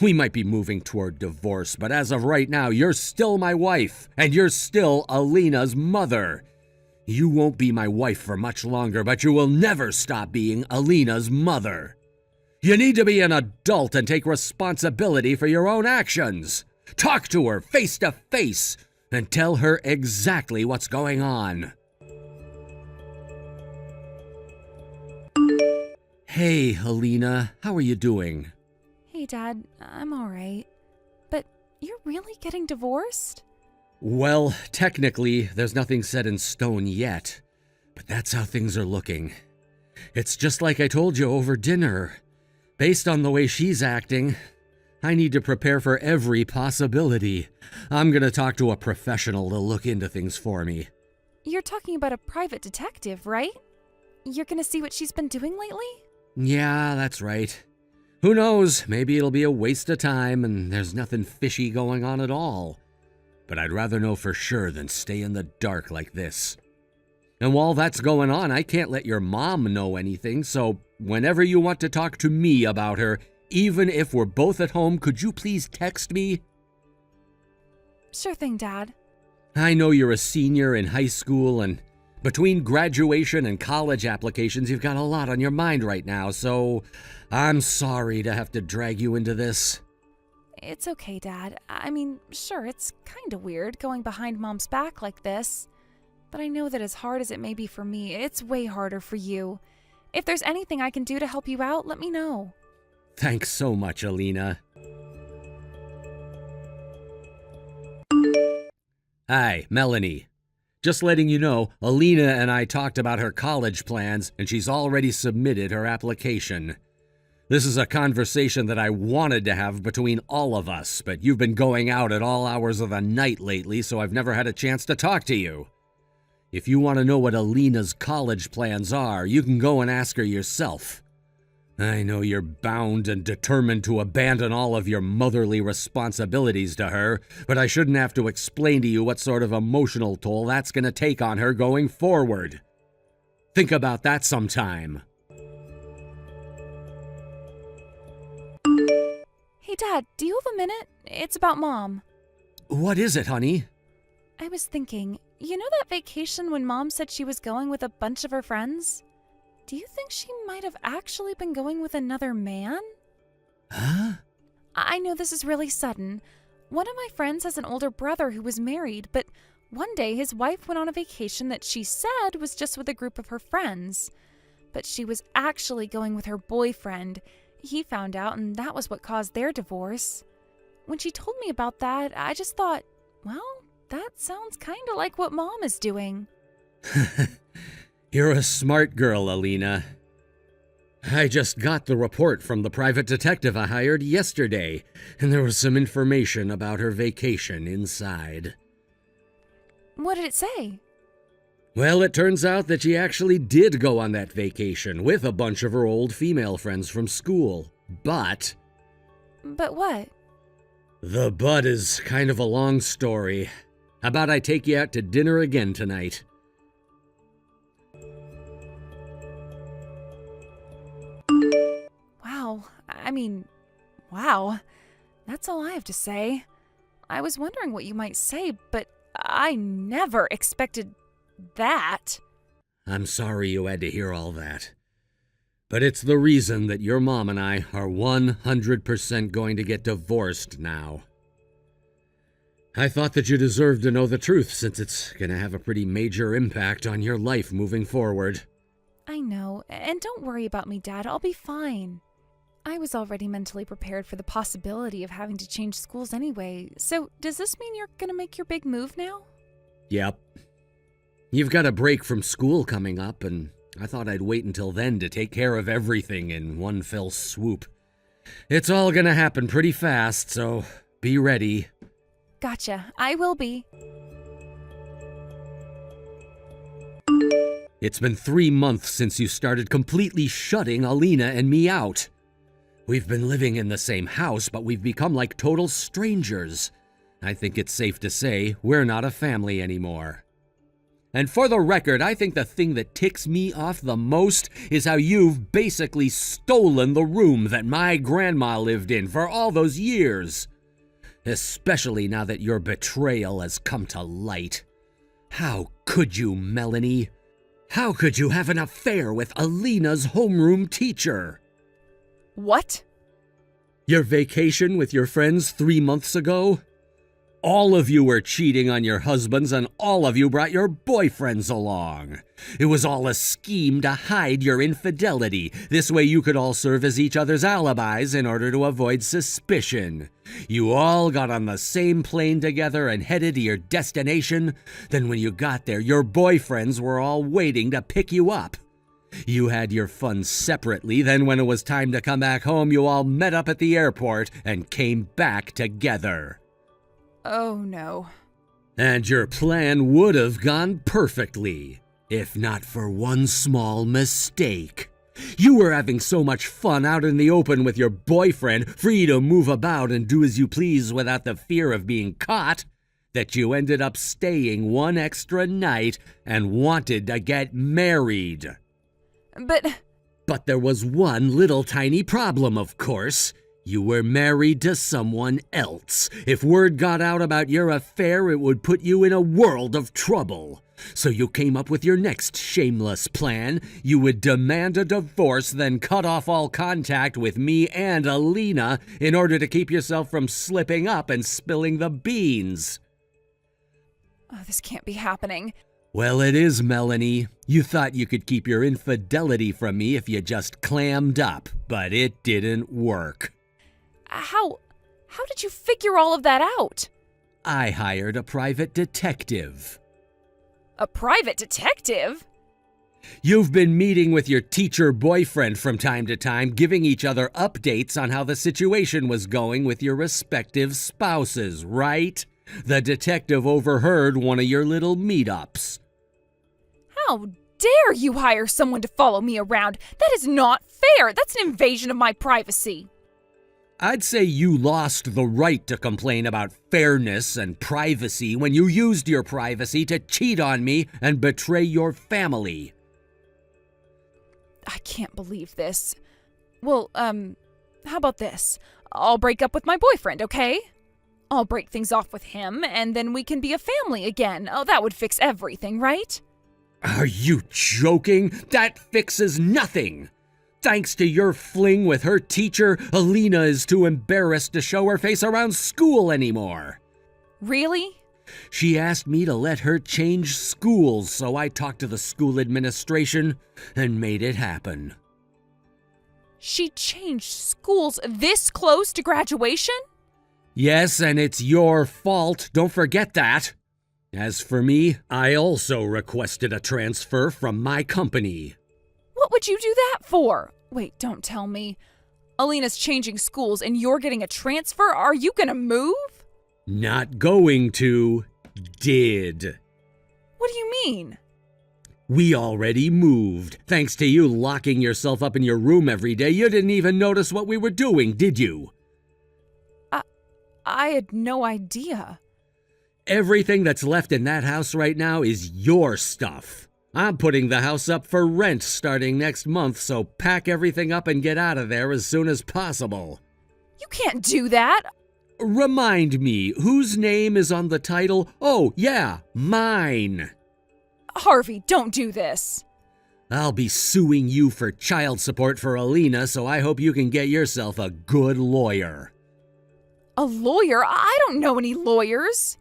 We might be moving toward divorce, but as of right now, you're still my wife, and you're still Alina's mother. You won't be my wife for much longer, but you will never stop being Alina's mother. You need to be an adult and take responsibility for your own actions. Talk to her face to face and tell her exactly what's going on. Hey, Alina, how are you doing? Hey, Dad, I'm all right. But you're really getting divorced? Well, technically, there's nothing set in stone yet, but that's how things are looking. It's just like I told you over dinner. Based on the way she's acting, I need to prepare for every possibility. I'm gonna talk to a professional to look into things for me. You're talking about a private detective, right? You're gonna see what she's been doing lately? Yeah, that's right. Who knows, maybe it'll be a waste of time and there's nothing fishy going on at all. But I'd rather know for sure than stay in the dark like this. And while that's going on, I can't let your mom know anything, so whenever you want to talk to me about her, even if we're both at home, could you please text me? Sure thing, Dad. I know you're a senior in high school, and between graduation and college applications, you've got a lot on your mind right now, so I'm sorry to have to drag you into this. It's okay, Dad. I mean, sure, it's kinda weird going behind Mom's back like this. But I know that as hard as it may be for me, it's way harder for you. If there's anything I can do to help you out, let me know. Thanks so much, Alina. Hi, Melanie. Just letting you know, Alina and I talked about her college plans, and she's already submitted her application. This is a conversation that I wanted to have between all of us, but you've been going out at all hours of the night lately, so I've never had a chance to talk to you. If you want to know what Alina's college plans are, you can go and ask her yourself. I know you're bound and determined to abandon all of your motherly responsibilities to her, but I shouldn't have to explain to you what sort of emotional toll that's going to take on her going forward. Think about that sometime. Hey, Dad, do you have a minute? It's about Mom. What is it, honey? I was thinking, you know that vacation when Mom said she was going with a bunch of her friends? Do you think she might have actually been going with another man? Huh? I know this is really sudden. One of my friends has an older brother who was married, but one day his wife went on a vacation that she said was just with a group of her friends. But she was actually going with her boyfriend. He found out, and that was what caused their divorce. When she told me about that, I just thought, well, that sounds kind of like what Mom is doing. You're a smart girl, Alina. I just got the report from the private detective I hired yesterday, and there was some information about her vacation inside. What did it say? Well, it turns out that she actually did go on that vacation with a bunch of her old female friends from school. But what? the but is kind of a long story. How about I take you out to dinner again tonight? Wow. That's all I have to say. I was wondering what you might say, but I never expected that. I'm sorry you had to hear all that. But it's the reason that your mom and I are 100% going to get divorced now. I thought that you deserved to know the truth since it's going to have a pretty major impact on your life moving forward. I know, and don't worry about me, Dad. I'll be fine. I was already mentally prepared for the possibility of having to change schools anyway, so does this mean you're gonna make your big move now? Yep. You've got a break from school coming up, and I thought I'd wait until then to take care of everything in one fell swoop. It's all gonna happen pretty fast, so be ready. Gotcha. I will be. It's been 3 months since you started completely shutting Alina and me out. We've been living in the same house, but we've become like total strangers. I think it's safe to say we're not a family anymore. And for the record, I think the thing that ticks me off the most is how you've basically stolen the room that my grandma lived in for all those years. Especially now that your betrayal has come to light. How could you, Melanie? How could you have an affair with Alina's homeroom teacher? What? Your vacation with your friends 3 months ago? All of you were cheating on your husbands and all of you brought your boyfriends along. It was all a scheme to hide your infidelity. This way you could all serve as each other's alibis in order to avoid suspicion. You all got on the same plane together and headed to your destination. Then when you got there, your boyfriends were all waiting to pick you up. You had your fun separately, then when it was time to come back home, you all met up at the airport and came back together. Oh no. And your plan would have gone perfectly, if not for one small mistake. You were having so much fun out in the open with your boyfriend, free to move about and do as you please without the fear of being caught, that you ended up staying one extra night and wanted to get married. But there was one little tiny problem, of course. You were married to someone else. If word got out about your affair, it would put you in a world of trouble. So you came up with your next shameless plan. You would demand a divorce, then cut off all contact with me and Alina in order to keep yourself from slipping up and spilling the beans. Oh, this can't be happening. Well, it is, Melanie. You thought you could keep your infidelity from me if you just clammed up, but it didn't work. How did you figure all of that out? I hired a private detective. A private detective? You've been meeting with your teacher boyfriend from time to time, giving each other updates on how the situation was going with your respective spouses, right? The detective overheard one of your little meetups. How dare you hire someone to follow me around? That is not fair. That's an invasion of my privacy. I'd say you lost the right to complain about fairness and privacy when you used your privacy to cheat on me and betray your family. I can't believe this. Well, how about this? I'll break up with my boyfriend, okay? I'll break things off with him, and then we can be a family again. Oh, that would fix everything, right? Are you joking? That fixes nothing. Thanks to your fling with her teacher, Alina is too embarrassed to show her face around school anymore. Really? She asked me to let her change schools, so I talked to the school administration and made it happen. She changed schools this close to graduation? Yes, and it's your fault. Don't forget that. As for me, I also requested a transfer from my company. What would you do that for? Wait, don't tell me. Alina's changing schools and you're getting a transfer? Are you gonna move? Not going to. Did. What do you mean? We already moved. Thanks to you locking yourself up in your room every day, you didn't even notice what we were doing, did you? I had no idea. Everything that's left in that house right now is your stuff. I'm putting the house up for rent starting next month, so pack everything up and get out of there as soon as possible. You can't do that. Remind me, whose name is on the title? Oh, yeah, mine. Harvey, don't do this. I'll be suing you for child support for Alina, so I hope you can get yourself a good lawyer. A lawyer? I don't know any lawyers.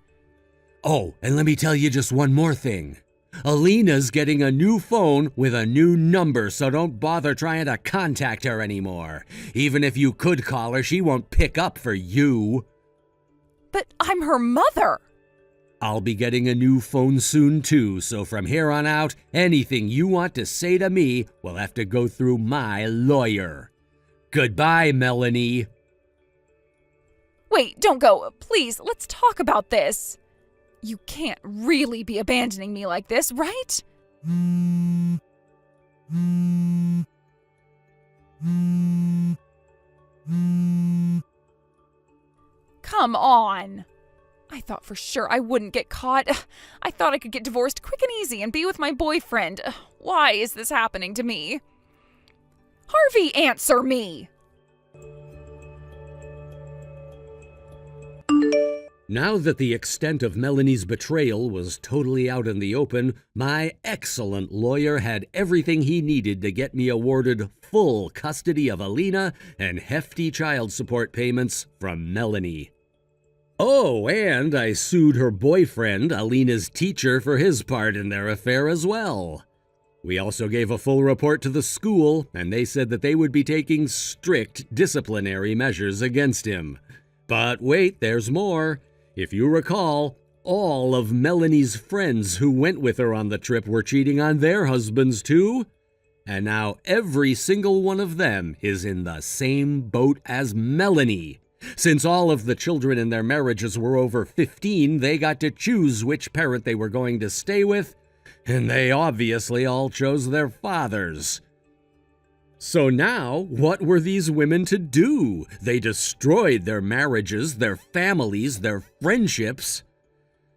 Oh, and let me tell you just one more thing. Alina's getting a new phone with a new number, so don't bother trying to contact her anymore. Even if you could call her, she won't pick up for you. But I'm her mother. I'll be getting a new phone soon too, so from here on out, anything you want to say to me will have to go through my lawyer. Goodbye, Melanie. Wait, don't go. Please, let's talk about this. You can't really be abandoning me like this, right? Come on. I thought for sure I wouldn't get caught. I thought I could get divorced quick and easy and be with my boyfriend. Why is this happening to me? Harvey, answer me! Now that the extent of Melanie's betrayal was totally out in the open, my excellent lawyer had everything he needed to get me awarded full custody of Alina and hefty child support payments from Melanie. Oh, and I sued her boyfriend, Alina's teacher, for his part in their affair as well. We also gave a full report to the school, and they said that they would be taking strict disciplinary measures against him. But wait, there's more. If you recall, all of Melanie's friends who went with her on the trip were cheating on their husbands too. And now every single one of them is in the same boat as Melanie. Since all of the children in their marriages were over 15, they got to choose which parent they were going to stay with, and they obviously all chose their fathers. So now, what were these women to do? They destroyed their marriages, their families, their friendships.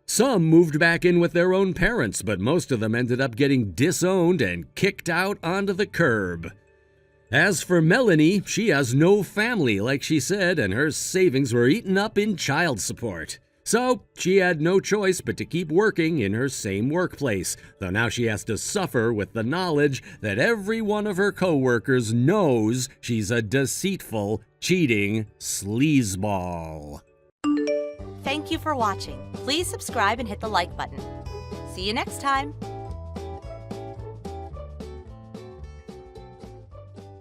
Some moved back in with their own parents, but most of them ended up getting disowned and kicked out onto the curb. As for Melanie, she has no family, like she said, and her savings were eaten up in child support. So she had no choice but to keep working in her same workplace, though now she has to suffer with the knowledge that every one of her coworkers knows she's a deceitful, cheating sleazeball. Thank you for watching. Please subscribe and hit the like button. See you next time.